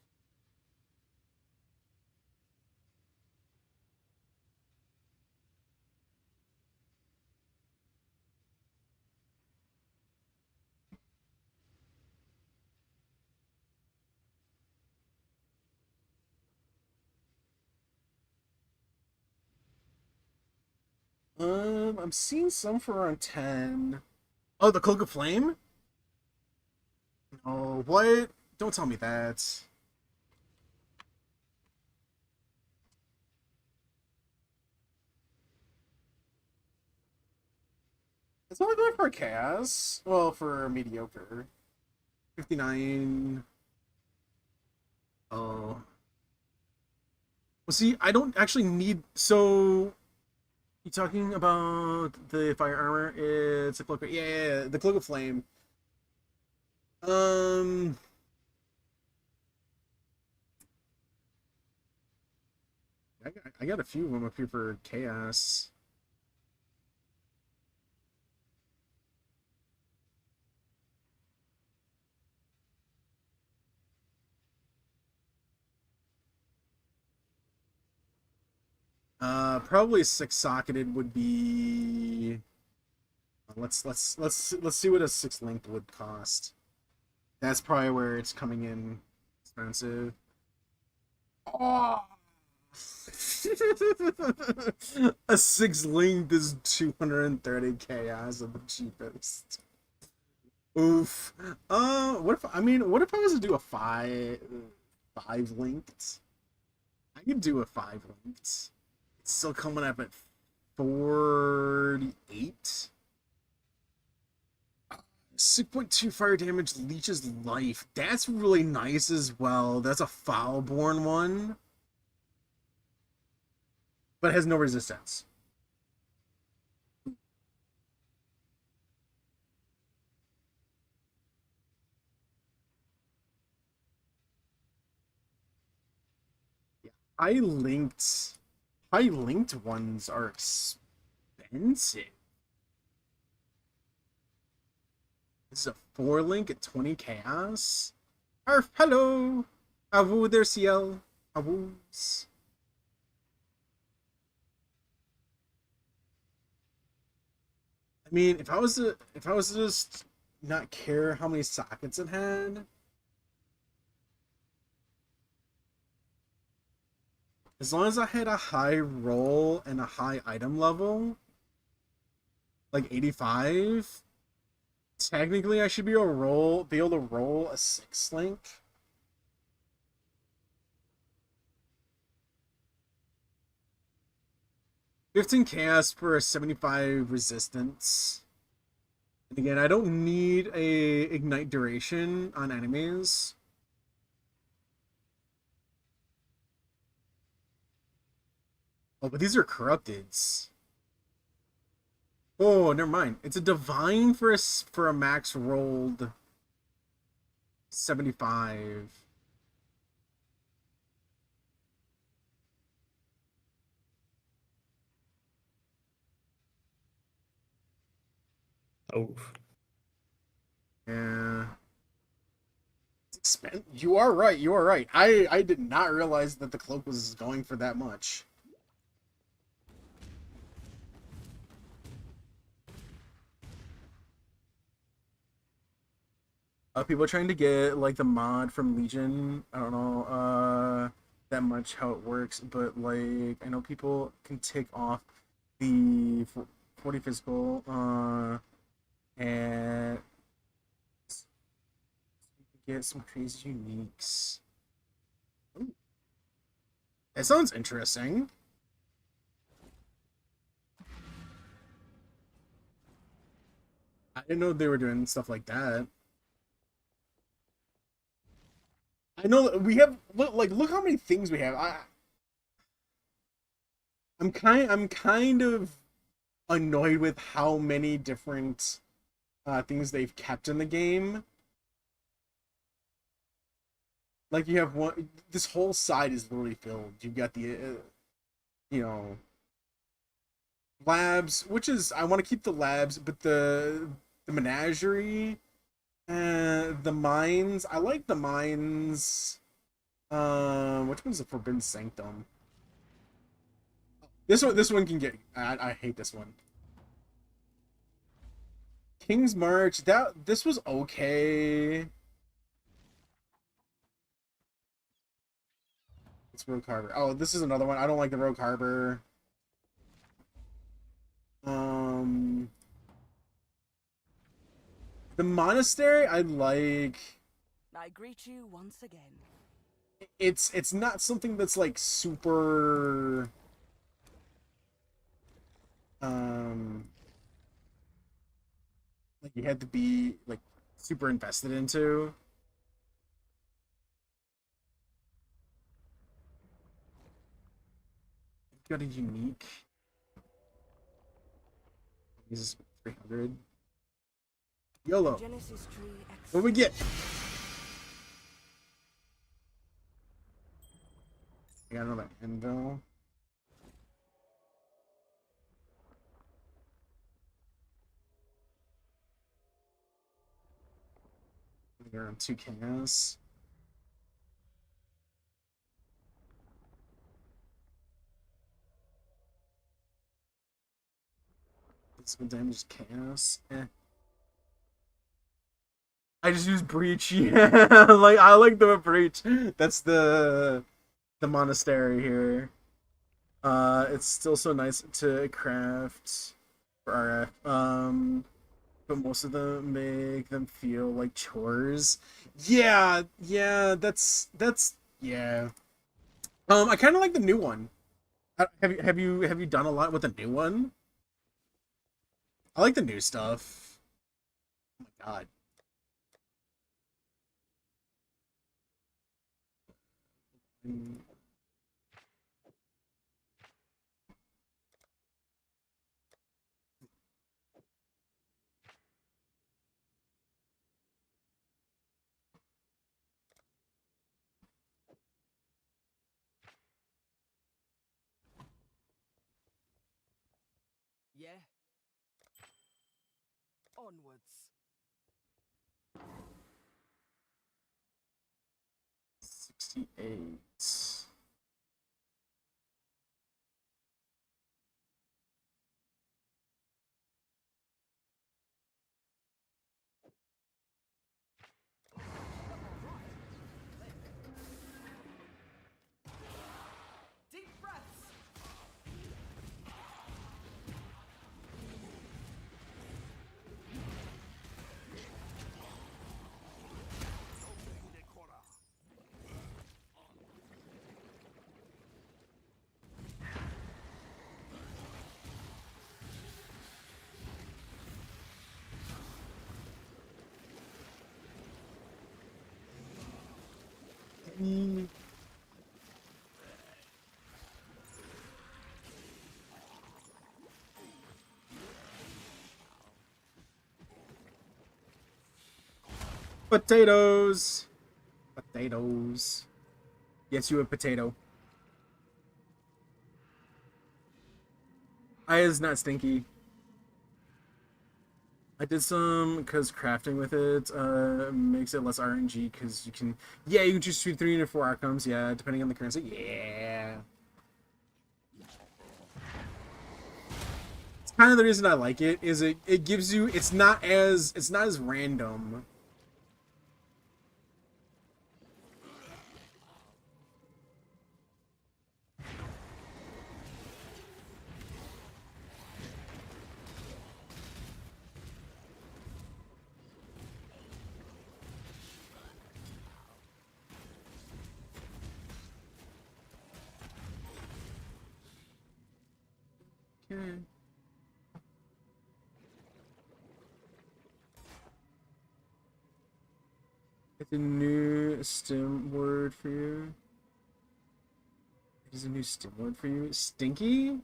I'm seeing some for around 10. Oh, the Cloak of Flame? Oh, what? Don't tell me that. It's only going for a chaos. Well, for a mediocre. 59. Oh. Well, see, I don't actually need... So... You talking about the fire armor? It's a cloak. Yeah, the Cloak of Flame. I got a few of them up here for chaos. Probably six-socketed would be. Let's see what a six linked would cost. That's probably where it's coming in expensive. Oh. A six linked is 230 chaos of the cheapest. Oof. What if I was to do a five linked? I could do a 5 linked. It's still coming up at 48. 6.2 fire damage leeches life. That's really nice as well. That's a Foulborn one. But it has no resistance. Yeah. High linked ones are expensive. This is a 4 link at 20 chaos. Arf, hello! Avu there, CL. Avus. I mean, if I was to just not care how many sockets it had, as long as I had a high roll and a high item level, like 85, technically I should be able to roll a 6 link. $15 chaos for a 75 resistance. And again, I don't need a ignite duration on enemies. Oh, but these are corrupteds. Oh, never mind. It's a divine for a max rolled 75. Oh. Yeah. It's expensive. You are right. You are right. I did not realize that the cloak was going for that much. People trying to get like the mod from Legion. I don't know that much how it works, but like I know people can take off the 40 physical and get some crazy uniques. Ooh. That sounds interesting. I didn't know they were doing stuff like that. I know that we have look how many things we have. I'm kind of annoyed with how many different things they've kept in the game. Like you have one. This whole side is literally filled. You've got the, you know, labs, which is I want to keep the labs, but the menagerie, the mines. I like the mines. Which one's the Forbidden Sanctum? This one can get. I hate this one. King's March. This was okay. It's Rogue Harbor. Oh, this is another one. I don't like the Rogue Harbor. The monastery I like. I greet you once again. It's not something that's like super like you had to be like super invested into. Got a unique. This is 300. YOLO. What do we get? I got another anvil. We're on 2 chaos. Physical damage chaos. I just use breach. Yeah, like I like the breach. That's the monastery here. It's still so nice to craft for RF. But most of them make them feel like chores. Yeah, that's yeah. I kind of like the new one. Have you done a lot with the new one? I like the new stuff. Oh my god. Yeah. Onwards. 68. Deep breaths. Potatoes. Potatoes. Yes, you a potato. I is not stinky. I did some because crafting with it makes it less RNG because you can, yeah, you can choose between 3 and 4 outcomes, yeah, depending on the currency. Yeah. It's kind of the reason I like it, is it gives you, it's not as random. Okay. It's a new stem word for you. It is a new stem word for you. Stinky?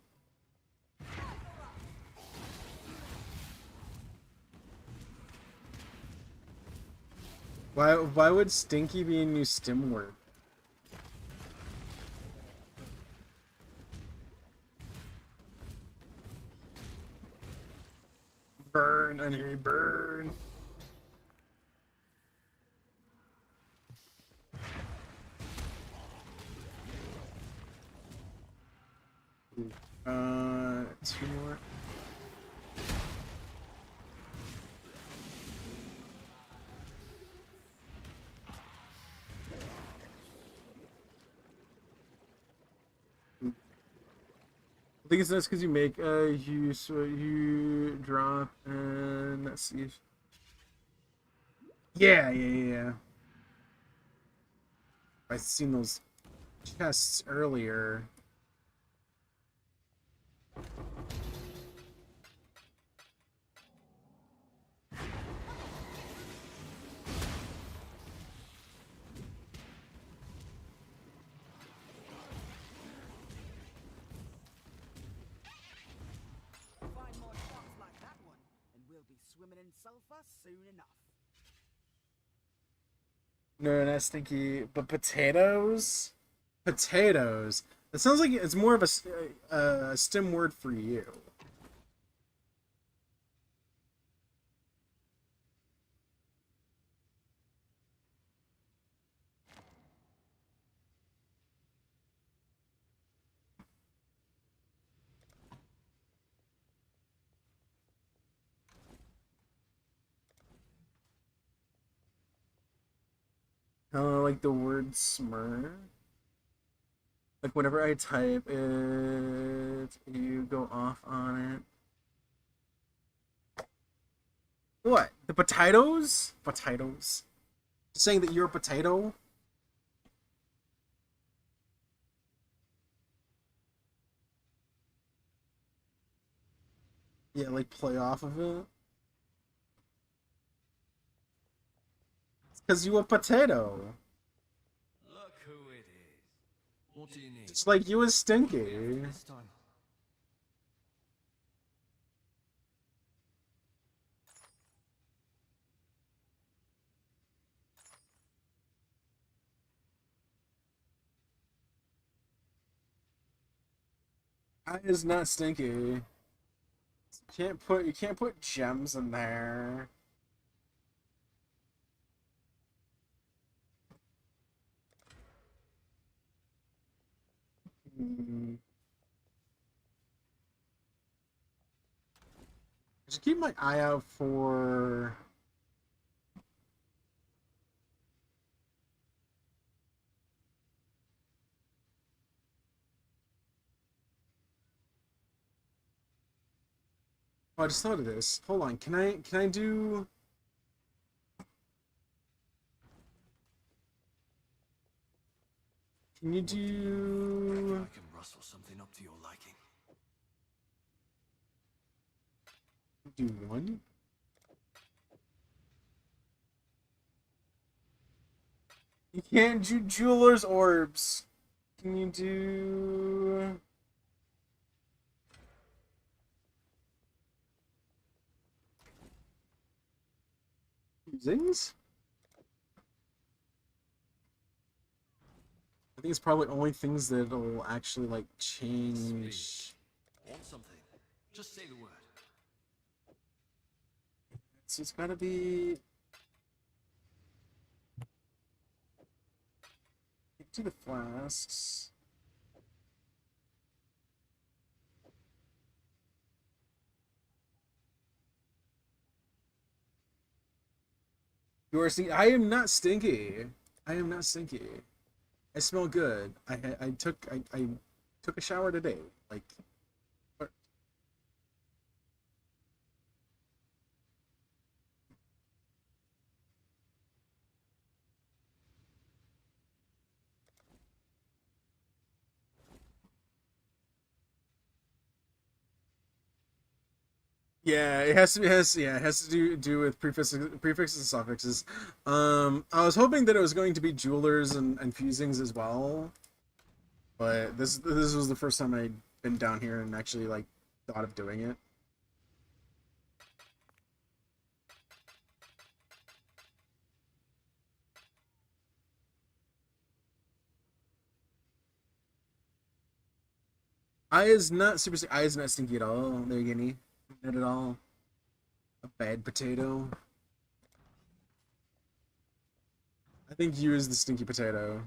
Why would stinky be a new stem word? Burn, Henry, burn. Two more. I think it's nice because you make you drop and let's see if, yeah. I've seen those chests earlier. Find more shots like that one, and we'll be swimming in sulfur soon enough. No, not stinky, but potatoes. Potatoes. It sounds like it's more of a stem word for you. Like the word smur. Like whenever I type it, you go off on it. What? The potatoes? Potatoes. Saying that you're a potato? Yeah, like play off of it. It's because you a potato. Look who it is. What do you need? It's like you a stinky. This time. I is not stinky. You can't put gems in there. Hmm. Just keep my eye out for. Oh, I just thought of this. Hold on. Can I do? Can you do? I can rustle something up to your liking. Do one? You can't do jeweler's orbs. Can you do? Zings? I think it's probably only things that'll actually like change. Want something? Just say the word. So it's gotta be. Do the flasks. You are stinky. I am not stinky. I am not stinky. I smell good. I took a shower today. Like. What? Yeah, it has to it has to do with prefixes and suffixes. I was hoping that it was going to be jewelers and fusings as well, but this was the first time I'd been down here and actually like thought of doing it. I is not super. I is not stinky at all. There, Guinea, not at all. A bad potato. I think you is the stinky potato.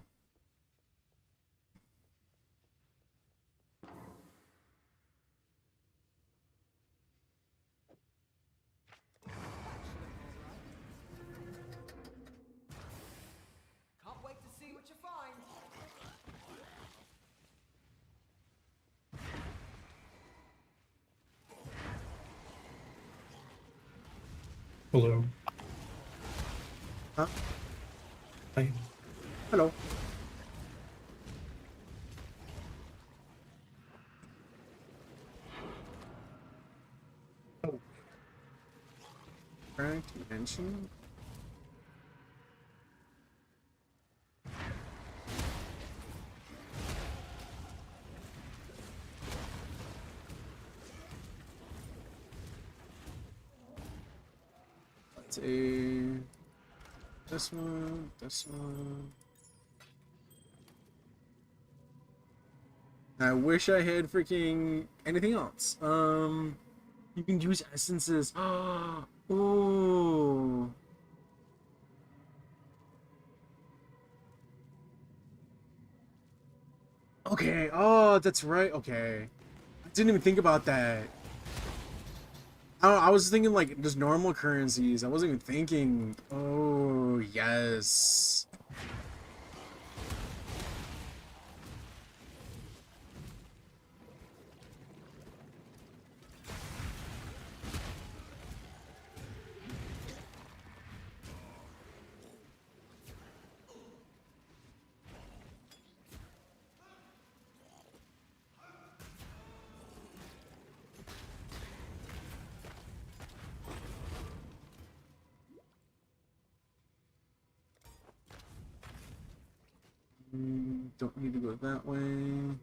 Can't wait to see what you find. Hello. Huh? Hi. Hello. Oh. Current convention. Let's see. This one, this one. I wish I had freaking anything else. You can use essences. Oh. Okay. Oh, that's right. Okay. I didn't even think about that. I was thinking like just normal currencies. I wasn't even thinking. Oh, yes. Don't need to go that way.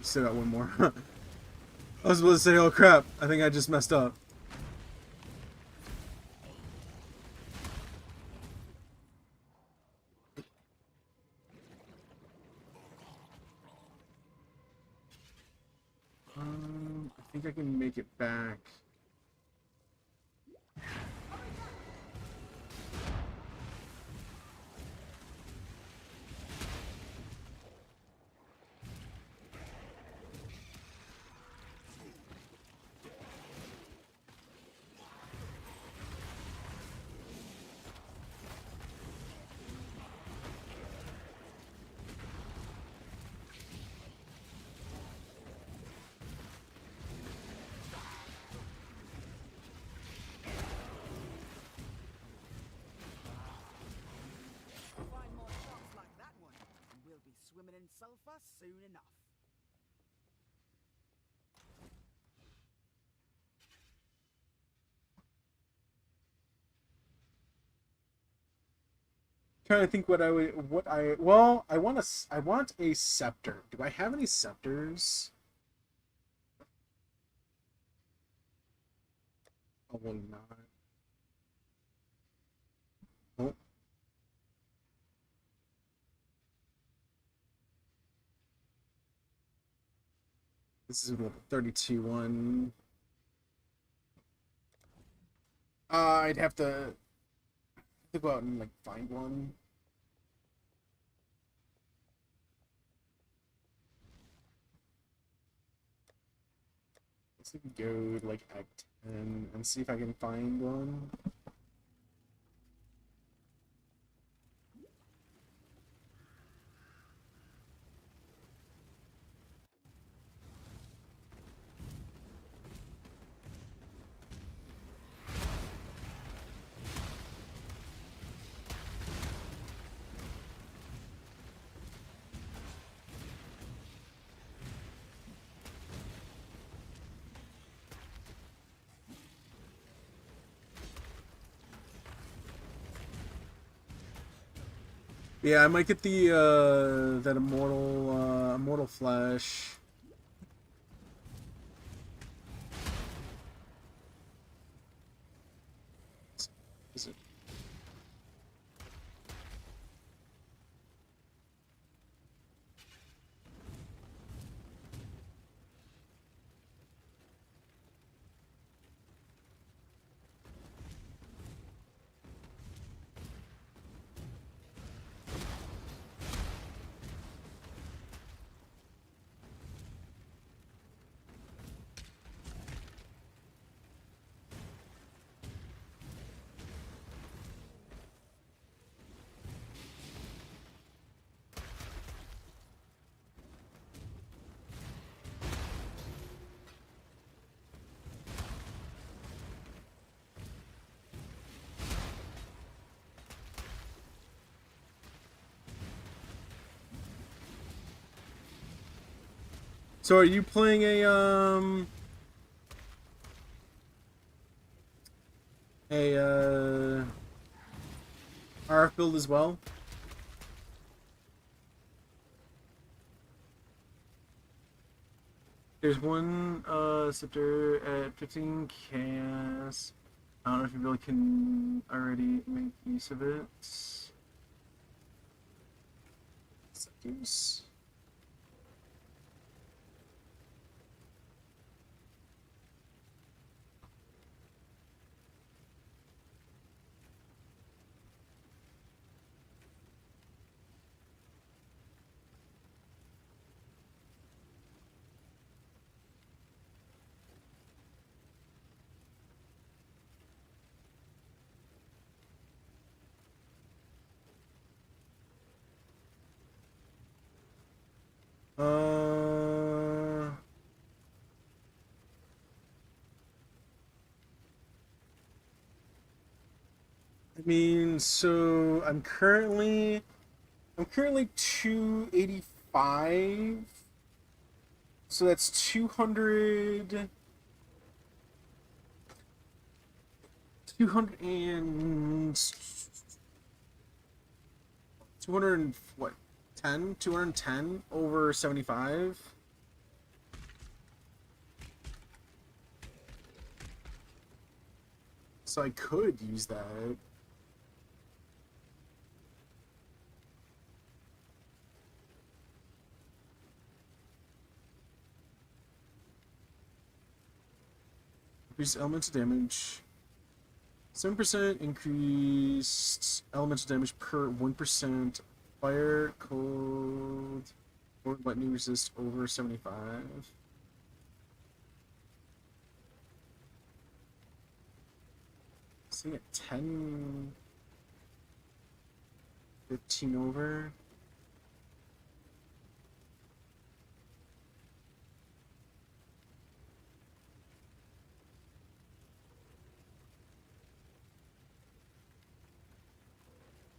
Still got one more. I was about to say, oh crap, I think I just messed up. I think I can make it back. Find more shots like that one, and we'll be swimming in sulfur soon enough. Trying to think what I want a scepter. Do I have any scepters? Probably not. Oh. This is what, 32 one. I'd have to go out and like find one. Let's go to like Act 10 and see if I can find one. Yeah, I might get the that immortal flesh. Is it? So are you playing a RF build as well? There's one scepter at 15 chaos. I don't know if you really can already make use of it. Scepters. I mean, so I'm currently 285. So that's 200 and 200 and what? 210 over 75. So I could use that. Increase elemental damage. 7% increased elemental damage per 1%. Fire, cold, or lightning resist over 75. Sitting at 10, 15 over.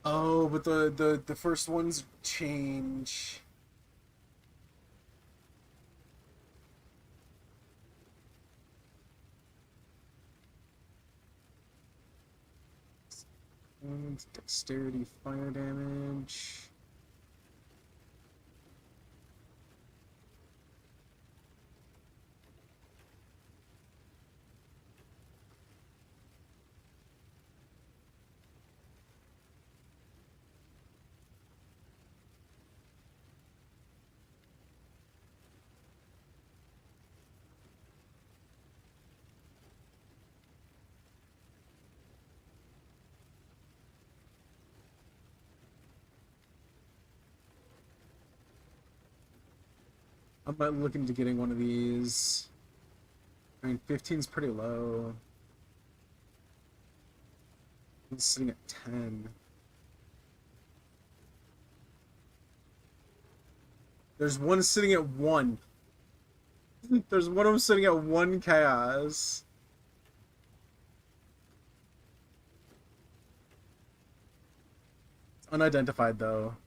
Oh, but the first ones change. And dexterity, fire damage. I'm not looking to getting one of these. I mean, 15 is pretty low. It's sitting at 10. There's one sitting at 1. There's one of them sitting at 1 chaos. It's unidentified, though.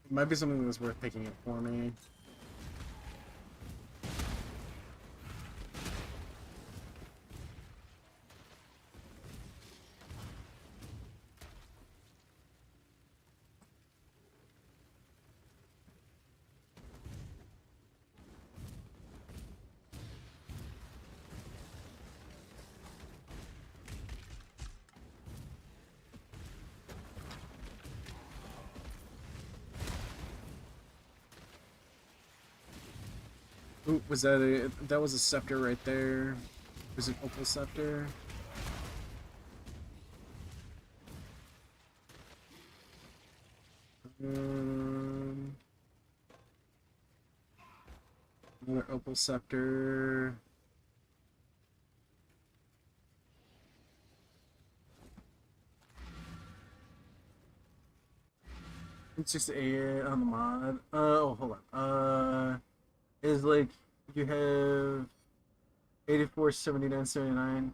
It might be something that's worth picking up for me. Ooh, that was a scepter right there. Was it opal scepter? Another opal scepter. It's just a on the mod. Oh, hold on. Is like you have 84, 79, 79.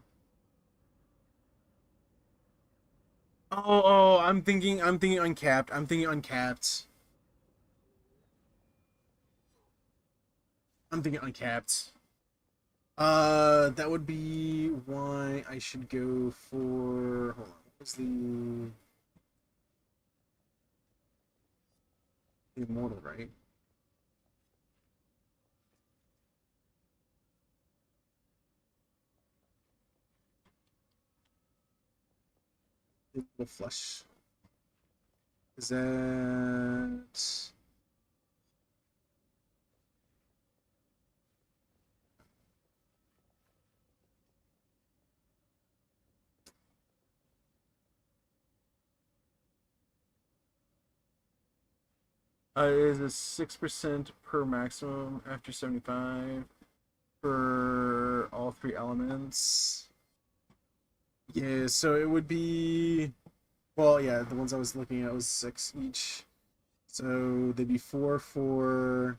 Oh, I'm thinking uncapped. I'm thinking uncapped. I'm thinking uncapped. That would be why I should go for. Hold on. What's the immortal, right? The flesh. Is that? It is a 6% per maximum after 75 for all three elements. Yeah, so it would be, well, yeah, the ones I was looking at was 6 each. So they'd be 4 for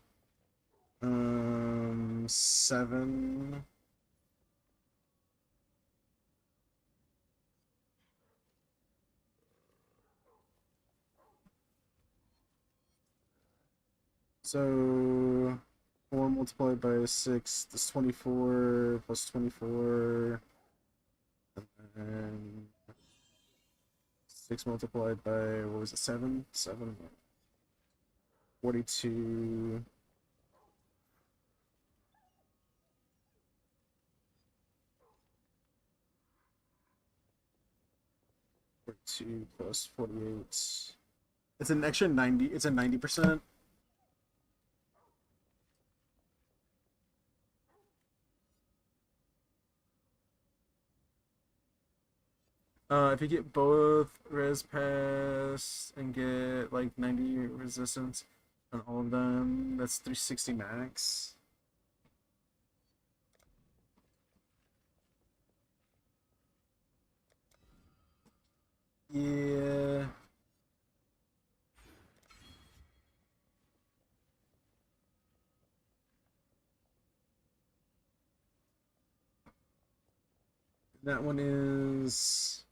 7. So 4 multiplied by 6, that's 24 plus 24. And 6 multiplied by, what was it, 7? 7. 42. Two plus 48. It's an extra 90. It's a 90%. If you get both res pass and get like 90 resistance on all of them, that's 360 max. Yeah. That one is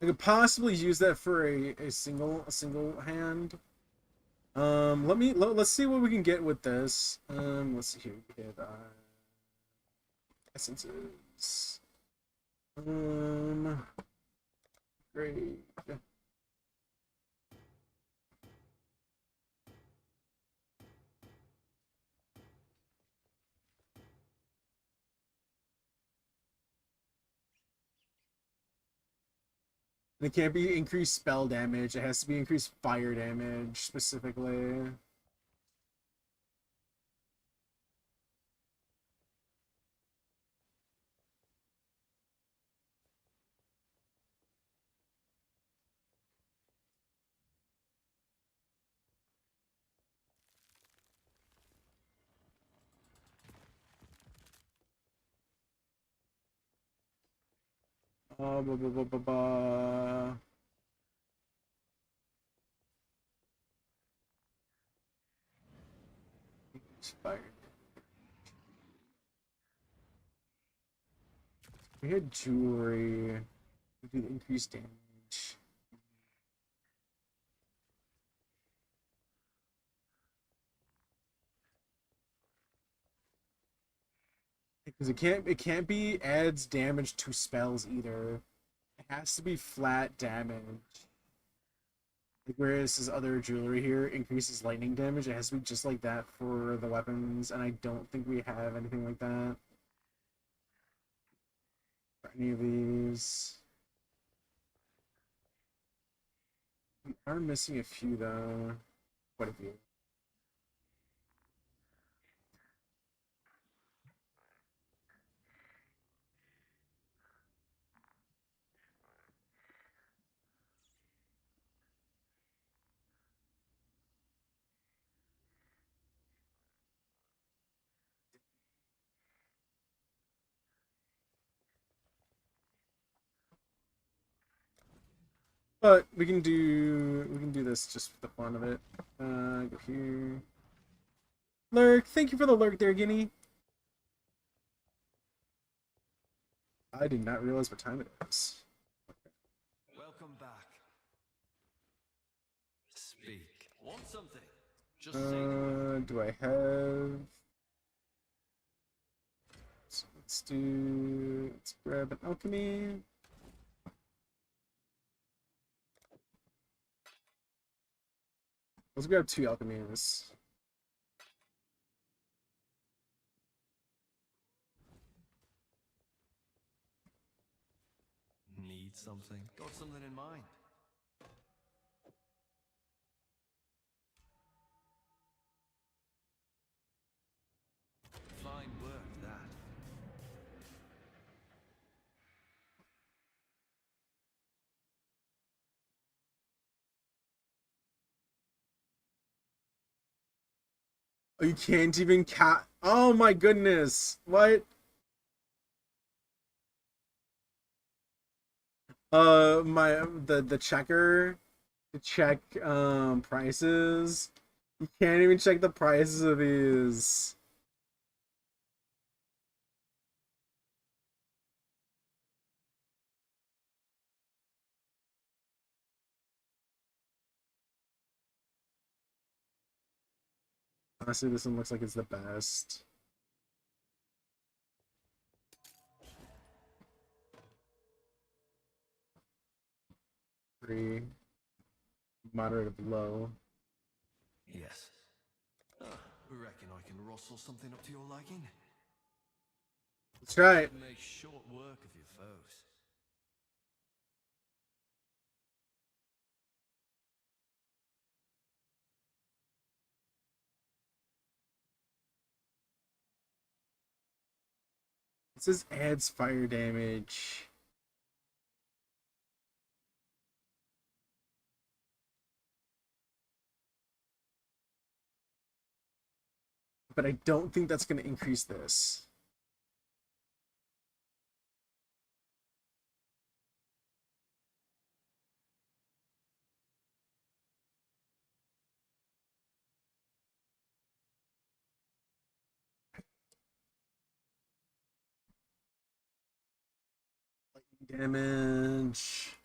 I could possibly use that for a single hand. Let's see what we can get with this. Let's see here. We get essences. Great. It can't be increased spell damage. It has to be increased fire damage specifically. Blah, blah, blah, blah, blah. Fire. We had jewelry. We do increased damage. Because it can't be adds damage to spells either. It has to be flat damage. Like, whereas his other jewelry here increases lightning damage, it has to be just like that for the weapons, and I don't think we have anything like that for any of these. We are missing a few though. Quite a few. But we can do this just for the fun of it. Go here. Lurk, thank you for the lurk there, Guinea. I did not realize what time it is. Welcome back. Speak. Want something? Just Do I have? Let's grab an alchemy. Let's grab 2 alchemies. Need something? Got something in mind? Fine work, that. Oh, you can't even Oh my goodness. What? The checker to check prices. You can't even check the prices of these. Honestly, this one looks like it's the best. Free, moderate, low. Yes. Reckon I can rustle something up to your liking? That's right. Make short work of your foes. It says adds fire damage. But I don't think that's going to increase this. Damage.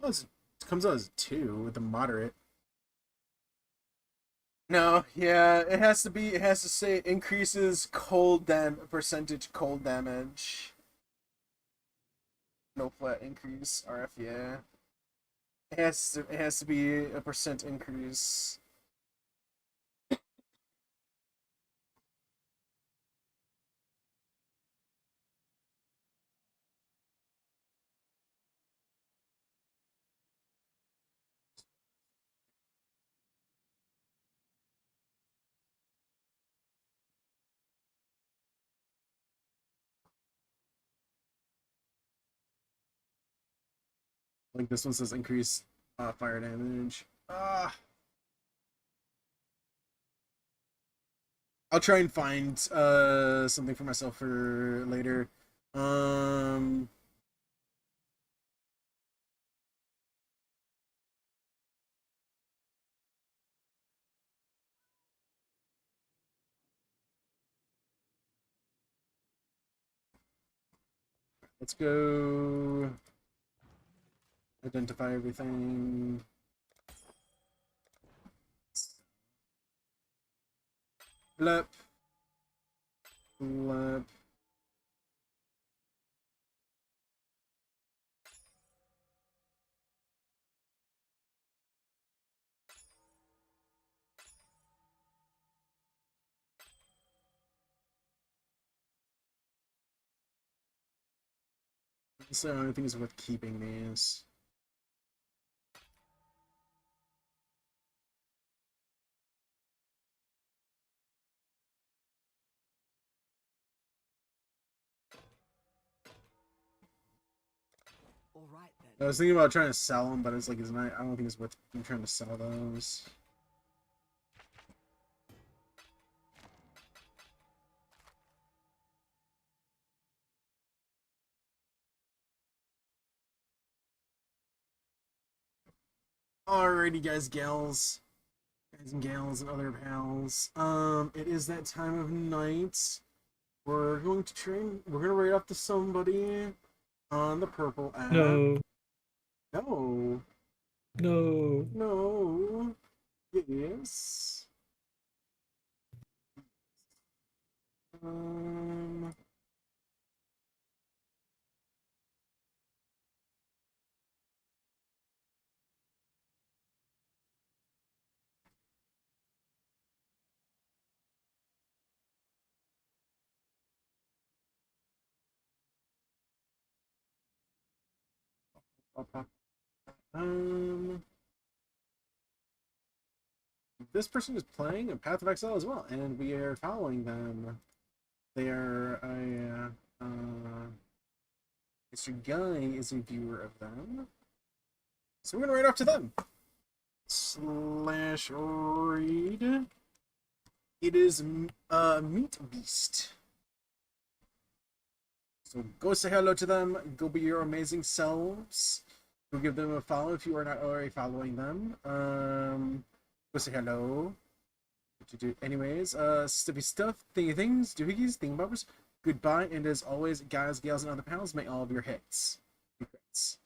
Oh, it comes out as 2 with a moderate. No, yeah, it has to be. It has to say increases percentage cold damage. No flat increase. RF, yeah. It has to be a percent increase. Like this one says increase fire damage. I'll try and find something for myself for later. Let's go identify everything. Blip. Blip. So I don't think it's worth keeping these. All right then. I was thinking about trying to sell them, but it's like, I don't think it's worth trying to sell those. Alrighty, guys, gals and gals and other pals. It is that time of night. We're going to train. We're gonna raid up to somebody on the purple app. No. No. No. No. Yes. Um. This person is playing a Path of Exile as well, and we are following them. They are a Mr. Guy is a viewer of them, so we're gonna read off to them. Slash read. It is Meat Beast. So go say hello to them. Go be your amazing selves. Go give them a follow if you are not already following them. Go say hello. What you do? Anyways, stuffy stuff, thingy things, doohickeys, thingbobbers. Goodbye, and as always, guys, gals, and other pals, may all of your hits be crits.